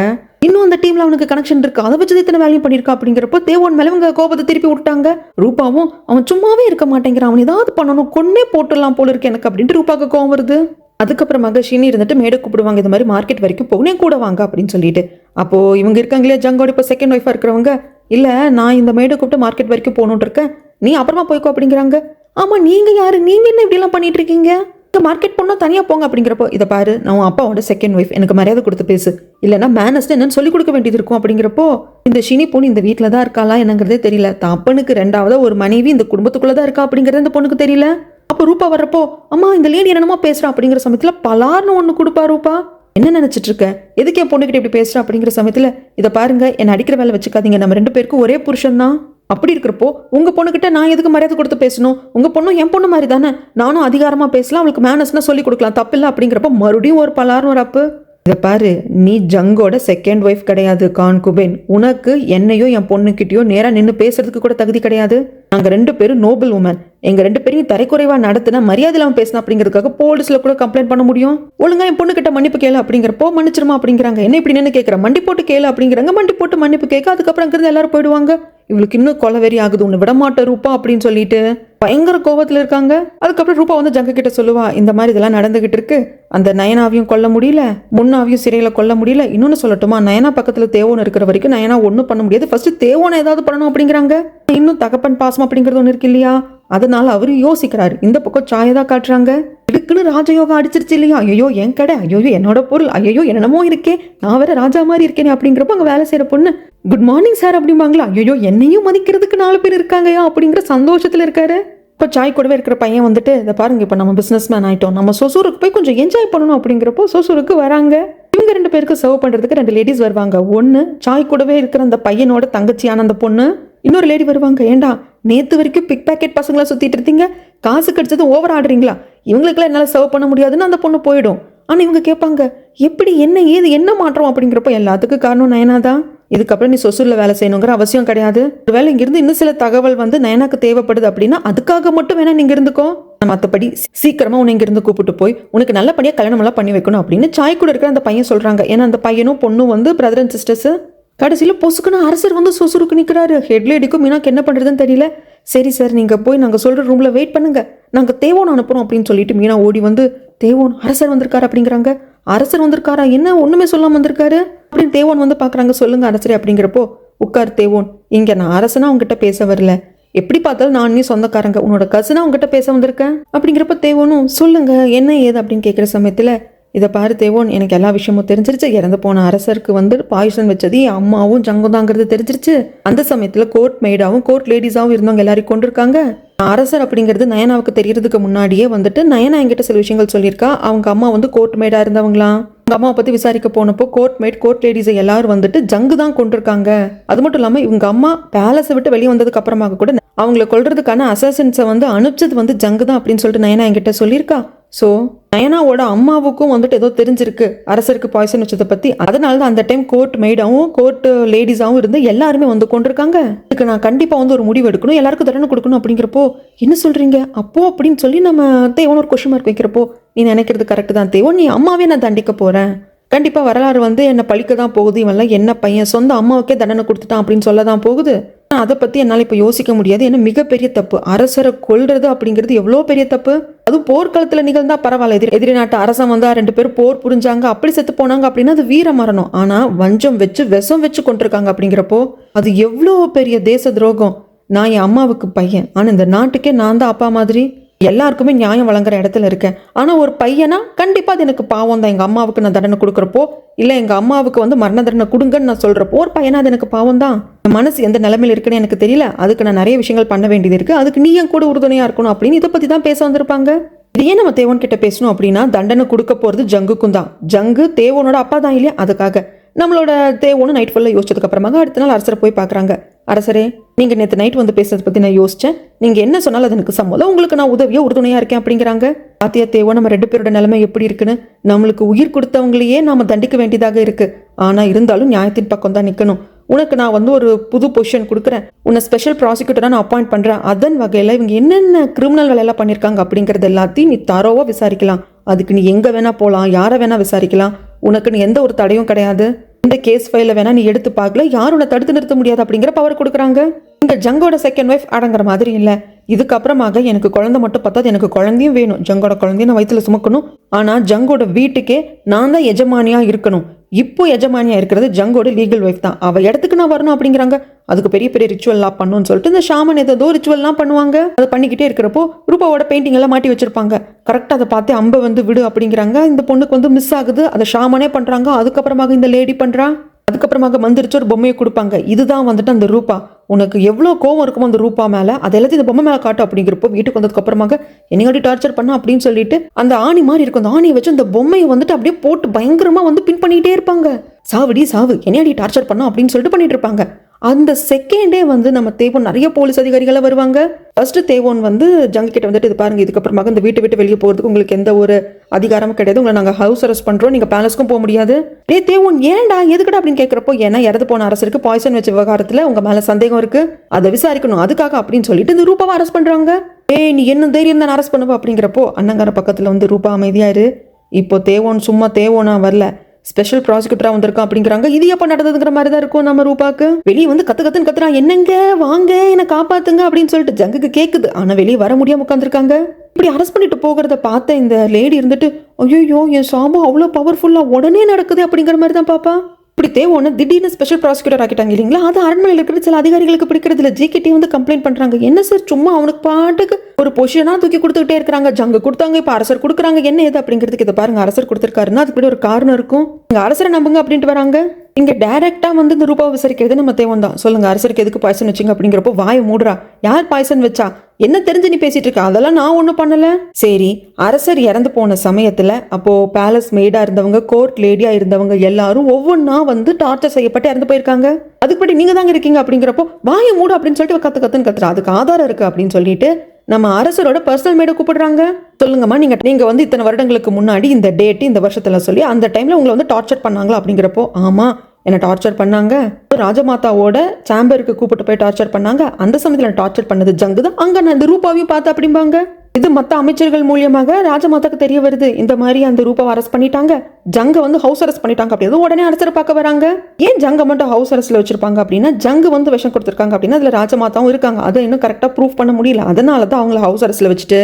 இன்னும் அந்த டீம்ல அவனுக்கு கனெக்ஷன் இருக்கு, அதை வச்சு இத்தனை வேலையும் பண்ணிருக்கா அப்படிங்கிறப்போ தேவோன் மேல இவங்க கோபத்தை திருப்பி விட்டாங்க. ரூபாவும் அவன் சும்மாவே இருக்க மாட்டேங்கிறான், அவன் ஏதாவது பண்ணணும், கொன்னே போட்டுடலாம் போல இருக்கு எனக்கு அப்படின்ட்டு ரூபாக்கு கோவம் வருது. அதுக்கப்புறமாக ஷினி இருந்துட்டு மேடை கூப்பிடுவாங்க, இந்த மாதிரி மார்க்கெட் வரைக்கும் போகணும் கூட வாங்க அப்படின்னு சொல்லிட்டு. அப்போ இவங்க இருக்காங்களே ஜங்கோட இப்போ செகண்ட் ஒய்ஃபா இருக்கிறவங்க, இல்ல நான் இந்த மேடை கூப்பிட்டு மார்க்கெட் வரைக்கும் போகணும்னு இருக்கேன், நீ அப்புறமா போய்க்கோ அப்படிங்கிறாங்க. ஆமா நீங்க யாரு, நீங்க என்ன இப்படி எல்லாம் பண்ணிட்டு இருக்கீங்க, மார்க்கெட் போனா தனியா போங்க அப்படிங்கிறப்போ, இதை பாரு நான் அப்பாவோட செகண்ட் ஒய்ஃப், எனக்கு மரியாதை கொடுத்து பேசு, இல்லைன்னா மேனஸ் என்னன்னு சொல்லி கொடுக்க வேண்டியது இருக்கும் அப்படிங்கிறப்போ, இந்த ஷினி பொண்ணு இந்த வீட்டில தான் இருக்காளா என்னங்கிறதே தெரியல, அப்பனுக்கு 2வது ஒரு மனைவி இந்த குடும்பத்துக்குள்ளதான் இருக்கா அப்படிங்கறது இந்த பொண்ணுக்கு தெரியல. அப்போ ரூபா வர்றப்போ, அம்மா இந்த லேடி என்னமோ பேசுறா அப்படிங்கிற சமயத்துல பலார்னு ஒண்ணு கொடுப்பா. ரூபா என்ன நினைச்சிட்டு இருக்க, எதுக்கு என் பொண்ணுகிட்ட இப்படி பேசுறா அப்படிங்கிற சமயத்துல, இதை பாருங்க என்ன அடிக்கிற வேலை வச்சுக்காதீங்க, நம்ம 2 பேருக்கும் ஒரே புருஷன் தான், அப்படி இருக்கிறப்போ உங்க பொண்ணுகிட்ட நான் எதுக்கு மரியாதை கொடுத்து பேசணும், உங்க பொண்ணும் என் பொண்ணு மாதிரி தானே, நானும் அதிகாரமா பேசலாம், அவளுக்கு மேனஸ்னா சொல்லி கொடுக்கலாம், தப்பில்லை அப்படிங்கிறப்ப மறுபடியும் ஒரு பலார்னு ஒரு அப்பு. இதை பாரு நீ ஜங்கோட செகண்ட் ஒய்ஃப் கிடையாது கான்குபேன், உனக்கு என்னையோ என் பொண்ணுகிட்டயோ நேரா நின்று பேசுறதுக்கு கூட தகுதி கிடையாது, நாங்க 2 பேரும் நோபல் உமன், எங்க 2 பேரையும் தரைக்குறைவா நடத்தின மரியாதை இல்லாம பேசினா அப்படிங்கிறதுக்காக போலீஸ்ல கூட கம்ப்ளைண்ட் பண்ண முடியும். ஒழுங்கா என் பொண்ணு கிட்ட மன்னிப்பு கேளு அப்படிங்கிறப்போ மன்னிச்சிருமா அப்படிங்கிறாங்க. என்ன இப்படி நின்று கேட்கற, மண்டி போட்டு கேளு அப்படிங்கிறாங்க. மண்டி போட்டு மன்னிப்பு கேட்க அதுக்கப்புறம் அங்கிருந்து எல்லாரும் போயிடுவாங்க. இவளுக்கு இன்னும் கொலவெறி ஆகுது, உன்னை விடமாட்ட ரூபா அப்படின்னு சொல்லிட்டு பயங்கர கோபத்துல இருக்காங்க. அதுக்கப்புறம் ரூபா வந்து ஜங்கு கிட்ட சொல்லுவா, இந்த மாதிரி இதெல்லாம் நடந்துகிட்டு இருக்கு, அந்த நயனாவையும் கொல்ல முடியல, முன்னாவையும் சிறையில கொல்ல முடியல. இன்னொன்னு சொல்லட்டுமா, நயனா பக்கத்துல தேவோன் இருக்கிற வரைக்கும் நயனா ஒன்னும் பண்ண முடியாது, ஃபர்ஸ்ட் தேவோனை ஏதாவது பண்ணணும் அப்படிங்கிறாங்க. இன்னும் தகப்பன் பாசம் அப்படிங்கிறது ஒண்ணு இருக்கு இல்லையா, அதனால அவரு யோசிக்கிறாரு. இந்த பக்கம் சாயதான் காட்டுறாங்க. இதுக்குன்னு ராஜயோகம் அடிச்சிருச்சு இல்லையா, ஐயோ என் கடை, ஐயோ என்னோட பொருள், ஐயோ என்னமோ இருக்கே, நான் வேற ராஜா மாதிரி இருக்கேனே அப்படிங்கிறப்ப அங்க வேலை செய்யற பொண்ணு குட் மார்னிங் சார் அப்படிம்பாங்களா, ஐயோ என்னையும் மதிக்கிறதுக்கு 4 பேர் இருக்காங்கயா அப்படிங்கிற சந்தோஷத்துல இருக்காரு. இப்போ சாய் கூடவே இருக்கிற பையன் வந்துட்டு, இதை பாருங்க இப்போ நம்ம பிசினஸ் மேன் ஆயிட்டோம், நம்ம சொசூருக்கு போய் கொஞ்சம் என்ஜாய் பண்ணணும் அப்படிங்கிறப்போ சொசூருக்கு வராங்க. இவங்க 2 பேருக்கு சர்வ் பண்றதுக்கு 2 லேடிஸ் வருவாங்க. ஒன்னு சாய் கூடவே இருக்கிற அந்த பையனோட தங்கச்சியான அந்த பொண்ணு, இன்னொரு லேடி வருவாங்க. ஏண்டா நேத்து வரைக்கும் பிக் பேக்கெட் பசங்களா சுத்திட்டு இருந்தீங்க, காசு கிடைச்சது ஓவர் ஆடுறீங்களா, இவங்களுக்குலாம் என்னால சர்வ் பண்ண முடியாதுன்னு அந்த பொண்ணு போயிடும். ஆனா இவங்க கேட்பாங்க, எப்படி என்ன ஏது என்ன மாற்றம் அப்படிங்கிறப்போ எல்லாத்துக்கும் காரணம் நயனா தான். இதுக்கப்புறம் நீ சொசூர்ல வேலை செய்யணுங்கிற அவசியம் கிடையாது. ஒருவேளை இங்கிருந்து இன்னும் சில தகவல் வந்து நயனாக்கு தேவைப்படுது அப்படின்னா அதுக்காக மட்டும் வேணா நீங்க இருந்துக்கோ, மற்றபடி சீக்கிரமா உன்னை இங்கிருந்து கூப்பிட்டு போய் உனக்கு நல்லபடியா கல்யாணம் எல்லாம் பண்ணி வைக்கணும் அப்படின்னு சாய் கூட இருக்கிற அந்த பையன் சொல்றாங்க. ஏன்னா அந்த பையனும் பொண்ணும் வந்து பிரதர் அண்ட் சிஸ்டர்ஸ். கடைசியில பொசுக்குன்னு அரசர் வந்து சொசுருக்கு நிற்கிறாரு. ஹெட்லேடிக்கும் மீனாக்கு என்ன பண்றதுன்னு தெரியல. சரி சார், நீங்க போய் நாங்க சொல்ற ரூம்ல வெயிட் பண்ணுங்க, நாங்க தேவோன் அனுப்புறோம் அப்படின்னு சொல்லிட்டு மீனா ஓடி வந்து, தேவோன் அரசர் வந்திருக்காரு அப்படிங்கிறாங்க. அரசர் வந்திருக்காரா, என்ன ஒண்ணுமே சொல்லாம வந்திருக்காரு அப்படின்னு தேவோன் வந்து பாக்குறாங்க. சொல்லுங்க அரசரே அப்படிங்கிறப்போ, உட்கார் தேவோன், இங்க நான் அரசனா உங்ககிட்ட பேச வரல, எப்படி பார்த்தாலும் நான் நீ சொந்தக்காரங்க, உன்னோட கசினா உங்ககிட்ட பேச வந்திருக்கேன் அப்படிங்கிறப்ப தேவோனும் சொல்லுங்க என்ன ஏது அப்படின்னு கேட்குற சமயத்துல, இதை பாரு தேவோன், எனக்கு எல்லா விஷயமும் தெரிஞ்சிருச்சு, இறந்து போன அரசருக்கு வந்து பாய்சன் வச்சது என் அம்மாவும் ஜங்குதாங்கிறது தெரிஞ்சிருச்சு. அந்த சமயத்துல கோர்ட் மெய்டாவும் கோர்ட் லேடிஸாவும் இருந்தவங்க எல்லாரையும் கொண்டிருக்காங்க. அரசர் அப்படிங்கிறது நயனாவுக்கு தெரியறதுக்கு முன்னாடியே வந்துட்டு நயனா என்கிட்ட சில விஷயங்கள் சொல்லியிருக்கா. அவங்க அம்மா வந்து கோர்ட் மேடா இருந்தவங்களாம். அவங்க அம்மாவை பத்தி விசாரிக்க போனப்போ கோர்ட் மேட் கோர்ட் லேடிஸை எல்லாரும் வந்துட்டு ஜங்கு தான் கொண்டிருக்காங்க. அது மட்டும் இல்லாம இவங்க அம்மா பேலஸை விட்டு வெளியே வந்ததுக்கு அப்புறமாக கூட அவங்களை கொல்றதுக்கான அசாசின்ஸை வந்து அனுப்பிச்சது வந்து ஜங்கு தான் அப்படின்னு சொல்லிட்டு நயனா என்கிட்ட சொல்லியிருக்கா. ஸோ நயனாவோட அம்மாவுக்கும் வந்துட்டு ஏதோ தெரிஞ்சிருக்கு அரசருக்கு பாய்சன் வச்சதை பத்தி. அதனால தான் அந்த டைம் கோர்ட் மெய்டாவும் கோர்ட் லேடிஸாவும் இருந்து எல்லாருமே வந்து கொண்டிருக்காங்க. இதுக்கு நான் கண்டிப்பா வந்து ஒரு முடிவு எடுக்கணும், எல்லாருக்கும் தண்டனை கொடுக்கணும் அப்படிங்கிறப்போ, என்ன சொல்றீங்க அப்போ அப்படின்னு சொல்லி நம்ம தேவன் ஒரு கொஸ்டின் மார்க் வைக்கிறப்போ, நீ நினைக்கிறது கரெக்ட் தான் தேவன், நீ அம்மாவே நான் தண்டிக்க போறேன், கண்டிப்பா வரலாறு வந்து என்னை பழிக்க தான் போகுது, இவன்லாம் என்ன பையன் சொந்த அம்மாவுக்கே தண்டனை கொடுத்துட்டான் அப்படின்னு சொல்ல தான் போகுது. அதை பத்தி என்னால் இப்போ யோசிக்க முடியாது, ஏன்னா மிகப்பெரிய தப்பு, அரசரை கொல்றது அப்படிங்கிறது எவ்வளோ பெரிய தப்பு. அதுவும் போர்க்காலத்துல நிகழ்ந்தா பரவாயில்ல, எதிரி நாட்டு அரசன் வந்தா 2 பேரும் போர் புரிஞ்சாங்க அப்படி செத்து போனாங்க அப்படின்னா அது வீர மரணம். ஆனா வஞ்சம் வச்சு விஷம் வச்சு கொண்டிருக்காங்க அப்படிங்கிறப்போ அது எவ்வளோ பெரிய தேச துரோகம். நான் என் அம்மாவுக்கு பையன், ஆனா இந்த நாட்டுக்கே நான் தான் அப்பா மாதிரி, எல்லாருக்குமே நியாயம் வழங்குற இடத்துல இருக்கேன். ஆனா ஒரு பையனா கண்டிப்பா அது எனக்கு பாவம் தான். எங்க அம்மாவுக்கு நான் தண்டனை கொடுக்குறப்போ, இல்ல எங்க அம்மாவுக்கு வந்து மரண தண்டனை கொடுங்கன்னு நான் சொல்றப்போ, ஒரு பையனா அது எனக்கு பாவம் தான். மனசு எந்த நிலைமையில இருக்குன்னு எனக்கு தெரியல, அதுக்கு நான் நிறைய விஷயங்கள் பண்ண வேண்டியது இருக்கு, அதுக்கு நீ என் கூட உறுதுணையா இருக்கணும் அப்படின்னு இதை பத்தி தான் பேச வந்திருப்பாங்க. இது ஏன் நம்ம தேவன் கிட்ட பேசணும் அப்படின்னா, தண்டனை கொடுக்க போறது ஜங்குக்கும் தான். ஜங்கு தேவனோட அப்பா தான் இல்லையா, அதுக்காக நம்மளோட தேவனும் நைட் ஃபுல்லாக யோசிச்சதுக்கு அப்புறமாக அடுத்த நாள் அரசரை போய் பார்க்குறாங்க. அரசரே, நீங்கள் நேற்று நைட் வந்து பேசுறதை பற்றி நான் யோசித்தேன், நீங்கள் என்ன சொன்னாலும் அது எனக்கு சம்மதம், உங்களுக்கு நான் உதவியோ உறுதுணையாக இருக்கேன் அப்படிங்கிறாங்க. பாத்தியா தேவன், நம்ம 2 பேரோட நிலைமை எப்படி இருக்குன்னு, நம்மளுக்கு உயிர் கொடுத்தவங்களையே நாம் தண்டிக்க வேண்டியதாக இருக்குது. ஆனால் இருந்தாலும் நியாயத்தின் பக்கம் தான் நிற்கணும். உனக்கு நான் வந்து ஒரு புது பொசிஷன் கொடுக்குறேன், உன்னை ஸ்பெஷல் ப்ராசிக்யூட்டராக நான் அப்பாயிண்ட் பண்ணுறேன். அதன் வகையில் இவங்க என்னென்ன கிரிமினல் வேலையெல்லாம் பண்ணியிருக்காங்க அப்படிங்கிறது எல்லாத்தையும் நீ தரோவாக விசாரிக்கலாம். அதுக்கு நீ எங்கே வேணால் போகலாம், யாரை வேணால் விசாரிக்கலாம், உனக்குன்னு எந்த ஒரு தடையும் கிடையாது. இந்த கேஸ் ஃபைல வேணா நீ எடுத்து பார்க்கல, யாரும் உன்னை தடுத்து நிறுத்த முடியாது அப்படிங்கிற பவர் கொடுக்குறாங்க. இந்த ஜங்கோட செகண்ட் ஒய்ஃப் அடங்குற மாதிரி இல்லை. இதுக்கப்புறமாக எனக்கு குழந்தை மட்டும் பார்த்தா எனக்கு குழந்தையும் வேணும், ஜங்கோட குழந்தையும் நான் வயிற்றுல சுமக்கணும். ஆனால் ஜங்கோட வீட்டுக்கே நான் தான் எஜமானியா இருக்கணும். இப்போ எஜமானியா இருக்கிறது ஜங்கோட லீகல் ஒய்ஃப் தான், அவ இடத்துக்கு நான் வரணும் அப்படிங்கிறாங்க. அதுக்கு பெரிய பெரிய ரிச்சுவல்லாம் பண்ணணும்னு சொல்லிட்டு இந்த ஷாமன் ஏதோ ரிச்சுவல்லாம் பண்ணுவாங்க. அதை பண்ணிக்கிட்டே இருக்கிறப்போ ரூபாவோட பெயிண்டிங் எல்லாம் மாட்டி வச்சிருப்பாங்க. கரெக்டாக அதை பார்த்து அம்பை வந்து விடு அப்படிங்கிறாங்க. இந்த பொண்ணுக்கு வந்து மிஸ் ஆகுது, அதை ஷாமனே பண்றாங்க. அதுக்கப்புறமாக இந்த லேடி பண்றா. அதுக்கப்புறமாக மந்திரிச்சு ஒரு பொம்மையை கொடுப்பாங்க. இதுதான் வந்துட்டு அந்த ரூபா. உனக்கு எவ்வளோ கோவம் இருக்குமோ அந்த ரூபா மேலே, அது எல்லாத்தையும் இந்த பொம்மை மேலே காட்டு அப்படிங்கிறப்போ வீட்டுக்கு வந்ததுக்கு அப்புறமாக என்னையாடி டார்ச்சர் பண்ண அப்படின்னு சொல்லிட்டு அந்த ஆணி மாதிரி இருக்கும், அந்த ஆணியை வச்சு அந்த பொம்மையை வந்துட்டு அப்படியே போட்டு பயங்கரமாக வந்து பின் பண்ணிக்கிட்டே இருப்பாங்க. சாவடி சாவு, என்னையாடி டார்ச்சர் பண்ண அப்படின்னு சொல்லிட்டு பண்ணிட்டு இருப்பாங்க. அந்த செகண்டே வந்து நம்ம தேவோன் நிறைய போலீஸ் அதிகாரிகள வருவாங்க. ஃபர்ஸ்ட் தேவோன் வந்து ஜங்கு கிட்ட வந்துட்டு, இது பாருங்க, இதுக்கப்புறமாக இந்த வீட்டை விட்டு வெளியே போகிறதுக்கு உங்களுக்கு எந்த ஒரு அதிகாரமும் கிடையாது, உங்களை நாங்கள் ஹவுஸ் அரெஸ்ட் பண்ணுறோம், நீங்கள் பேலஸ்க்கும் போக முடியாது. தேவோன் ஏன்டா எதுக்கடா அப்படின்னு கேட்குறப்போ, ஏன்னா இறந்து போன அரசருக்கு பாய்சன் வச்ச விவகாரத்தில் உங்கள் மேலே சந்தேகம் இருக்கு, அதை விசாரிக்கணும், அதுக்காக அப்படின்னு சொல்லிட்டு இந்த ரூபாவை அரெஸ்ட் பண்ணுறாங்க. நீ என்ன தைரியம் தான் அரெஸ்ட் பண்ணுவா அப்படிங்கிறப்போ அண்ணங்கார பக்கத்தில் வந்து ரூபா அமைதியாரு. இப்போ தேவோன் சும்மா தேவோனா வரல, ஸ்பெஷல் ப்ராசிக்யூட்டரா வந்திருக்கான் அப்படிங்கிறாங்க. இது எப்ப நடந்ததுங்கிற மாதிரி தான் இருக்கும் நம்ம ரூபாக்கு. வெளியே வந்து கத்துன்னு கத்துறான், என்னங்க வாங்க என்னை காப்பாத்துங்க அப்படின்னு சொல்லிட்டு ஜங்குக்கு கேக்குது. ஆனா வெளியே வர முடியாம உட்காந்துருக்காங்க. இப்படி அரெஸ்ட் பண்ணிட்டு போகிறத பார்த்த இந்த லேடி இருந்துட்டு, ஐயோ என் சாபம் அவ்வளோ பவர்ஃபுல்லா உடனே நடக்குது அப்படிங்கிற மாதிரி தான் பாப்பா. இப்படி தேவோன்னு திடீர்னு ஸ்பெஷல் ப்ராசிக்யூட்டர் ஆக்கிட்டாங்க இல்லைங்களா, அது அரண்மனையில் இருக்கிற சில அதிகாரிகளுக்கு பிடிக்கிறது இல்லை. ஜிகிட்டே வந்து கம்ப்ளைண்ட் பண்றாங்க, என்ன சார் சும்மா அவனுக்கு பாட்டுக்கு ஒரு பொசிஷனா தூக்கி கொடுத்துக்கிட்டே இருக்காங்க, ஜங்கு கொடுத்தாங்க இப்ப அரசர் கொடுக்குறாங்க, என்ன ஏது அப்படிங்கிறதுக்கு. இதை பாருங்க, அரசர் கொடுத்துருக்காருன்னா அதுக்கு ஒரு காரணம் இருக்கும், இங்க அரசரை நம்புங்க அப்படின்ட்டு வராங்க. இங்க டைரக்டா வந்து இந்த ரூபாவை விசாரிக்கிறது நம்ம தேவன் தான். சொல்லுங்க, அரசருக்கு எதுக்கு பாய்சன் வச்சுங்க அப்படிங்கிறப்போ வாயை மூடுறா. யார் பாய்சன் வச்சா, என்ன தெரிஞ்சு நீ பேசிட்டு இருக்க, அதெல்லாம் நான் ஒன்றும் பண்ணல. சரி, அரசர் இறந்து போன சமயத்துல அப்போ பேலஸ் மெய்டா இருந்தவங்க, கோர்ட் லேடியா இருந்தவங்க எல்லாரும் ஒவ்வொன்னா வந்து டார்ச்சர் செய்யப்பட்டு இறந்து போயிருக்காங்க, அதுக்குப்படி நீங்க தாங்க இருக்கீங்க அப்படிங்கிறப்போ வாயை மூடு அப்படின்னு சொல்லிட்டு கத்துன்னு கத்துறா. அதுக்கு ஆதாரம் இருக்கு அப்படின்னு சொல்லிட்டு நம்ம அரசரோட பர்சனல் மேட கூப்பிடுறாங்க. சொல்லுங்கம்மா, நீங்க வந்து இத்தனை வருடங்களுக்கு முன்னாடி இந்த டேட் இந்த வருஷத்துல சொல்லி அந்த டைம்ல உங்களை வந்து டார்ச்சர் பண்ணாங்களா அப்படிங்கிறப்போ, ஆமா என்ன டார்ச்சர் பண்ணாங்க, ராஜமாதாவோட சாம்பருக்கு கூப்பிட்டு போய் டார்ச்சர் பண்ணாங்க, அந்த சமயத்தில் டார்ச்சர் பண்ணது ஜங்கு தான், அங்க நான் இந்த ரூபாவையும் பார்த்து அப்படிம்பாங்க. இது மற்ற அமைச்சர்கள் மூலியமாக ராஜமாதாக்கு தெரிய வருது, இந்த மாதிரி அந்த ரூபாவை அரெஸ்ட் பண்ணிட்டாங்க, ஜங்க வந்து ஹவுஸ் அரெஸ்ட் பண்ணிட்டாங்க அப்படி உடனே அரசரை பார்க்க வராங்க. ஏன் ஜங்க மட்டும் ஹவுஸ் அரெஸ்ட்ல வச்சிருப்பாங்க அப்படின்னா, ஜங்கு வந்து விஷம் கொடுத்துருக்காங்க அப்படின்னா அதுல ராஜமாதாவும் இருக்காங்க, அதை இன்னும் கரெக்டா ப்ரூவ் பண்ண முடியல, அதனால தான் அவங்கள ஹவுஸ் அரெஸ்ட்ல வச்சுட்டு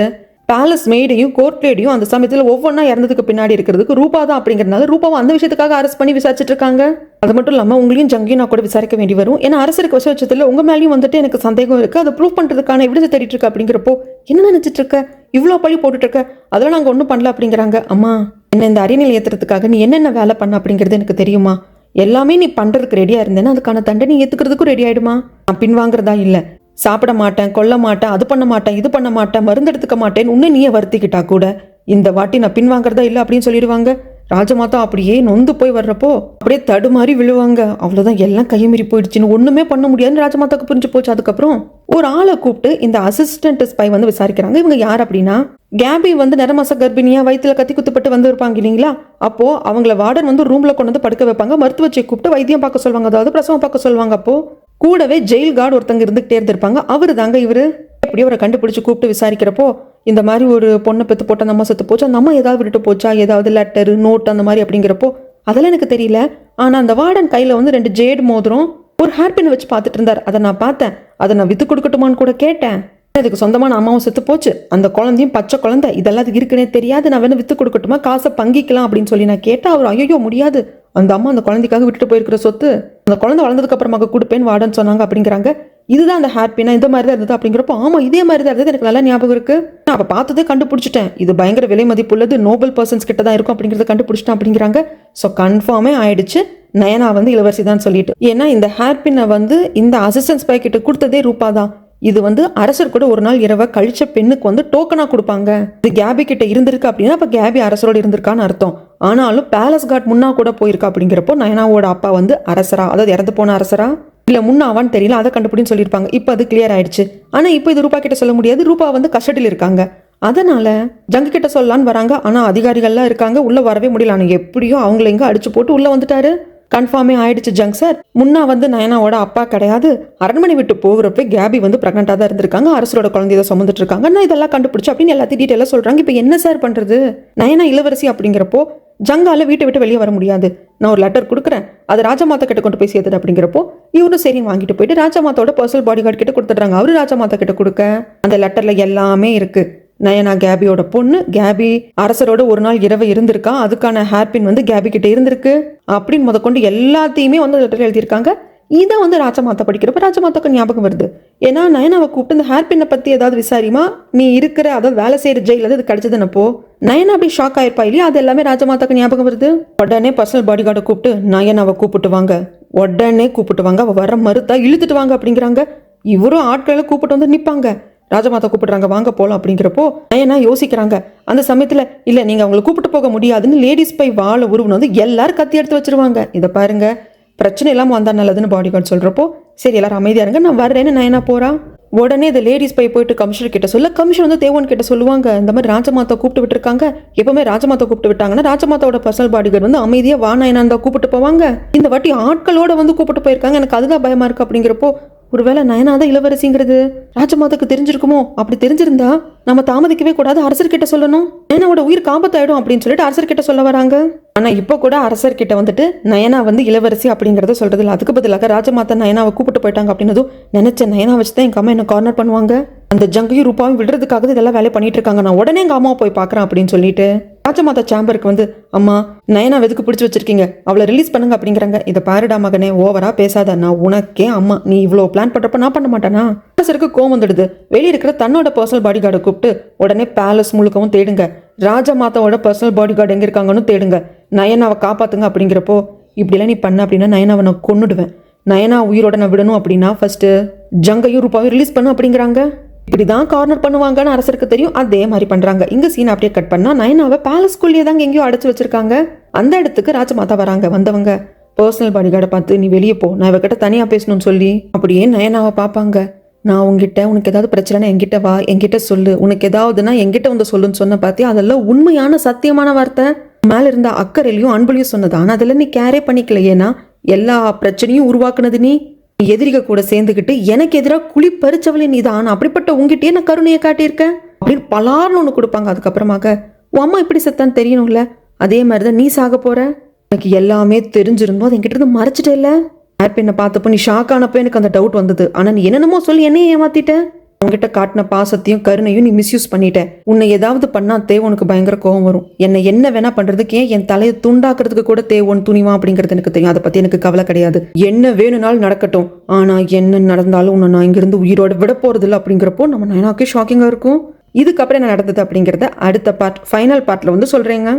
பேலஸ் மெய்டையும் கோர்ட் லேடியும் அந்த சமயத்தில் ஒவ்வொன்றா இறந்ததுக்கு பின்னாடி இருக்கிறதுக்கு ரூபா தான் அப்படிங்கிறதுனால ரூபாவை அந்த விஷயத்துக்காக அரெஸ்ட் பண்ணி விசாரிச்சுட்டு இருக்காங்க. அது மட்டும் இல்லாமல் உங்களையும் ஜங்கையும் நான் கூட விசாரிக்க வேண்டி வரும், ஏன்னா அரசருக்கு வச வச்சதில் உங்க மேலேயும் வந்துட்டு எனக்கு சந்தேகம் இருக்கு, அதை ப்ரூவ் பண்றதுக்கான எவிடன்ஸ் தேடிட்டு இருக்கு அப்படிங்கிறப்போ, என்ன நினைச்சிட்டு இருக்க, இவ்வளோ பழி போட்டுட்டு இருக்க, அதெல்லாம் நாங்கள் ஒன்றும் பண்ணல அப்படிங்கிறாங்க. அம்மா, என்ன இந்த அரியணையில் ஏற்றுறதுக்காக நீ என்னென்ன வேலை பண்ண அப்படிங்கிறது எனக்கு தெரியுமா, எல்லாமே நீ பண்றதுக்கு ரெடியா இருந்தேன்னா அதுக்கான தண்டனை ஏத்துக்கிறதுக்கும் ரெடி ஆயிடுமா, நான் பின்வாங்குறதா இல்லை, சாப்பிட மாட்டேன், கொல்ல மாட்டேன், அது பண்ண மாட்டேன், இது பண்ண மாட்டேன், மருந்து எடுத்துக்க மாட்டேன், உன்னை நீயே வருத்திக்கிட்டா கூட இந்த வாட்டி நான் பின்வாங்கிறதா இல்லை அப்படின்னு சொல்லிடுவாங்க. ராஜமாதா அப்படியே நொந்து போய் வர்றப்போ அப்படியே தடுமாறி விழுவாங்க. அவ்வளோதான், எல்லாம் கையமீறி போயிடுச்சுன்னு ஒன்றுமே பண்ண முடியாதுன்னு ராஜமாதாக்கு புரிஞ்சு போச்சு. அதுக்கப்புறம் ஒரு ஆளை கூப்பிட்டு இந்த அசிஸ்டன்ட் ஸ்பை வந்து விசாரிக்கிறாங்க. இவங்க யார் அப்படின்னா, கேபி வந்து நிறமாச கர்ப்பிணியா வயிற்றுல கத்தி குத்துப்பட்டு வந்து இருப்பாங்க இல்லைங்களா, அப்போ அவங்கள வார்டன் வந்து ரூம்ல கொண்டு வந்து படுக்க வைப்பாங்க, மருத்துவச்சை கூப்பிட்டு வைத்தியம் பார்க்க சொல்லுவாங்க, அதாவது பிரசவம் பார்க்க சொல்லுவாங்க. அப்போ கூடவே ஜெயில் கார்டு ஒருத்தங்க இருந்துகிட்டே இருந்திருப்பாங்க, அவரு தாங்க இவரு. எப்படியோ அவரை கண்டுபிடிச்சு கூப்பிட்டு விசாரிக்கிறப்போ, இந்த மாதிரி ஒரு பொண்ணை பெற்று போட்ட அந்த அம்மா செத்து போச்சு, அந்த அம்மா ஏதாவது விட்டுட்டு போச்சா, ஏதாவது லெட்டர் நோட் அந்த மாதிரி அப்படிங்கிறப்போ, அதெல்லாம் எனக்கு தெரியல, ஆனா அந்த வார்டன் கையில வந்து 2 ஜேடு மோதிரம் ஒரு ஹேர்பின் வச்சு பார்த்துட்டு இருந்தார், அதை நான் பார்த்தேன், அதை நான் வித்து கொடுக்கட்டுமான்னு கூட கேட்டேன், அதுக்கு சொந்தமான அம்மாவும் செத்து போச்சு, அந்த குழந்தையும் பச்சை குழந்தை, இதெல்லாம் அதுக்கு இருக்குன்னே தெரியாது, நான் வேணும் வித்து கொடுக்கட்டுமா, காசை பங்கிக்கலாம் அப்படின்னு சொல்லி நான் கேட்டேன். அவர் ஐயோ முடியாது, அந்த அம்மா அந்த குழந்தைக்காக விட்டுட்டு போயிருக்கிற சொத்து அந்த குழந்தை வளர்ந்ததுக்கு அப்புறமாக கொடுப்பேன்னு வார்டன் சொன்னாங்க அப்படிங்கிறாங்க. இதுதான் அந்த ஹேர்பினா, இந்த மாதிரி தான் இருந்தது அப்படிங்கிறப்போ, ஆமா இதே மாதிரி தான் இருந்தது, எனக்கு நல்லா ஞாபகம் இருக்கு, நான் அப்ப பார்த்ததே கண்டுபிடிச்சிட்டேன், இது பயங்கர விலை மதிப்புள்ளது, நோபல் பர்சன்ஸ் கிட்ட தான் இருக்கும் அப்படிங்கிறத கண்டுபிடிச்சிட்டேன் அப்படிங்கிறாங்க. ஸோ கன்ஃபார்மே ஆயிடுச்சு, நயனா வந்து இளவரசி தான் சொல்லிட்டு. ஏன்னா இந்த ஹேர்பினை வந்து இந்த அசிஸ்டன்ட் ஸ்பை கிட்ட கொடுத்ததே ரூபா தான். இது வந்து அரசர் கூட ஒரு நாள் இரவ கழிச்ச பெண்ணுக்கு வந்து டோக்கனா கொடுப்பாங்க. இது கேபி கிட்ட இருந்திருக்கு அப்படின்னா அப்ப கேபி அரசரோட இருந்திருக்கான்னு அர்த்தம். ஆனாலும் பேலஸ் கார்ட் முன்னா கூட போயிருக்கா அப்படிங்கிறப்போ நயனாவோட அப்பா வந்து அரசரா, அதாவது இறந்து போன அரசரா இல்ல முன்னாவான்னு தெரியல, அதை கண்டுபிடின்னு சொல்லியிருப்பாங்க. இப்போ அது கிளியர் ஆயிடுச்சு. ஆனா இப்போ இது ரூபா கிட்ட சொல்ல முடியாது, ரூபா வந்து கஸ்டடியில் இருக்காங்க, அதனால ஜங்கு கிட்ட சொல்லலான்னு வராங்க. ஆனா அதிகாரிகள்லாம் இருக்காங்க, உள்ள வரவே முடியல. ஆனா எப்படியோ அவங்கள எங்க அடிச்சு போட்டு உள்ள வந்துட்டாரு. கன்ஃபார்மே ஆயிடுச்சு ஜங் சார், முன்னா வந்து நயனாவோட அப்பா கிடையாது, அரண்மனை விட்டு போகிறப்ப கேபி வந்து பிரெக்னெண்டா தான் இருந்திருக்காங்க, அரசரோட குழந்தைய சுமந்துட்டு இருக்காங்க, நான் இதெல்லாம் கண்டுபிடிச்சு அப்படின்னு எல்லாத்தையும் டீட்டெயிலாக சொல்றாங்க. இப்போ என்ன சார் பண்றது, நயனா இளவரசி அப்படிங்கிறப்போ ஜங்கால வீட்டை விட்டு வெளியே வர முடியாது, நான் ஒரு லெட்டர் கொடுக்குறேன், அது ராஜமாதா கிட்ட கொண்டு போய் சேர்த்துட்டு அப்படிங்கிறப்போ இவரும் சரி வாங்கிட்டு போயிட்டு ராஜமாதாவோட பர்சனல் பாடி கார்டு கிட்ட கொடுத்துட்றாங்க. அவரு ராஜமாதா கிட்ட கொடுக்க அந்த லெட்டர்ல எல்லாமே இருக்கு. நயனா கேபியோட பொண்ணு, கேபி அரசரோட ஒரு நாள் இரவு இருந்திருக்கா, அதுக்கான ஹேர்பின் வந்து கேபி கிட்ட இருந்திருக்கு அப்படின்னு முதற்கொண்டு எல்லாத்தையுமே வந்து லெட்டர் எழுதியிருக்காங்க. இதை வந்து ராஜமாதா படிக்கிறப்ப ராஜமாதாக்கு ஞாபகம் வருது. ஏன்னா நயனாவை கூப்பிட்டு இந்த ஹேர்பின்னை பத்தி ஏதாவது விசாரிமா, நீ இருக்கிற அதாவது வேலை செய்யற ஜெயில் அது கிடைச்சதுன்னப்போ நயனா அப்படி ஷாக் ஆயிருப்பா இல்லையா, அது எல்லாமே ராஜமாதாக்கு ஞாபகம் வருது. உடனே பர்சனல் பாடி கார்டை கூப்பிட்டு நயனாவை கூப்பிட்டு வாங்க, உடனே கூப்பிட்டு வாங்க, அவ வர மறுத்தா இழுத்துட்டு வாங்க அப்படிங்கிறாங்க. இவரும் ஆட்களை கூப்பிட்டு வந்து நிற்பாங்க. ராஜமாதா கூப்பிடுறாங்க, வாங்க போலாம் அப்படிங்கிறப்போ நயனா யோசிக்கிறாங்க. அந்த சமயத்துல இல்ல நீங்க அவங்களை கூப்பிட்டு போக முடியாதுன்னு லேடிஸ் பை வாழ உருவம் வந்து எல்லாரும் கத்தி எடுத்து வச்சிருவாங்க. இதை பாருங்க, பிரச்சனை இல்லாமல் வந்தா நல்லதுன்னு பாடி கார்டு சொல்றப்போ சரி எல்லாரும் அமைதியா இருங்க நான் வர்றேன்னு நயனா போறா. உடனே இந்த லேடிஸ் போயிட்டு கமிஷனர் கிட்ட சொல்ல கமிஷன் வந்து தேவன் கிட்ட சொல்லுவாங்க இந்த மாதிரி ராஜமாதா கூப்பிட்டு விட்டுருக்காங்க. எப்பவுமே ராஜமாதா கூப்பிட்டு விட்டாங்கன்னா ராஜமாதாவோட பர்சனல் பாடிகார்டு வந்து அமைதியா வா நயனா தான் கூப்பிட்டு போவாங்க. இந்த வாட்டி ஆட்களோட வந்து கூப்பிட்டு போயிருக்காங்க. எனக்கு அதுதான் பயமா இருக்கு. அப்படிங்கிறப்போ ஒருவேளை நயனா தான் இளவரசிங்கிறது ராஜமாதாக்கு தெரிஞ்சிருக்குமோ? அப்படி தெரிஞ்சிருந்தா நம்ம தாமதிக்கவே கூடாது, அரசர்கிட்ட சொல்லணும். நயனாவோட உயிர் காபத்தாயிடும் அப்படின்னு சொல்லிட்டு அரசர்கிட்ட சொல்ல வராங்க. ஆனா இப்போ கூட அரசர்கிட்ட வந்துட்டு நயனா வந்து இளவரசி அப்படிங்கறத சொல்றது இல்லை. அதுக்கு பதிலாக ராஜமாதா நயனாவை கூப்பிட்டு போயிட்டாங்க அப்படின்னதும் நினைச்ச நயனா வச்சுதான் எங்க அம்மா என்ன கார்னர் பண்ணுவாங்க. அந்த ஜங்கையும் ரூபாவும் விடுறதுக்காக இதெல்லாம் வேலை பண்ணிட்டு இருக்காங்க. நான் உடனே எங்க அம்மாவை போய் பாக்குறேன் அப்படின்னு சொல்லிட்டு ராஜமாதா சேம்பருக்கு வந்து அம்மா நயனா எதுக்கு பிடிச்சி வச்சிருக்கீங்க, அவளை ரிலீஸ் பண்ணுங்க அப்படிங்கிறாங்க. இதை பாருடா மகனே, ஓவரா பேசாத, நான் உனக்கே அம்மா, நீ இவ்வளோ பிளான் பண்றப்ப நான் பண்ண மாட்டேனா? அரசருக்கு கோவம் வந்துடுது. வெளியே இருக்கிற தன்னோட பர்சனல் பாடி கார்டை கூப்பிட்டு உடனே பேலஸ் முழுக்கவும் தேடுங்க, ராஜமாதாவோட பர்சனல் பாடி கார்டு எங்க இருக்காங்கன்னு தேடுங்க, நயனாவை காப்பாத்துங்க. அப்படிங்கிறப்போ இப்படிலாம் நீ பண்ண அப்படின்னா நயனாவை நான் கொன்னுடுவேன், நயனா உயிரோட நான் விடணும் அப்படின்னா ஃபர்ஸ்ட் ஜங்கையும் ரூபாவையும் ரிலீஸ் பண்ணு அப்படிங்கிறாங்க. இப்படிதான் கார்னர் பண்ணுவாங்கன்னு அரசருக்கு தெரியும். அதே மாதிரி பண்றாங்க. இங்க சீன் அப்படியே கட் பண்ணா நயனாவை பேலஸ்குள்ளேயே தாங்க எங்கேயோ அடைச்சு வச்சிருக்காங்க. அந்த இடத்துக்கு ராஜமாதா வராங்க. வந்தவங்க பர்சனல் பாடிகார்டை பார்த்து நீ வெளியே போ, நான் இவகிட்ட தனியா பேசணும்னு சொல்லி அப்படியே நயனாவை பார்ப்பாங்க. நான் உங்ககிட்ட உனக்கு ஏதாவது பிரச்சனைனா என்கிட்ட வா, என்கிட்ட சொல்லு, உனக்கு ஏதாவதுன்னா என்கிட்ட வந்து சொல்லுன்னு சொன்ன பார்த்தியா, அதெல்லாம் உண்மையான சத்தியமான வார்த்தை. மேல இருந்த அக்கறையிலையும் அன்புலையும் சொன்னது. ஆனா அதெல்லாம் நீ கேரே பண்ணிக்கல. ஏன்னா எல்லா பிரச்சனையும் உருவாக்குனது நீ எதிரிக கூட சேர்ந்துக்கிட்டு எனக்கு எதிராக குழி பறிச்சவளே நீதான். அப்படிப்பட்ட உங்ககிட்டயே நான் கருணையை காட்டியிருக்கேன் அப்படின்னு பலார்னு ஒன்று கொடுப்பாங்க. அதுக்கப்புறமாக உன் அம்மா இப்படி செத்தான்னு தெரியணும்ல, அதே மாதிரிதான் நீ சாக போற. எனக்கு எல்லாமே தெரிஞ்சிருந்தோம், அது என்கிட்ட இருந்து மறைச்சிட்டே இல்ல. ஹேர்பின்னை பார்த்தப்போ நீ ஷாக் ஆனப்போ எனக்கு அந்த டவுட் வந்தது. ஆனா நீ என்னென்னமோ சொல்லி என்னையே ஏமாத்திட்ட. உங்ககிட்ட காட்டின பாசத்தையும் கருணையும் நீ மிஸ்யூஸ் பண்ணிட்ட. உன்னை ஏதாவது பண்ணா தேவனுக்கு பயங்கர கோவம் வரும். என்னை என்ன வேணா பண்றதுக்கு, ஏன் என் தலையை துண்டாக்குறதுக்கு கூட தேவன் துணிவா அப்படிங்கிறது எனக்கு தெரியும். அதை பத்தி எனக்கு கவலை கிடையாது. என்ன வேணும்னாலும் நடக்கட்டும், ஆனா என்ன நடந்தாலும் உன்னை நான் இங்கிருந்து உயிரோட விட போறது இல்லை. அப்படிங்கிறப்போ நம்ம நயனாக்கே ஷாக்கிங்கா இருக்கும். இதுக்கப்புறம் என்ன நடந்தது அப்படிங்கறத அடுத்த பார்ட், ஃபைனல் பார்ட்ல வந்து சொல்றேங்க.